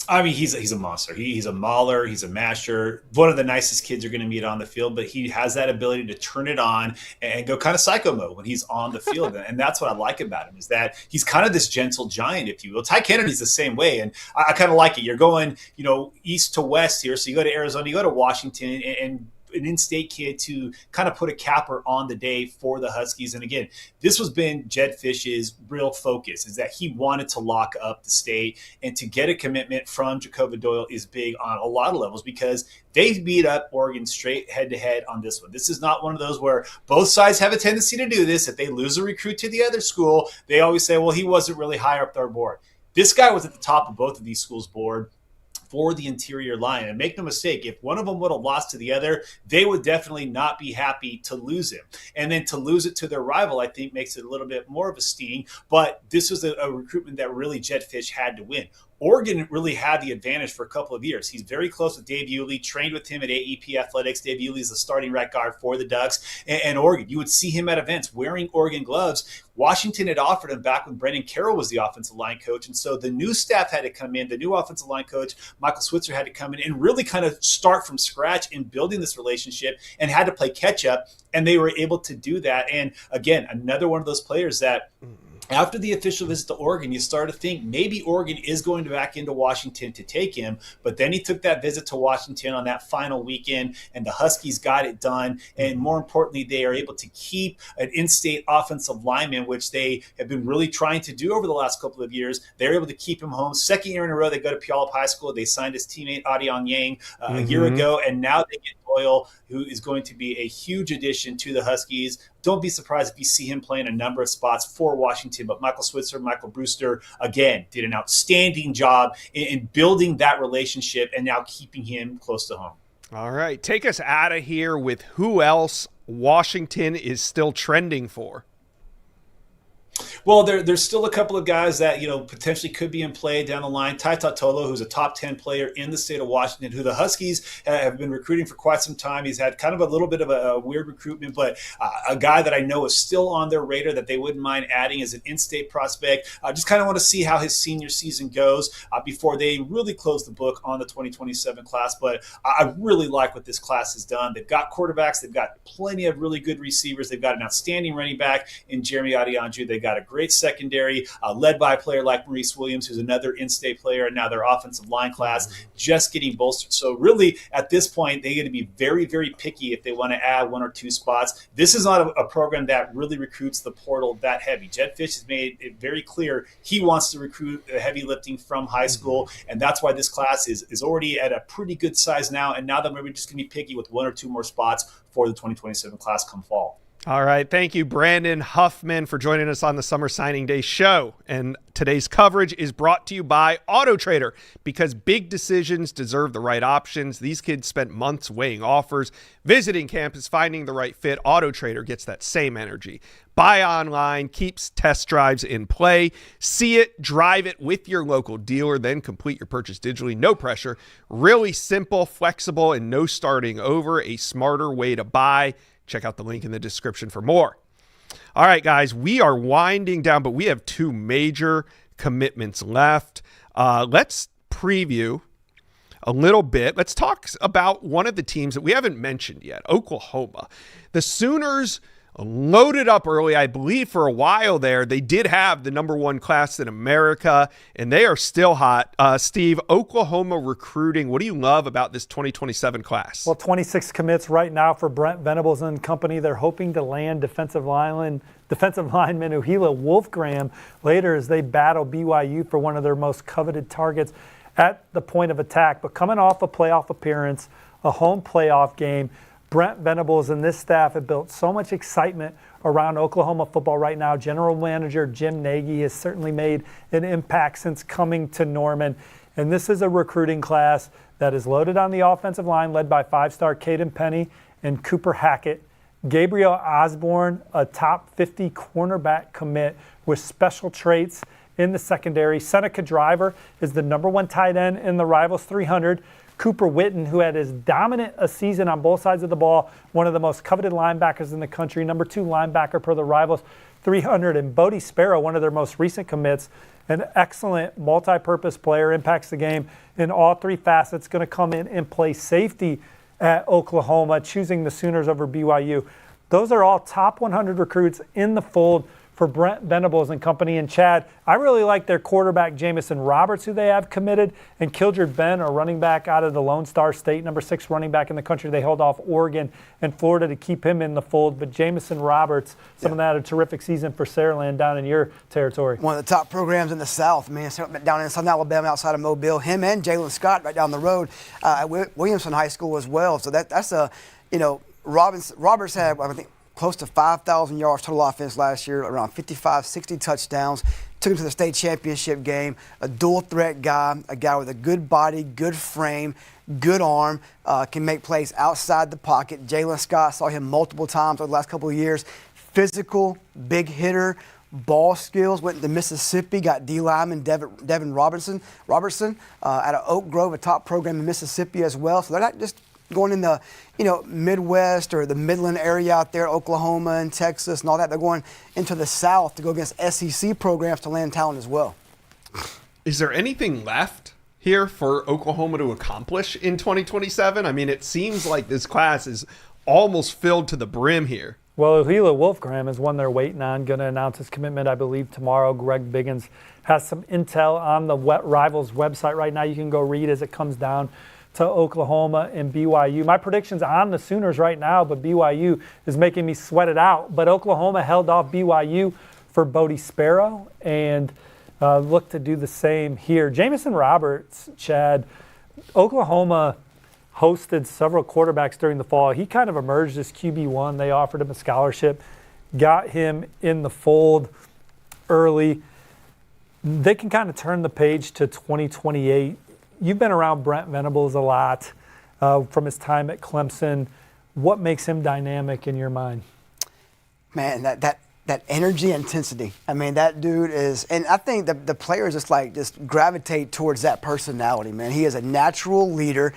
I mean, he's a monster. He's a mauler. He's a masher. One of the nicest kids you're going to meet on the field, but he has that ability to turn it on and go kind of psycho mode when he's on the field. And that's what I like about him, is that he's kind of this gentle giant, if you will. Ty Kennedy's the same way. And I kind of like it. You're going, east to west here. So you go to Arizona, you go to Washington, and an in-state kid to kind of put a capper on the day for the Huskies. And again, this was been Jed Fish's real focus, is that he wanted to lock up the state, and to get a commitment from Jacova Doyle is big on a lot of levels, because they beat up Oregon straight head-to-head on this one. This is not one of those where both sides have a tendency to do this. If they lose a recruit to the other school, they always say, well, he wasn't really high up their board. This guy was at the top of both of these schools' board for the interior line. And make no mistake, if one of them would have lost to the other, they would definitely not be happy to lose him. And then to lose it to their rival, I think, makes it a little bit more of a sting. But this was a recruitment that really Jed Fish had to win. Oregon really had the advantage for a couple of years. He's very close with Dave Yulee, trained with him at AEP Athletics. Dave Yulee is the starting right guard for the Ducks. And Oregon, you would see him at events wearing Oregon gloves. Washington had offered him back when Brendan Carroll was the offensive line coach. And so the new staff had to come in. The new offensive line coach, Michael Switzer, had to come in and really kind of start from scratch in building this relationship, and had to play catch up. And they were able to do that. And again, another one of those players that after the official visit to Oregon, you start to think maybe Oregon is going back into Washington to take him. But then he took that visit to Washington on that final weekend, and the Huskies got it done. And more importantly, they are able to keep an in-state offensive lineman, which they have been really trying to do over the last couple of years. They're able to keep him home. Second year in a row, they go to Puyallup High School. They signed his teammate, Adion Yang, a year ago, and now they get Doyle, who is going to be a huge addition to the Huskies. Don't be surprised if you see him playing a number of spots for Washington. But Michael Switzer, Michael Brewster, again, did an outstanding job in building that relationship and now keeping him close to home. All right. Take us out of here with who else Washington is still trending for. Well, there's still a couple of guys that, potentially could be in play down the line. Ty Totolo, who's a top 10 player in the state of Washington, who the Huskies have been recruiting for quite some time. He's had kind of a little bit of a weird recruitment, but a guy that I know is still on their radar that they wouldn't mind adding as an in-state prospect. I just kind of want to see how his senior season goes before they really close the book on the 2027 class. But I really like what this class has done. They've got quarterbacks. They've got plenty of really good receivers. They've got an outstanding running back in Jeremy Adianju. They've got a great secondary led by a player like Maurice Williams, who's another in-state player, and now their offensive line class just getting bolstered. So really, at this point, they're going to be very, very picky if they want to add one or two spots. This is not a program that really recruits the portal that heavy. Jed Fish has made it very clear he wants to recruit the heavy lifting from high school, and that's why this class is already at a pretty good size now, and now that we're just going to be picky with one or two more spots for the 2027 class come fall. All right. Thank you, Brandon Huffman, for joining us on the Summer Signing Day show. And today's coverage is brought to you by Autotrader, because big decisions deserve the right options. These kids spent months weighing offers, visiting campus, finding the right fit. Autotrader gets that same energy. Buy online, keeps test drives in play. See it, drive it with your local dealer, then complete your purchase digitally. No pressure. Really simple, flexible, and no starting over. A smarter way to buy. Check out the link in the description for more. All right, guys, we are winding down, but we have two major commitments left. Let's preview a little bit. Let's talk about one of the teams that we haven't mentioned yet, Oklahoma. The Sooners loaded up early, I believe, for a while there. They did have the number 1 class in America, and they are still hot. Steve, Oklahoma recruiting, what do you love about this 2027 class? Well, 26 commits right now for Brent Venables and company. They're hoping to land defensive lineman Uhila Wolfgram later as they battle BYU for one of their most coveted targets at the point of attack. But coming off a playoff appearance, a home playoff game, Brent Venables and this staff have built so much excitement around Oklahoma football right now. General Manager Jim Nagy has certainly made an impact since coming to Norman. And this is a recruiting class that is loaded on the offensive line, led by 5-star Caden Penny and Cooper Hackett. Gabriel Osborne, a top 50 cornerback commit with special traits in the secondary. Seneca Driver is the number 1 tight end in the Rivals 300. Cooper Witten, who had as dominant a season on both sides of the ball, one of the most coveted linebackers in the country, number 2 linebacker per the Rivals 300. And Bodie Sparrow, one of their most recent commits, an excellent multi-purpose player, impacts the game in all 3 facets, going to come in and play safety at Oklahoma, choosing the Sooners over BYU. Those are all top 100 recruits in the fold for Brent Venables and company. And Chad, I really like their quarterback, Jamison Roberts, who they have committed, and Kildred Ben, a running back out of the Lone Star State, number 6 running back in the country. They held off Oregon and Florida to keep him in the fold. But Jamison Roberts, someone that had a terrific season for Saraland down in your territory. One of the top programs in the South, man, down in Southern Alabama outside of Mobile. Him and Jalen Scott right down the road at Williamson High School as well. So that's a, Roberts had, I think, close to 5,000 yards total offense last year, around 55, 60 touchdowns. Took him to the state championship game. A dual threat guy, a guy with a good body, good frame, good arm, can make plays outside the pocket. Jalen Scott, saw him multiple times over the last couple of years. Physical, big hitter, ball skills. Went to Mississippi, got D lineman Devin Robertson out of Oak Grove, a top program in Mississippi as well. So they're not just going in the Midwest or the Midland area out there, Oklahoma and Texas and all that. They're going into the South to go against SEC programs to land talent as well. Is there anything left here for Oklahoma to accomplish in 2027? I mean, it seems like this class is almost filled to the brim here. Well, Uhila Wolfgram is one they're waiting on, going to announce his commitment, I believe, tomorrow. Greg Biggins has some intel on the Rivals website right now. You can go read as it comes down to Oklahoma and BYU. My prediction's on the Sooners right now, but BYU is making me sweat it out. But Oklahoma held off BYU for Bodie Sparrow and look to do the same here. Jamison Roberts, Chad, Oklahoma hosted several quarterbacks during the fall. He kind of emerged as QB1. They offered him a scholarship, got him in the fold early. They can kind of turn the page to 2028. You've been around Brent Venables a lot from his time at Clemson. What makes him dynamic in your mind? Man, that energy, intensity. I mean, that dude is, and I think the players just gravitate towards that personality, man. He is a natural leader.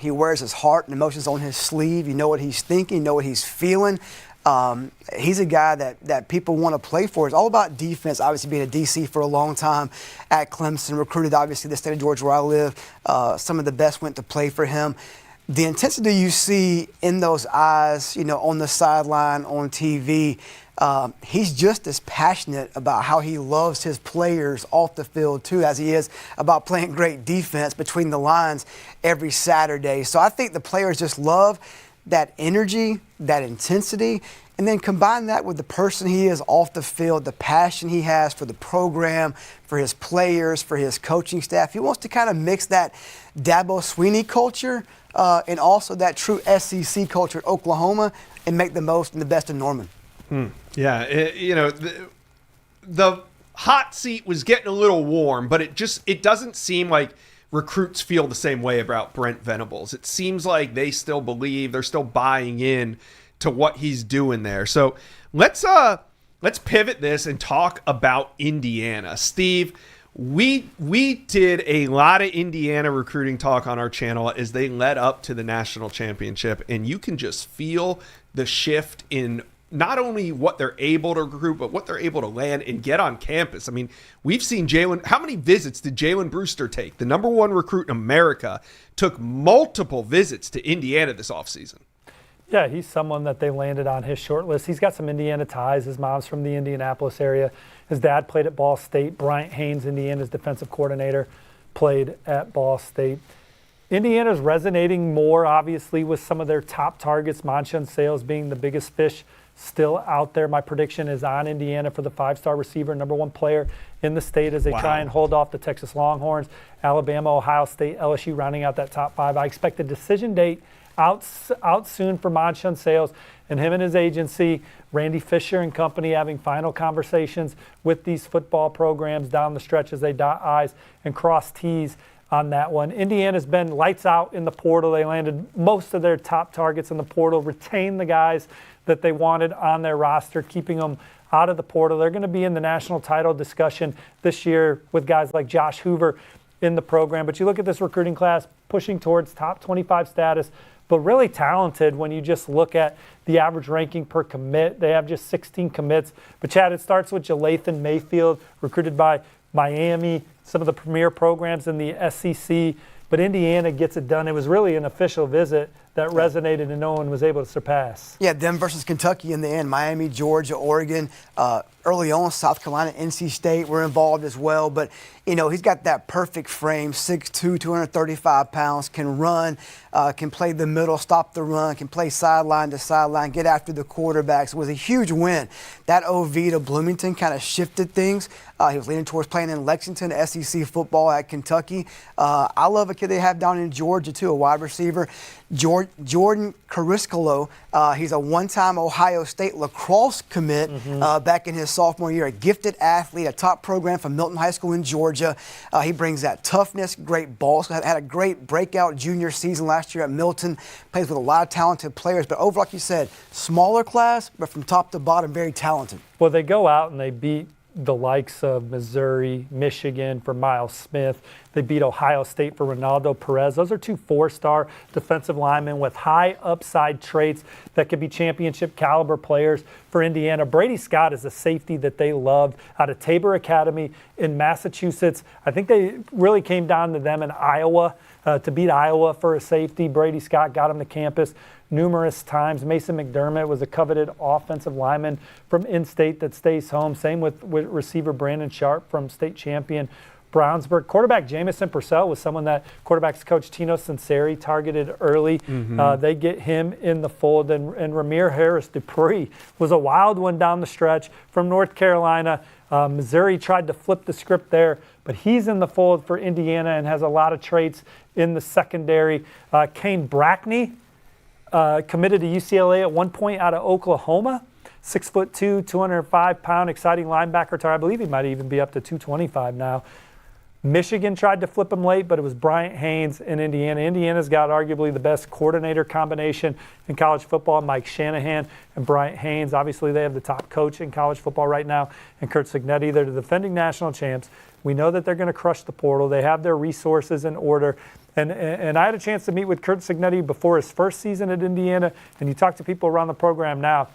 He wears his heart and emotions on his sleeve. You know what he's thinking, you know what he's feeling. He's a guy that people want to play for. It's all about defense, obviously being a DC for a long time at Clemson, recruited obviously the state of Georgia where I live. Some of the best went to play for him. The intensity you see in those eyes, on the sideline, on TV, he's just as passionate about how he loves his players off the field too, as he is about playing great defense between the lines every Saturday. So I think the players just love that energy, that intensity, and then combine that with the person he is off the field, the passion he has for the program, for his players, for his coaching staff. He wants to kind of mix that Dabo Swinney culture and also that true SEC culture at Oklahoma and make the most and the best of Norman. Yeah, the hot seat was getting a little warm, but it doesn't seem like recruits feel the same way about Brent Venables. It seems like they still believe, they're still buying in to what he's doing there. So let's pivot this and talk about Indiana. Steve, we did a lot of Indiana recruiting talk on our channel as they led up to the national championship, and you can just feel the shift in not only what they're able to recruit, but what they're able to land and get on campus. I mean, we've seen Jalen. How many visits did Jalen Brewster take? The number one recruit in America took multiple visits to Indiana this offseason. Yeah, he's someone that they landed on his short list. He's got some Indiana ties. His mom's from the Indianapolis area. His dad played at Ball State. Bryant Haynes, Indiana's defensive coordinator, played at Ball State. Indiana's resonating more, obviously, with some of their top targets, Monshon Sales being the biggest fish still out there. My prediction is on Indiana for the 5-star receiver, number one player in the state as they try and hold off the Texas Longhorns, Alabama, Ohio State, LSU rounding out that top 5. I expect a decision date out soon for Monshon Sales, and him and his agency, Randy Fisher and company, having final conversations with these football programs down the stretch as they dot I's and cross T's on that one. Indiana's been lights out in the portal. They landed most of their top targets in the portal, retained the guys that they wanted on their roster, keeping them out of the portal. They're going to be in the national title discussion this year with guys like Josh Hoover in the program. But you look at this recruiting class pushing towards top 25 status, but really talented when you just look at the average ranking per commit. They have just 16 commits. But Chad, it starts with Jalathan Mayfield, recruited by Miami, some of the premier programs in the SEC, but Indiana gets it done. It was really an official visit that resonated and no one was able to surpass. Yeah, them versus Kentucky in the end. Miami, Georgia, Oregon, early on, South Carolina, NC State were involved as well. But, you know, he's got that perfect frame, 6'2", 235 pounds, can run, can play the middle, stop the run, can play sideline to sideline, get after the quarterbacks. It was a huge win. That OV to Bloomington kind of shifted things. He was leaning towards playing in Lexington, SEC football at Kentucky. I love a kid they have down in Georgia, too, a wide receiver. Jordan Cariscolo, he's a one-time Ohio State lacrosse commit back in his sophomore year, a gifted athlete, a top program from Milton High School in Georgia. He brings that toughness, great ball. So had a great breakout junior season last year at Milton, plays with a lot of talented players. But over, like you said, smaller class, but from top to bottom, very talented. Well, they go out and they beat the likes of Missouri, Michigan for Miles Smith. They beat Ohio State for Ronaldo Perez. Those are two 4-star defensive linemen with high upside traits that could be championship caliber players for Indiana. Brady Scott is a safety that they loved out of Tabor Academy in Massachusetts. I think they really came down to them in Iowa to beat Iowa for a safety. Brady Scott got him to campus numerous times. Mason McDermott was a coveted offensive lineman from in-state that stays home. Same with receiver Brandon Sharp from state champion Brownsburg. Quarterback Jamison Purcell was someone that quarterbacks coach Tino Sinceri targeted early. They get him in the fold. And Ramir Harris Dupree was a wild one down the stretch from North Carolina. Missouri tried to flip the script there, but he's in the fold for Indiana and has a lot of traits in the secondary. Kane Brackney, committed to UCLA at one point out of Oklahoma. 6'2", 205-pound, exciting linebacker. I believe he might even be up to 225 now. Michigan tried to flip him late, but it was Bryant Haynes in Indiana. Indiana's got arguably the best coordinator combination in college football, Mike Shanahan and Bryant Haynes. Obviously, they have the top coach in college football right now, and Kurt Cignetti. They're the defending national champs. We know that they're going to crush the portal. They have their resources in order. And I had a chance to meet with Kurt Cignetti before his first season at Indiana, and you talk to people around the program now.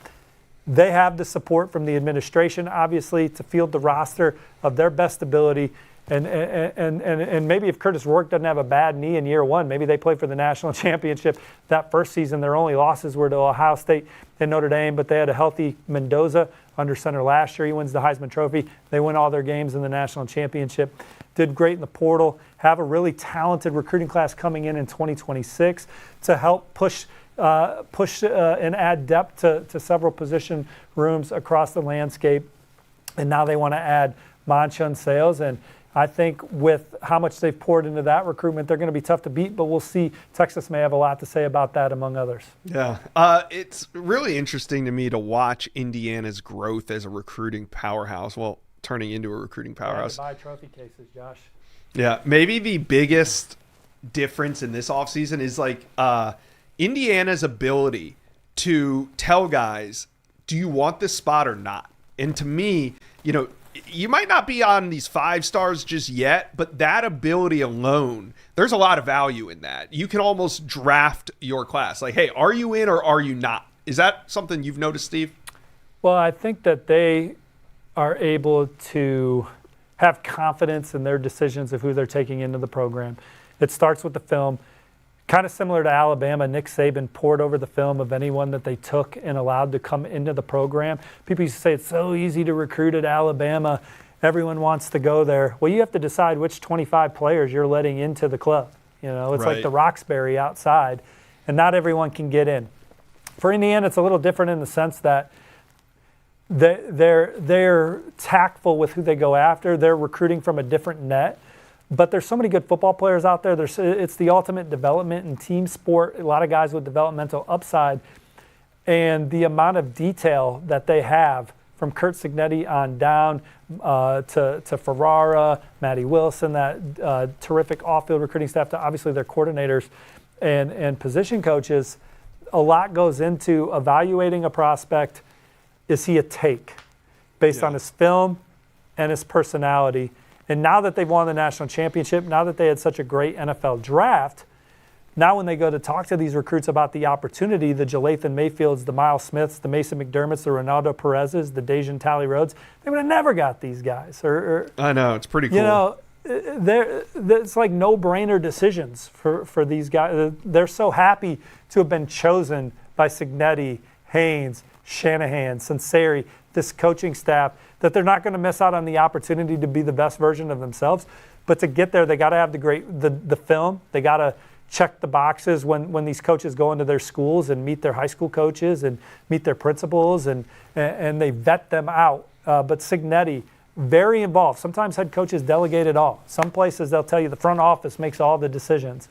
They have the support from the administration, obviously, to field the roster of their best ability. And maybe if Curtis Rourke doesn't have a bad knee in year one, maybe they play for the national championship. That first season, their only losses were to Ohio State and Notre Dame, but they had a healthy Mendoza under center last year. He wins the Heisman Trophy. They win all their games in the national championship. Did great in the portal. Have a really talented recruiting class coming in 2026 to help push and add depth to several position rooms across the landscape. And now they want to add Monshon Sales. And I think with how much they've poured into that recruitment, they're going to be tough to beat, but we'll see. Texas may have a lot to say about that, among others. Yeah. It's really interesting to me to watch Indiana's growth as a recruiting powerhouse. Well, turning into a recruiting powerhouse. Buy trophy cases, Josh. Yeah. Maybe the biggest difference in this offseason is like Indiana's ability to tell guys, do you want this spot or not? And to me, you know, you might not be on these 5 stars just yet, but that ability alone, there's a lot of value in that. You can almost draft your class. Like, hey, are you in or are you not? Is that something you've noticed, Steve? Well, I think that they are able to have confidence in their decisions of who they're taking into the program. It starts with the film. Kind of similar to Alabama, Nick Saban poured over the film of anyone that they took and allowed to come into the program. People used to say it's so easy to recruit at Alabama. Everyone wants to go there. Well, you have to decide which 25 players you're letting into the club. You know, it's like the Roxbury outside, and not everyone can get in. For Indiana, it's a little different in the sense that they're tactful with who they go after. They're recruiting from a different net. But there's so many good football players out there. It's the ultimate development and team sport. A lot of guys with developmental upside. And the amount of detail that they have from Curt Cignetti on down to Ferrara, Matty Wilson, that terrific off-field recruiting staff, to obviously their coordinators and position coaches, a lot goes into evaluating a prospect. Is he a take based on his film and his personality? And now that they've won the national championship, now that they had such a great NFL draft, now when they go to talk to these recruits about the opportunity, the Jalathan Mayfields, the Miles Smiths, the Mason McDermotts, the Ronaldo Perez's, the Dejan Talley Rhodes, they would have never got these guys. I know, it's pretty cool. You know, it's like no-brainer decisions for these guys. They're so happy to have been chosen by Cignetti, Haynes, Shanahan, Sunseri, this coaching staff, that they're not going to miss out on the opportunity to be the best version of themselves. But to get there, they got to have the film. They got to check the boxes when these coaches go into their schools and meet their high school coaches and meet their principals and they vet them out. But Cignetti, very involved. Sometimes head coaches delegate it all. Some places they'll tell you the front office makes all the decisions.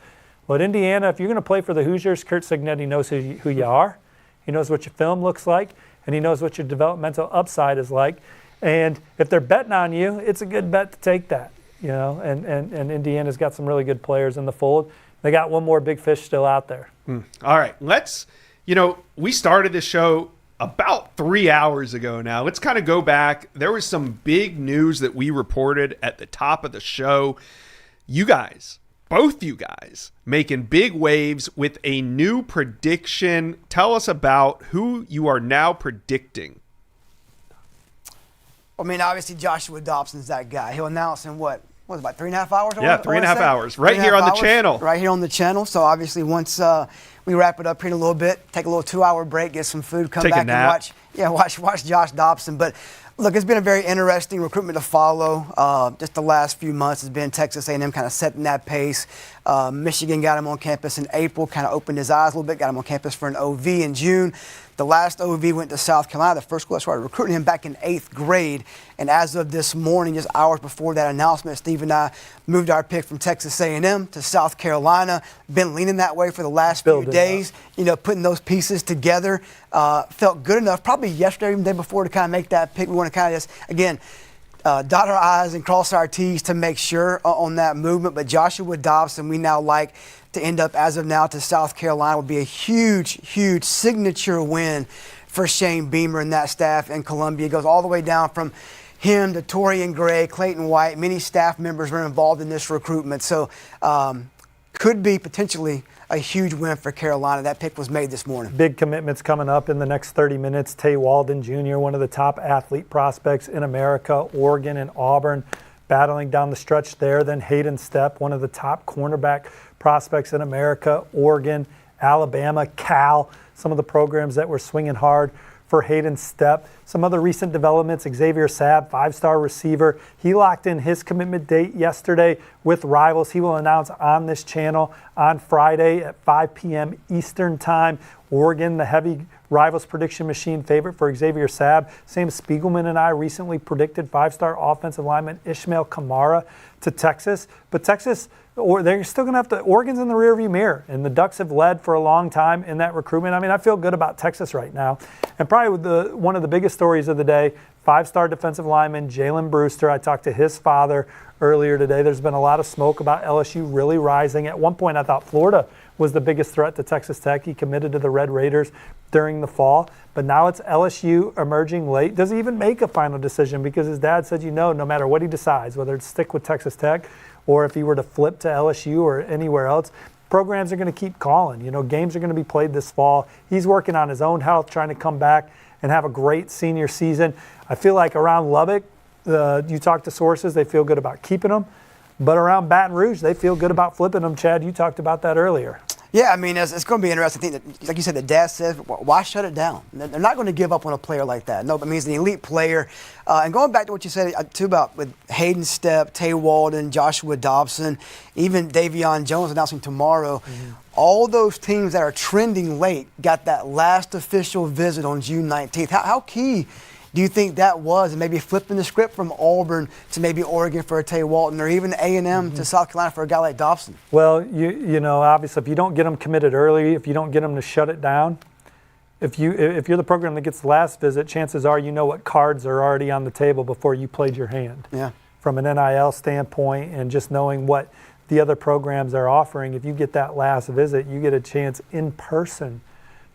Well, at Indiana, if you're going to play for the Hoosiers, Curt Cignetti knows who you are. He knows what your film looks like, and he knows what your developmental upside is like. And if they're betting on you, it's a good bet to take that, you know. And Indiana's got some really good players in the fold. They got one more big fish still out there. All right, we started this show about 3 hours ago now. Let's kind of go back. There was some big news that we reported at the top of the show. You guys, both you guys, making big waves with a new prediction. Tell us about who you are now predicting. I mean, obviously Joshua Dobson's that guy. He'll announce in what was it, about 3.5 hours? Yeah, 3.5 hours. Right here on the channel. Right here on the channel. So obviously once we wrap it up here in a little bit, take a little 2-hour break, get some food, come back and watch Josh Dobson. But look, it's been a very interesting recruitment to follow. Just the last few months has been Texas A&M kind of setting that pace. Michigan got him on campus in April, kind of opened his eyes a little bit, got him on campus for an OV in June. The last OV went to South Carolina. The first school that started recruiting him back in 8th grade. And as of this morning, just hours before that announcement, Steve and I moved our pick from Texas A&M to South Carolina. Been leaning that way for the last few days. You know, putting those pieces together. Felt good enough, probably yesterday, even the day before, to kind of make that pick. We want to kind of just, again, dot our I's and cross our T's to make sure on that movement. But Joshua Dobson, we now like to end up, as of now, to South Carolina would be a huge, huge signature win for Shane Beamer and that staff in Columbia. It goes all the way down from him to Torian Gray, Clayton White. Many staff members were involved in this recruitment. So could be potentially a huge win for Carolina. That pick was made this morning. Big commitments coming up in the next 30 minutes. Tay Walden Jr., one of the top athlete prospects in America, Oregon and Auburn, battling down the stretch there. Then Hayden Stepp, one of the top cornerback prospects in America, Oregon, Alabama, Cal, some of the programs that were swinging hard for Hayden Stepp. Some other recent developments, Xavier Sabb, 5-star receiver. He locked in his commitment date yesterday with Rivals. He will announce on this channel on Friday at 5 p.m. Eastern Time. Oregon, the heavy Rivals prediction machine favorite for Xavier Sabb. Sam Spiegelman and I recently predicted 5-star offensive lineman Ishmael Kamara to Texas. But Texas, they're still going to have to, Oregon's in the rearview mirror, and the Ducks have led for a long time in that recruitment. I mean, I feel good about Texas right now. And probably one of the biggest stories of the day, 5-star defensive lineman Jalen Brewster. I talked to his father earlier today. There's been a lot of smoke about LSU really rising. At one point, I thought Florida was the biggest threat to Texas Tech. He committed to the Red Raiders during the fall. But now it's LSU emerging late. Does he even make a final decision? Because his dad said, no matter what he decides, whether it's stick with Texas Tech or if he were to flip to LSU or anywhere else, programs are going to keep calling. Games are going to be played this fall. He's working on his own health, trying to come back and have a great senior season. I feel like around Lubbock, you talk to sources, they feel good about keeping him. But around Baton Rouge, they feel good about flipping them. Chad, you talked about that earlier. Yeah, I mean, it's going to be interesting. I think that, like you said, the dad says, why shut it down? They're not going to give up on a player like that. No, I mean, he's an elite player. And going back to what you said, too, about with Hayden Stepp, Tay Walden, Joshua Dobson, even Davion Jones announcing tomorrow, all those teams that are trending late got that last official visit on June 19th. How key do you think that was, and maybe flipping the script from Auburn to maybe Oregon for a Tay Walton, or even A&M to South Carolina for a guy like Dobson? Well, you know, obviously, if you don't get them committed early, if you don't get them to shut it down, if you're the program that gets the last visit, chances are you know what cards are already on the table before you played your hand. Yeah. From an NIL standpoint and just knowing what the other programs are offering, if you get that last visit, you get a chance in person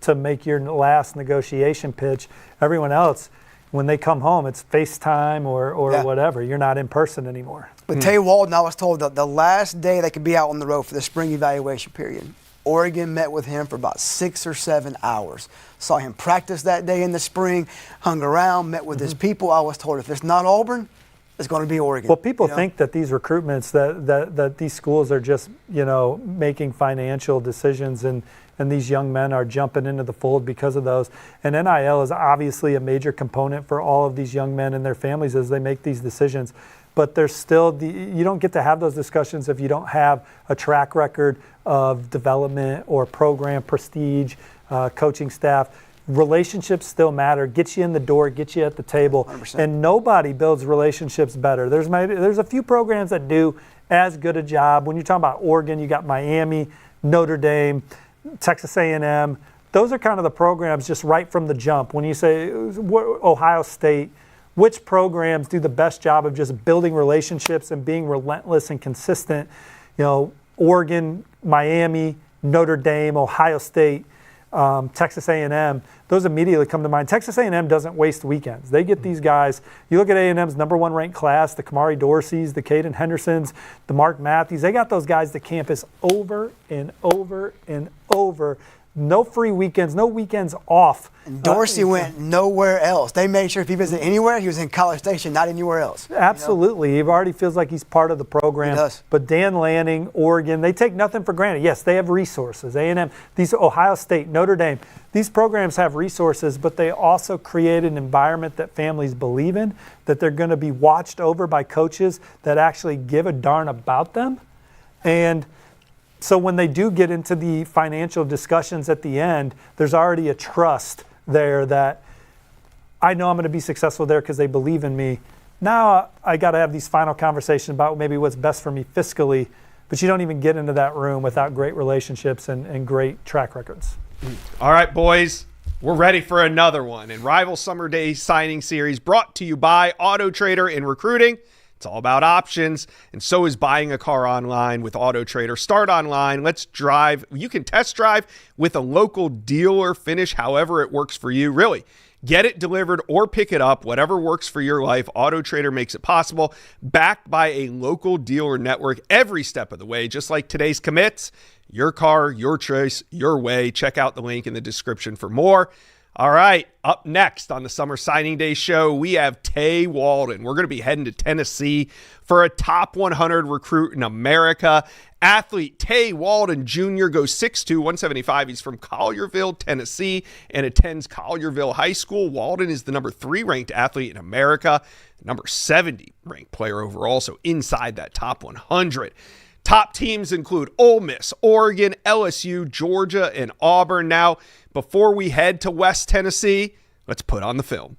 to make your last negotiation pitch. Everyone else, when they come home, it's FaceTime or whatever. You're not in person anymore. With Tay Walden, I was told that the last day they could be out on the road for the spring evaluation period, Oregon met with him for about 6 or 7 hours. Saw him practice that day in the spring, hung around, met with his people. I was told if it's not Auburn, it's going to be Oregon. Well, people think that these recruitments, that these schools are just, making financial decisions and these young men are jumping into the fold because of those. And NIL is obviously a major component for all of these young men and their families as they make these decisions. But there's still, you don't get to have those discussions if you don't have a track record of development or program prestige, coaching staff. Relationships still matter. Get you in the door, get you at the table. 100%. And nobody builds relationships better. There's a few programs that do as good a job. When you're talking about Oregon, you got Miami, Notre Dame, Texas A&M. Those are kind of the programs just right from the jump. When you say Ohio State, which programs do the best job of just building relationships and being relentless and consistent? Oregon, Miami, Notre Dame, Ohio State, Texas A&M, those immediately come to mind. Texas A&M doesn't waste weekends. They get these guys. You look at A&M's number 1 ranked class, the Kamari Dorseys, the Caden Hendersons, the Mark Matthews. They got those guys to campus over and over and over. No free weekends, no weekends off. And Dorsey went nowhere else. They made sure if he visited anywhere, he was in College Station, not anywhere else. Absolutely. He already feels like he's part of the program. He does. But Dan Lanning, Oregon, they take nothing for granted. Yes, they have resources. A&M, these Ohio State, Notre Dame, these programs have resources, but they also create an environment that families believe in, that they're going to be watched over by coaches that actually give a darn about them. And so when they do get into the financial discussions at the end, there's already a trust there that I know I'm going to be successful there because they believe in me. Now I got to have these final conversations about maybe what's best for me fiscally, but you don't even get into that room without great relationships and great track records. All right, boys, we're ready for another one. And Rival Summer Day Signing Series brought to you by Autotrader in recruiting. It's all about options, and so is buying a car online with Autotrader. Start online. Let's drive. You can test drive with a local dealer, finish however it works for you. Really, get it delivered or pick it up, whatever works for your life. Autotrader makes it possible. Backed by a local dealer network every step of the way, just like today's commits. Your car, your choice, your way. Check out the link in the description for more. All right, up next on the Summer Signing Day show, we have Tay Walden. We're going to be heading to Tennessee for a top 100 recruit in America. Athlete Tay Walden Jr. goes 6'2", 175. He's from Collierville, Tennessee, and attends Collierville High School. Walden is the number 3 ranked athlete in America, number 70 ranked player overall, so inside that top 100. Top teams include Ole Miss, Oregon, LSU, Georgia, and Auburn. Now, before we head to West Tennessee, let's put on the film.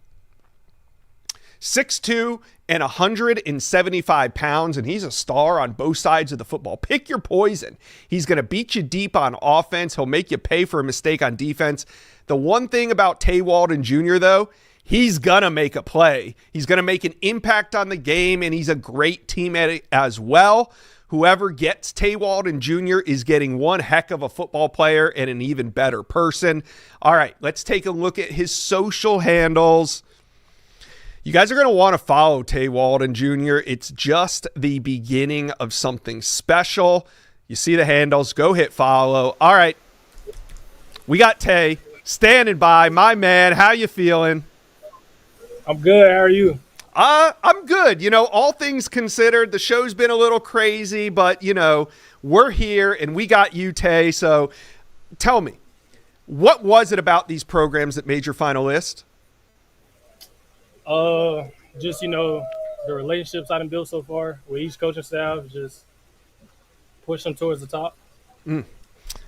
6'2" and 175 pounds, and he's a star on both sides of the football. Pick your poison. He's going to beat you deep on offense. He'll make you pay for a mistake on defense. The one thing about Tay Walden Jr., though, he's going to make a play. He's going to make an impact on the game, and he's a great teammate as well. Whoever gets Tay Walden Jr. is getting one heck of a football player and an even better person. All right, let's take a look at his social handles. You guys are going to want to follow Tay Walden Jr. It's just the beginning of something special. You see the handles. Go hit follow. All right. We got Tay standing by. My man, how you feeling? I'm good. How are you? I'm good. You know, all things considered, the show's been a little crazy, but, you know, we're here and we got you, Tay. So tell me, what was it about these programs that made your final list? Just, you know, the relationships I've built so far with each coaching staff, just push them towards the top.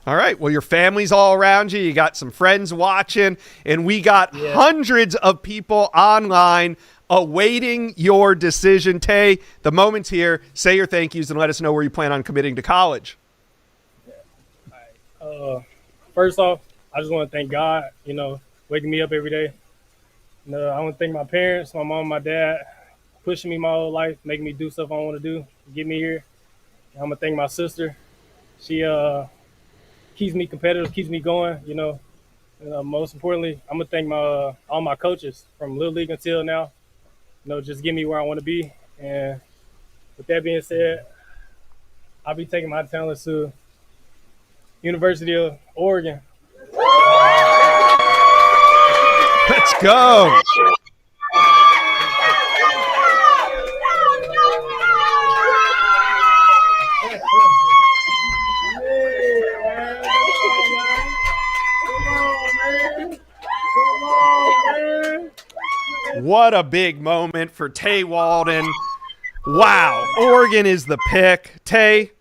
All right. Well, your family's all around you. You got some friends watching, and we got hundreds of people online awaiting your decision. Tay, the moment's here. Say your thank yous and let us know where you plan on committing to college. First off, I just want to thank God, you know, waking me up every day. You know, I want to thank my parents, my mom, my dad, pushing me my whole life, making me do stuff I want to do, get me here. I'm going to thank my sister. She keeps me competitive, keeps me going, you know. And, most importantly, I'm going to thank all my coaches from Little League until now, you know, just get me where I want to be. And with that being said, I'll be taking my talents to University of Oregon. Let's go. What a big moment for Tay Walden. Wow. Oregon is the pick. Tay.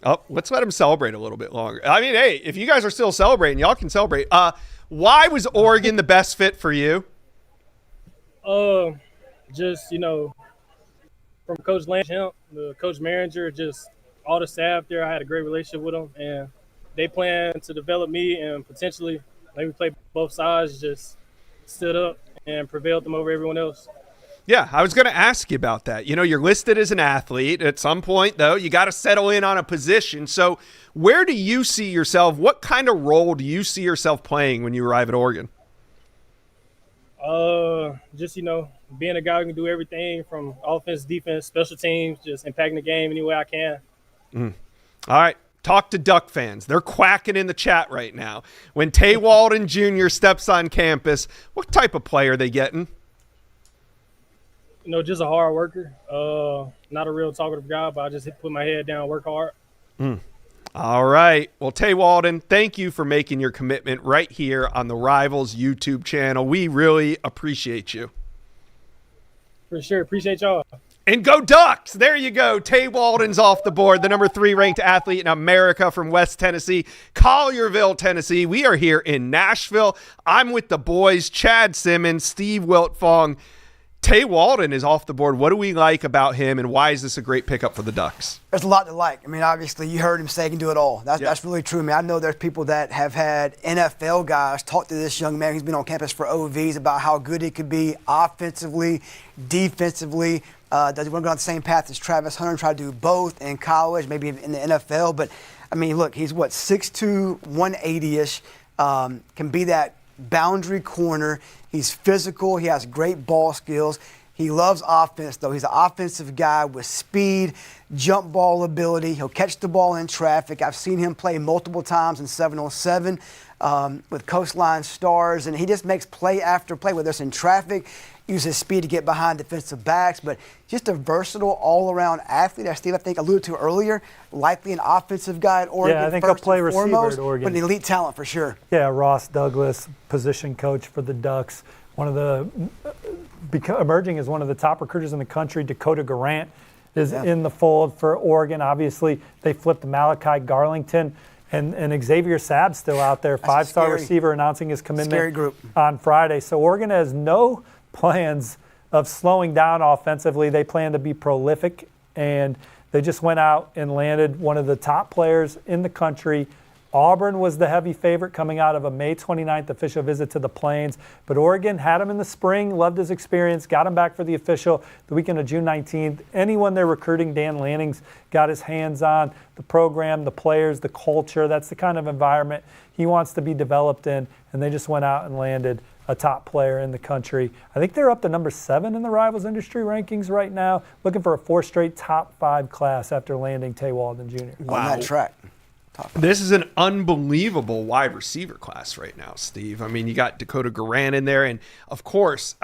Oh, let's let him celebrate a little bit longer. I mean, hey, if you guys are still celebrating, y'all can celebrate. Why was Oregon the best fit for you? Just, you know, from Coach Lance, the coach manager, just all the staff there, I had a great relationship with them, and they plan to develop me and potentially maybe play both sides, just stood up and prevailed them over everyone else. Yeah, I was going to ask you about that. You know, you're listed as an athlete. At some point, though, you got to settle in on a position. So where do you see yourself? What kind of role do you see yourself playing when you arrive at Oregon? Just, you know, being a guy who can do everything from offense, defense, special teams, just impacting the game any way I can. All right. Talk to Duck fans. They're quacking in the chat right now. When Tay Walden Jr. steps on campus, what type of player are they getting? You know, just a hard worker. Not a real talkative guy, but I just put my head down, work hard. All right. Well, Tay Walden, thank you for making your commitment right here on the Rivals YouTube channel. We really appreciate you. For sure. Appreciate y'all. And go Ducks! There you go. Tay Walden's off the board, the number 3 ranked athlete in America from West Tennessee, Collierville, Tennessee. We are here in Nashville. I'm with the boys, Chad Simmons, Steve Wiltfong. Tay Walden is off the board. What do we like about him, and why is this a great pickup for the Ducks? There's a lot to like. I mean, obviously, you heard him say he can do it all. That's really true. I mean, I know there's people that have had NFL guys talk to this young man who's been on campus for OVs about how good he could be offensively, defensively. Does he want to go on the same path as Travis Hunter and try to do both in college, maybe in the NFL? But, I mean, look, he's 6'2", 180-ish, can be that boundary corner. He's physical. He has great ball skills. He loves offense, though. He's an offensive guy with speed, jump ball ability. He'll catch the ball in traffic. I've seen him play multiple times in 7-on-7 with Coastline Stars, and he just makes play after play, whether it's in traffic, uses his speed to get behind defensive backs, but just a versatile all-around athlete. As Steve, I think, alluded to earlier, likely an offensive guy at Oregon. Yeah, I think he'll play receiver at Oregon. But an elite talent for sure. Yeah, Ross Douglas, position coach for the Ducks. One of the emerging as one of the top recruiters in the country. Dakota Garant is in the fold for Oregon. Obviously, they flipped Malachi Garlington. And Xavier Sabb's still out there, 5-star receiver, announcing his commitment on Friday. So Oregon has no plans of slowing down offensively. They plan to be prolific, and they just went out and landed one of the top players in the country. Auburn was the heavy favorite coming out of a May 29th official visit to the Plains, but Oregon had him in the spring, loved his experience, got him back for the official the weekend of June 19th. Anyone they're recruiting, Dan Lanning's got his hands on the program, the players, the culture. That's the kind of environment he wants to be developed in, and they just went out and landed a top player in the country. I think they're up to number 7 in the Rivals industry rankings right now, looking for a 4th straight top 5 class after landing Tay Walden Jr. On that track. This is an unbelievable wide receiver class right now, Steve. I mean, you got Dakota Garant in there. And, of course,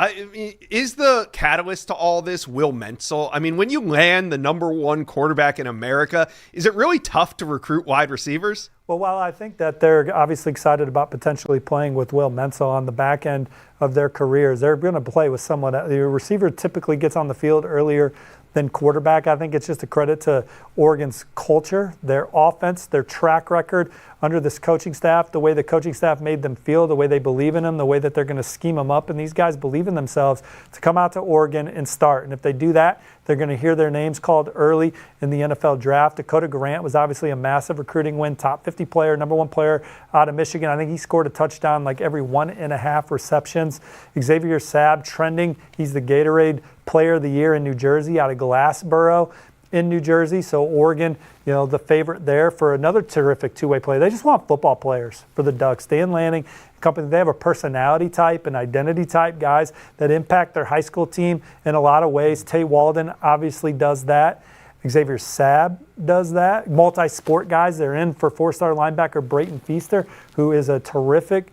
is the catalyst to all this Will Menzel? I mean, when you land the number 1 quarterback in America, is it really tough to recruit wide receivers? Well, while I think that they're obviously excited about potentially playing with Will Menzel on the back end of their careers, they're going to play with someone. The receiver typically gets on the field earlier than quarterback. I think it's just a credit to Oregon's culture, their offense, their track record under this coaching staff, the way the coaching staff made them feel, the way they believe in them, the way that they're going to scheme them up. And these guys believe in themselves to come out to Oregon and start. And if they do that, they're going to hear their names called early in the NFL draft. Dakota Garant was obviously a massive recruiting win, top 50 player, number 1 player out of Michigan. I think he scored a touchdown like every 1.5 receptions. Xavier Sabb trending. He's the Gatorade Player of the Year in New Jersey out of Glassboro in New Jersey. So Oregon, the favorite there for another terrific two-way player. They just want football players for the Ducks. Dan Lanning company, they have a personality type and identity type guys that impact their high school team in a lot of ways. Tay Walden obviously does that. Xavier Sabb does that. Multi-sport guys. They're in for 4-star linebacker Brayton Feaster, who is a terrific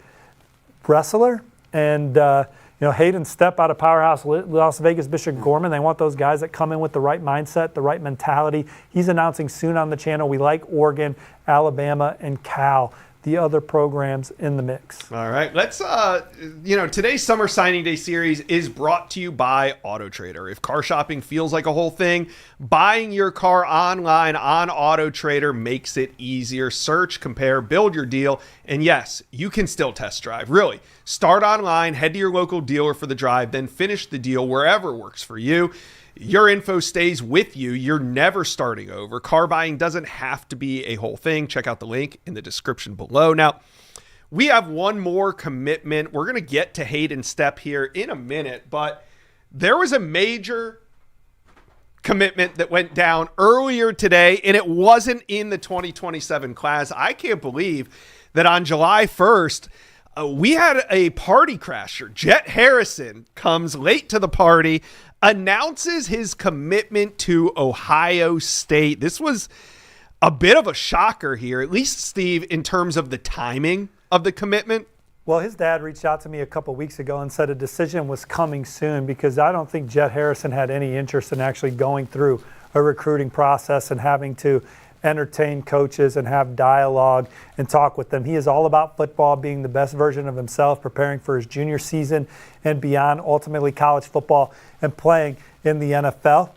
wrestler. And Hayden Stepp out of Powerhouse Las Vegas Bishop Gorman. They want those guys that come in with the right mindset, the right mentality. He's announcing soon on the channel. We like Oregon, Alabama, and Cal, the other programs in the mix. All right. Let's, today's Summer Signing Day series is brought to you by Autotrader. If car shopping feels like a whole thing, buying your car online on Autotrader makes it easier. Search, compare, build your deal. And yes, you can still test drive. Really. Start online, head to your local dealer for the drive, then finish the deal wherever works for you. Your info stays with you. You're never starting over. Car buying doesn't have to be a whole thing. Check out the link in the description below. Now, we have one more commitment. We're going to get to Hayden Stepp here in a minute, but there was a major commitment that went down earlier today, and it wasn't in the 2027 class. I can't believe that on July 1st, we had a party crasher. Jet Harrison comes late to the party, announces his commitment to Ohio State. This was a bit of a shocker here, at least, Steve, in terms of the timing of the commitment. Well, his dad reached out to me a couple weeks ago and said a decision was coming soon, because I don't think Jet Harrison had any interest in actually going through a recruiting process and having to entertain coaches and have dialogue and talk with them. He is all about football, being the best version of himself, preparing for his junior season and beyond, ultimately college football and playing in the NFL.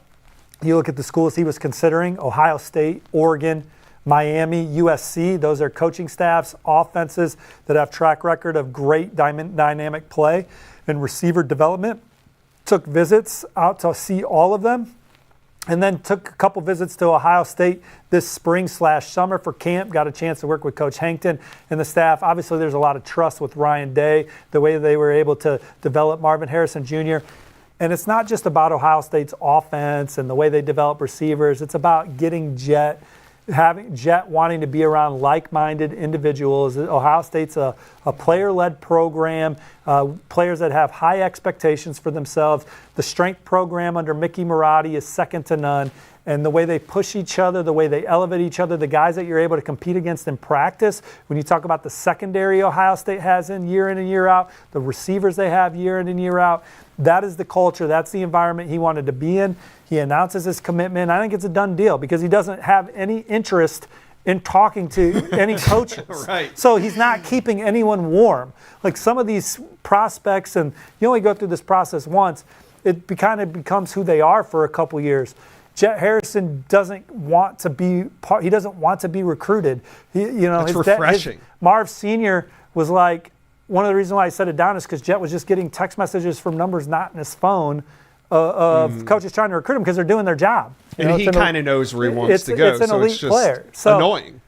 You look at the schools he was considering: Ohio State, Oregon, Miami, USC. Those are coaching staffs, offenses that have track record of great dynamic play and receiver development. Took visits out to see all of them, and then took a couple visits to Ohio State this spring/summer for camp. Got a chance to work with Coach Hankton and the staff. Obviously, there's a lot of trust with Ryan Day, the way they were able to develop Marvin Harrison Jr. And it's not just about Ohio State's offense and the way they develop receivers. It's about getting Jet, having Jet wanting to be around like-minded individuals. Ohio State's a player-led program, players that have high expectations for themselves. The strength program under Mickey Marotti is second to none. And the way they push each other, the way they elevate each other, the guys that you're able to compete against in practice, when you talk about the secondary Ohio State has in and year out, the receivers they have year in and year out, that is the culture. That's the environment he wanted to be in. He announces his commitment. I think it's a done deal because he doesn't have any interest in talking to any coaches. Right. So he's not keeping anyone warm. Like some of these prospects, and you only go through this process once, it kind of becomes who they are for a couple years. Jet Harrison doesn't want to be he doesn't want to be recruited. That's refreshing. Marv Sr. was like, one of the reasons why I set it down is because Jet was just getting text messages from numbers not in his phone of coaches trying to recruit him because they're doing their job. And he kind of knows where he wants to go. It's an elite player. So, annoying.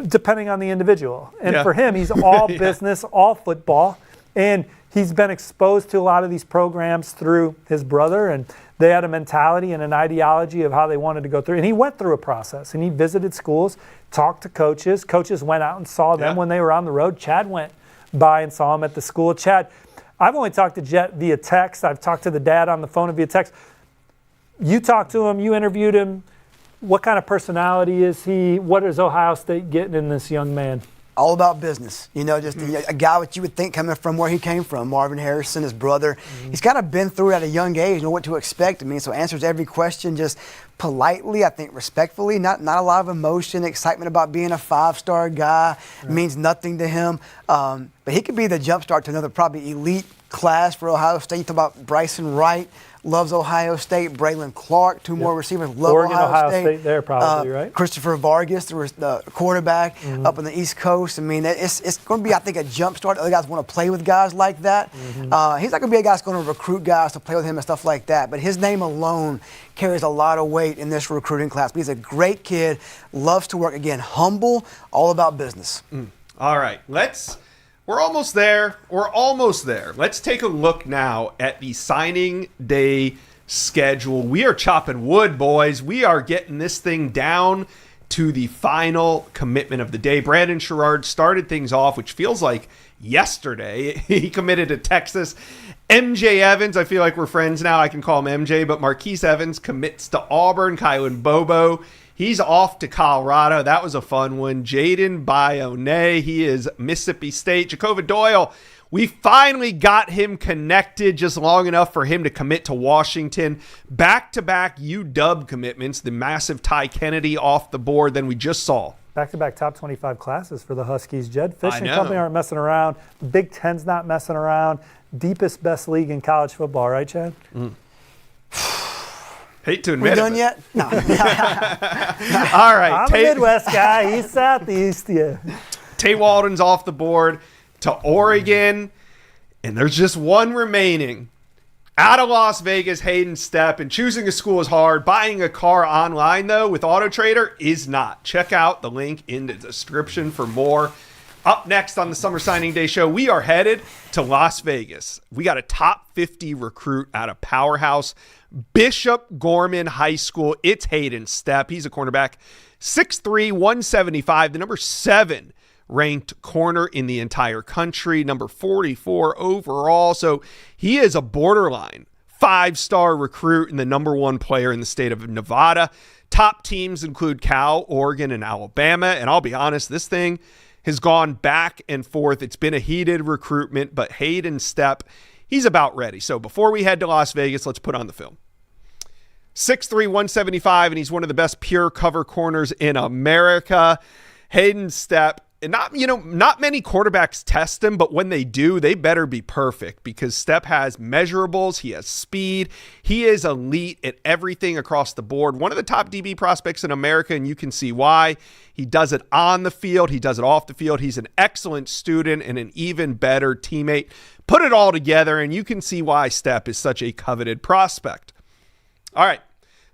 Depending on the individual. And for him, he's all business, all football. And he's been exposed to a lot of these programs through his brother, and they had a mentality and an ideology of how they wanted to go through. And he went through a process, and he visited schools, talked to coaches. Coaches went out and saw them when they were on the road. Chad went by and saw him at the school. Chad, I've only talked to Jet via text. I've talked to the dad on the phone via text. You talked to him. You interviewed him. What kind of personality is he? What is Ohio State getting in this young man? All about business. Just a guy what you would think coming from where he came from, Marvin Harrison, his brother. He's kind of been through it at a young age, know what to expect. So answers every question just politely, I think respectfully, not a lot of emotion, excitement about being a 5-star guy. Right. Means nothing to him. But he could be the jump start to another probably elite class for Ohio State. You talk about Bryson Wright. Loves Ohio State. Braylon Clark, two more receivers. Love Oregon, Ohio State there probably, right? Christopher Vargas, the quarterback up on the East Coast. It's going to be, I think, a jump start. Other guys want to play with guys like that. He's not going to be a guy that's going to recruit guys to play with him and stuff like that. But his name alone carries a lot of weight in this recruiting class. But he's a great kid, loves to work. Again, humble, all about business. All right, we're almost there. Let's take a look now at the signing day schedule. We are chopping wood, boys. We are getting this thing down to the final commitment of the day. Brandon Sherrard started things off, which feels like yesterday. He committed to Texas. MJ Evans, I feel like we're friends now. I can call him MJ, but Marquise Evans commits to Auburn. Kylan Bobo, he's off to Colorado. That was a fun one. Jaden Bayone, he is Mississippi State. Jacoba Doyle, we finally got him connected just long enough for him to commit to Washington. Back-to-back UW commitments, the massive Ty Kennedy off the board than we just saw. Back-to-back top 25 classes for the Huskies. Jed Fish and company aren't messing around. Big Ten's not messing around. Deepest, best league in college football, right, Chad? Hate to admit it. We done yet? No. All right. I'm a Midwest guy. He's Southeast. Yeah. Tay Walden's off the board to Oregon, and there's just one remaining. Out of Las Vegas, Hayden Stepp, and choosing a school is hard. Buying a car online, though, with Autotrader is not. Check out the link in the description for more. Up next on the Summer Signing Day show, we are headed to Las Vegas. We got a top 50 recruit out of Powerhouse Bishop Gorman High School. It's Hayden Stepp. He's a cornerback, 6'3", 175, the number 7 ranked corner in the entire country, number 44 overall. So he is a borderline 5-star recruit and the number 1 player in the state of Nevada. Top teams include Cal, Oregon, and Alabama. And I'll be honest, this thing has gone back and forth. It's been a heated recruitment, but Hayden Stepp, he's about ready. So before we head to Las Vegas, let's put on the film. 6'3", 175, and he's one of the best pure cover corners in America. Hayden Stepp, and not many quarterbacks test him, but when they do, they better be perfect because Stepp has measurables, he has speed, he is elite at everything across the board. One of the top DB prospects in America, and you can see why. He does it on the field, he does it off the field. He's an excellent student and an even better teammate. Put it all together, and you can see why Stepp is such a coveted prospect. All right,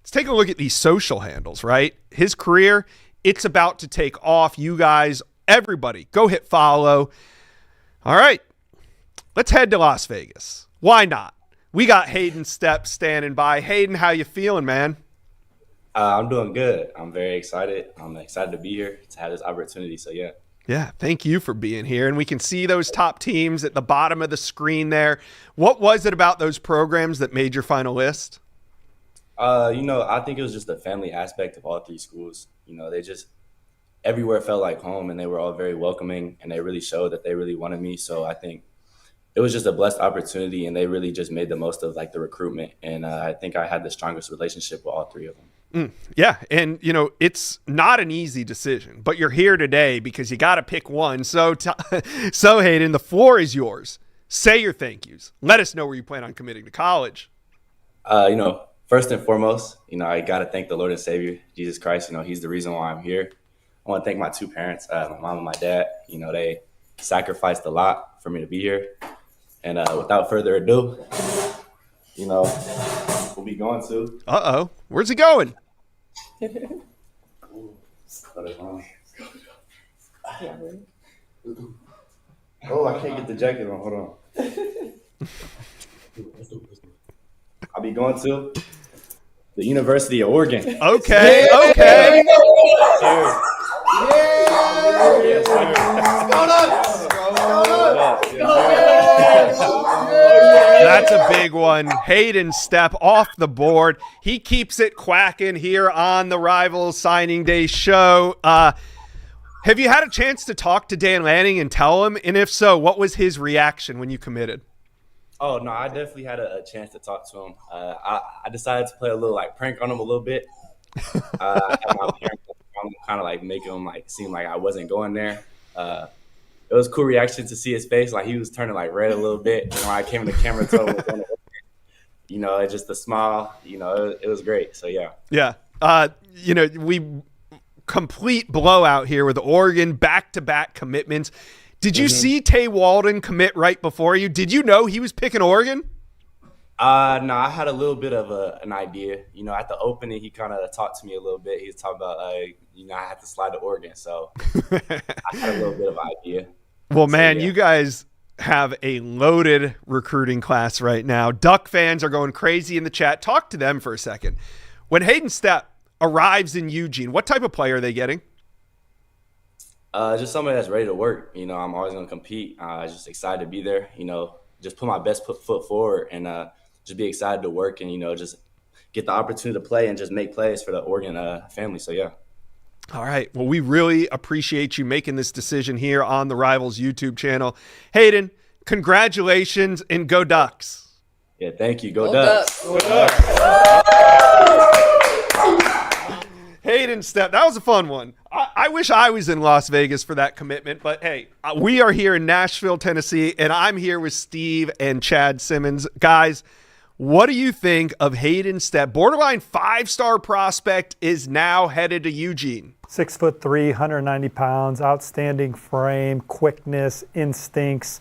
let's take a look at these social handles, right? His career, it's about to take off. You guys, everybody, go hit follow. All right, let's head to Las Vegas. Why not? We got Hayden Stepp standing by. Hayden, how you feeling, man? I'm doing good. I'm very excited. I'm excited to be here to have this opportunity. So, yeah. Yeah, thank you for being here. And we can see those top teams at the bottom of the screen there. What was it about those programs that made your final list? I think it was just the family aspect of all 3 schools. They just everywhere felt like home, and they were all very welcoming, and they really showed that they really wanted me. So I think it was just a blessed opportunity, and they really just made the most of the recruitment. And I think I had the strongest relationship with all 3 of them. Yeah, and it's not an easy decision, but you're here today because you got to pick one. So Hayden, the floor is yours. Say your thank yous. Let us know where you plan on committing to college. First and foremost, I got to thank the Lord and Savior, Jesus Christ. He's the reason why I'm here. I want to thank my 2 parents, my mom and my dad. They sacrificed a lot for me to be here. And without further ado, we'll be going to. Uh-oh. Where's he going? Oh, I can't get the jacket on. Hold on. I'll be going to the University of Oregon. Okay. Yes, sir. That's a big one. Hayden Stepp off the board. He keeps it quacking here on the Rivals Signing Day show. Have you had a chance to talk to Dan Lanning and tell him? And if so, what was his reaction when you committed? Oh, no, I definitely had a chance to talk to him. I decided to play a little prank on him a little bit. At my parents, kind of make him seem like I wasn't going there. It was a cool reaction to see his face. He was turning red a little bit. When I came in the camera, told him, it's just a smile. It was great. So yeah. Yeah. We complete blowout here with Oregon back-to-back commitments. Did you see Tay Walden commit right before you? Did you know he was picking Oregon? No, I had a little bit of an idea. At the opening, he kind of talked to me a little bit. He was talking about, I had to slide to Oregon. So I had a little bit of an idea. Well, man, you guys have a loaded recruiting class right now. Duck fans are going crazy in the chat. Talk to them for a second. When Hayden Stepp arrives in Eugene, what type of player are they getting? Just somebody that's ready to work. I'm always going to compete. Just excited to be there. Just put my best foot forward and just be excited to work and, just get the opportunity to play and just make plays for the Oregon family. So, yeah. All right. Well, we really appreciate you making this decision here on the Rivals YouTube channel. Hayden, congratulations and go Ducks. Yeah, thank you. Go Ducks. Go Ducks. Hayden Stepp, that was a fun one. I wish I was in Las Vegas for that commitment, but hey, we are here in Nashville, Tennessee, and I'm here with Steve and Chad Simmons. Guys, what do you think of Hayden Stepp? Borderline 5-star prospect is now headed to Eugene. 6'3", 190 pounds, outstanding frame, quickness, instincts,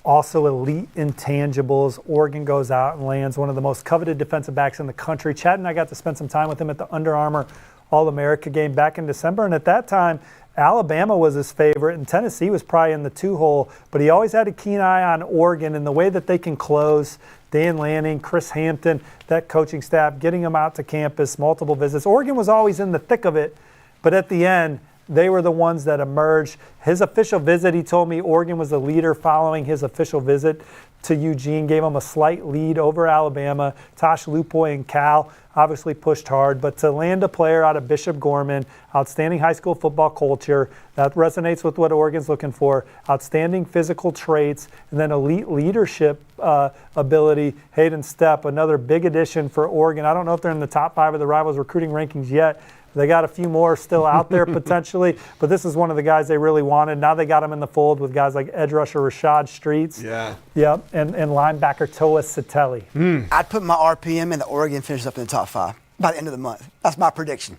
also elite intangibles. Oregon goes out and lands one of the most coveted defensive backs in the country. Chad and I got to spend some time with him at the Under Armour All-America game back in December, and at that time, Alabama was his favorite, and Tennessee was probably in the 2-hole, but he always had a keen eye on Oregon and the way that they can close. Dan Lanning, Chris Hampton, that coaching staff, getting him out to campus, multiple visits. Oregon was always in the thick of it, but at the end, they were the ones that emerged. His official visit, he told me Oregon was the leader following his official visit to Eugene, gave him a slight lead over Alabama. Tosh Lupoy and Cal obviously pushed hard, but to land a player out of Bishop Gorman, outstanding high school football culture, that resonates with what Oregon's looking for, outstanding physical traits, and then elite leadership ability. Hayden Stepp, another big addition for Oregon. I don't know if they're in the top 5 of the Rivals recruiting rankings yet. They got a few more still out there potentially, but this is one of the guys they really wanted. Now they got him in the fold with guys like edge rusher Rashad Streets. Yeah. Yep, and linebacker Toa Satelli. I'd put my RPM and the Oregon finishes up in the top 5 by the end of the month. That's my prediction.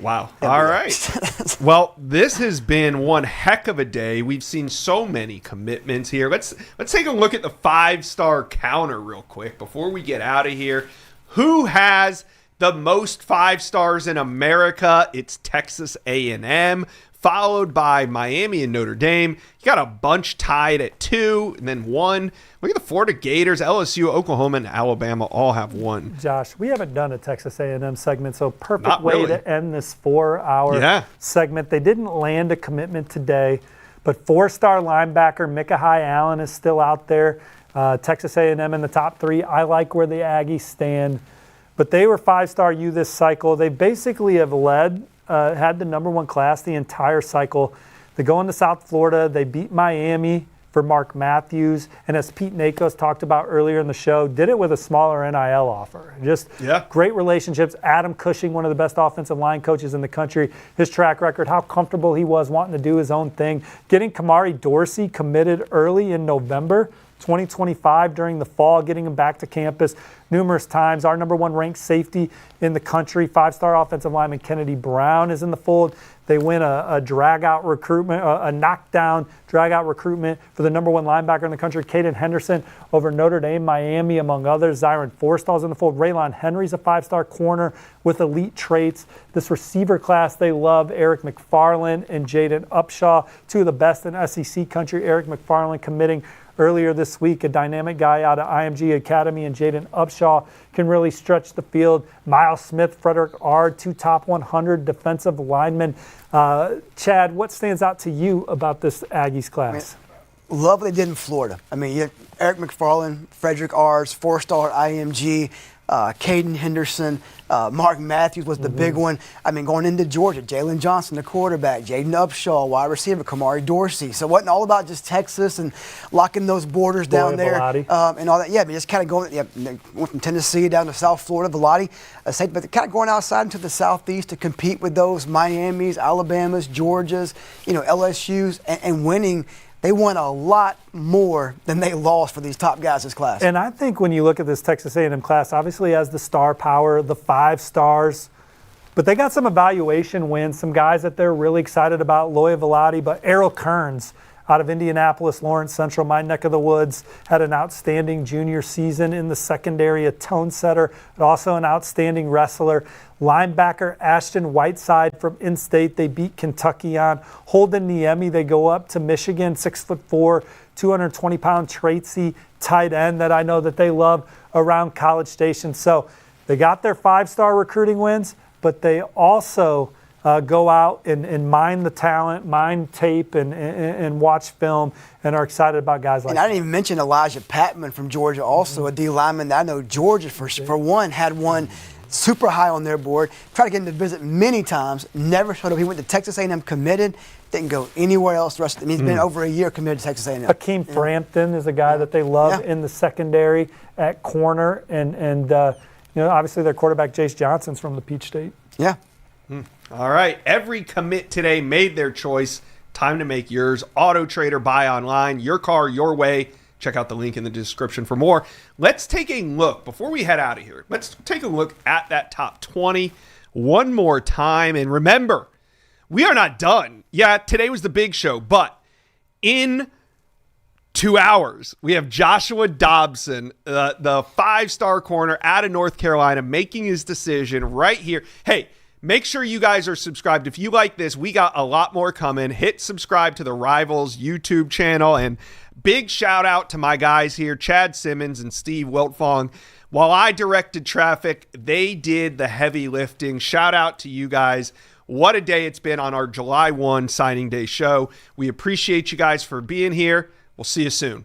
Wow. All right. Well, this has been one heck of a day. We've seen so many commitments here. Let's take a look at the 5-star counter real quick before we get out of here. Who has the most 5 stars in America? It's Texas A&M, followed by Miami and Notre Dame. You got a bunch tied at 2, and then 1. Look at the Florida Gators, LSU, Oklahoma, and Alabama all have 1. Josh, we haven't done a Texas A&M segment, so perfect Not way really. to end this 4-hour segment. They didn't land a commitment today, but 4-star linebacker Micah Allen is still out there. Texas A&M in the top 3. I like where the Aggies stand. But they were 5-star U this cycle. They basically have had the number 1 class the entire cycle. They go into South Florida. They beat Miami for Mark Matthews. And as Pete Nakos talked about earlier in the show, did it with a smaller NIL offer. Just great relationships. Adam Cushing, one of the best offensive line coaches in the country, his track record, how comfortable he was wanting to do his own thing. Getting Kamari Dorsey committed early in November 2025 during the fall, getting him back to campus numerous times. Our number 1 ranked safety in the country, 5-star offensive lineman Kennedy Brown is in the fold. They win a drag-out recruitment, a knockdown drag-out recruitment for the number 1 linebacker in the country, Caden Henderson, over Notre Dame, Miami, among others. Zyron Forstall's in the fold. Raylon Henry's a 5-star corner with elite traits. This receiver class they love, Eric McFarland and Jaden Upshaw, 2 of the best in SEC country. Eric McFarland committing earlier this week, a dynamic guy out of IMG Academy, and Jaden Upshaw can really stretch the field. Miles Smith, Frederick Ard, 2 top 100 defensive linemen. Chad, what stands out to you about this Aggies class? love what they did in Florida. I mean, you had Eric McFarland, Frederick Ars, 4-star IMG, Caden Henderson, Mark Matthews was the big one. I mean, going into Georgia, Jalen Johnson, the quarterback, Jaden Upshaw, wide receiver, Kamari Dorsey. So it wasn't all about just Texas and locking those borders down there and all that. Yeah, but just kind of going, went from Tennessee down to South Florida, Velati, but kind of going outside into the Southeast to compete with those Miamis, Alabamas, Georgias, LSUs, and winning. They won a lot more than they lost for these top guys this class. And I think when you look at this Texas A&M class, obviously has the star power, the 5 stars, but they got some evaluation wins, some guys that they're really excited about, Loya Velati, but Errol Kearns out of Indianapolis, Lawrence Central, my neck of the woods, had an outstanding junior season in the secondary, a tone setter, but also an outstanding wrestler. Linebacker Ashton Whiteside from in-state, they beat Kentucky on. Holden Niemi, they go up to Michigan, 6'4", 220-pound Tracy tight end that I know that they love around College Station. So they got their 5-star recruiting wins, but they also go out and mine the talent, mine tape, and watch film, and are excited about guys like that. And I didn't even mention Elijah Patman from Georgia, also a D lineman that I know Georgia, for one, had one super high on their board. Tried to get him to visit many times, never showed up. He went to Texas A&M committed, didn't go anywhere else the rest of the He's been over a year committed to Texas A&M. Hakeem Frampton is a guy that they love in the secondary at corner, and obviously their quarterback Jace Johnson's from the Peach State. Yeah. All right. Every commit today made their choice. Time to make yours. Autotrader, buy online. Your car, your way. Check out the link in the description for more. Let's take a look, before we head out of here, let's take a look at that top 20 one more time. And remember, we are not done. Yeah, today was the big show, but in 2 hours, we have Joshua Dobson, the 5-star corner out of North Carolina, making his decision right here. Hey, make sure you guys are subscribed. If you like this, we got a lot more coming. Hit subscribe to the Rivals YouTube channel. And big shout out to my guys here, Chad Simmons and Steve Wiltfong. While I directed traffic, they did the heavy lifting. Shout out to you guys. What a day it's been on our July 1 signing day show. We appreciate you guys for being here. We'll see you soon.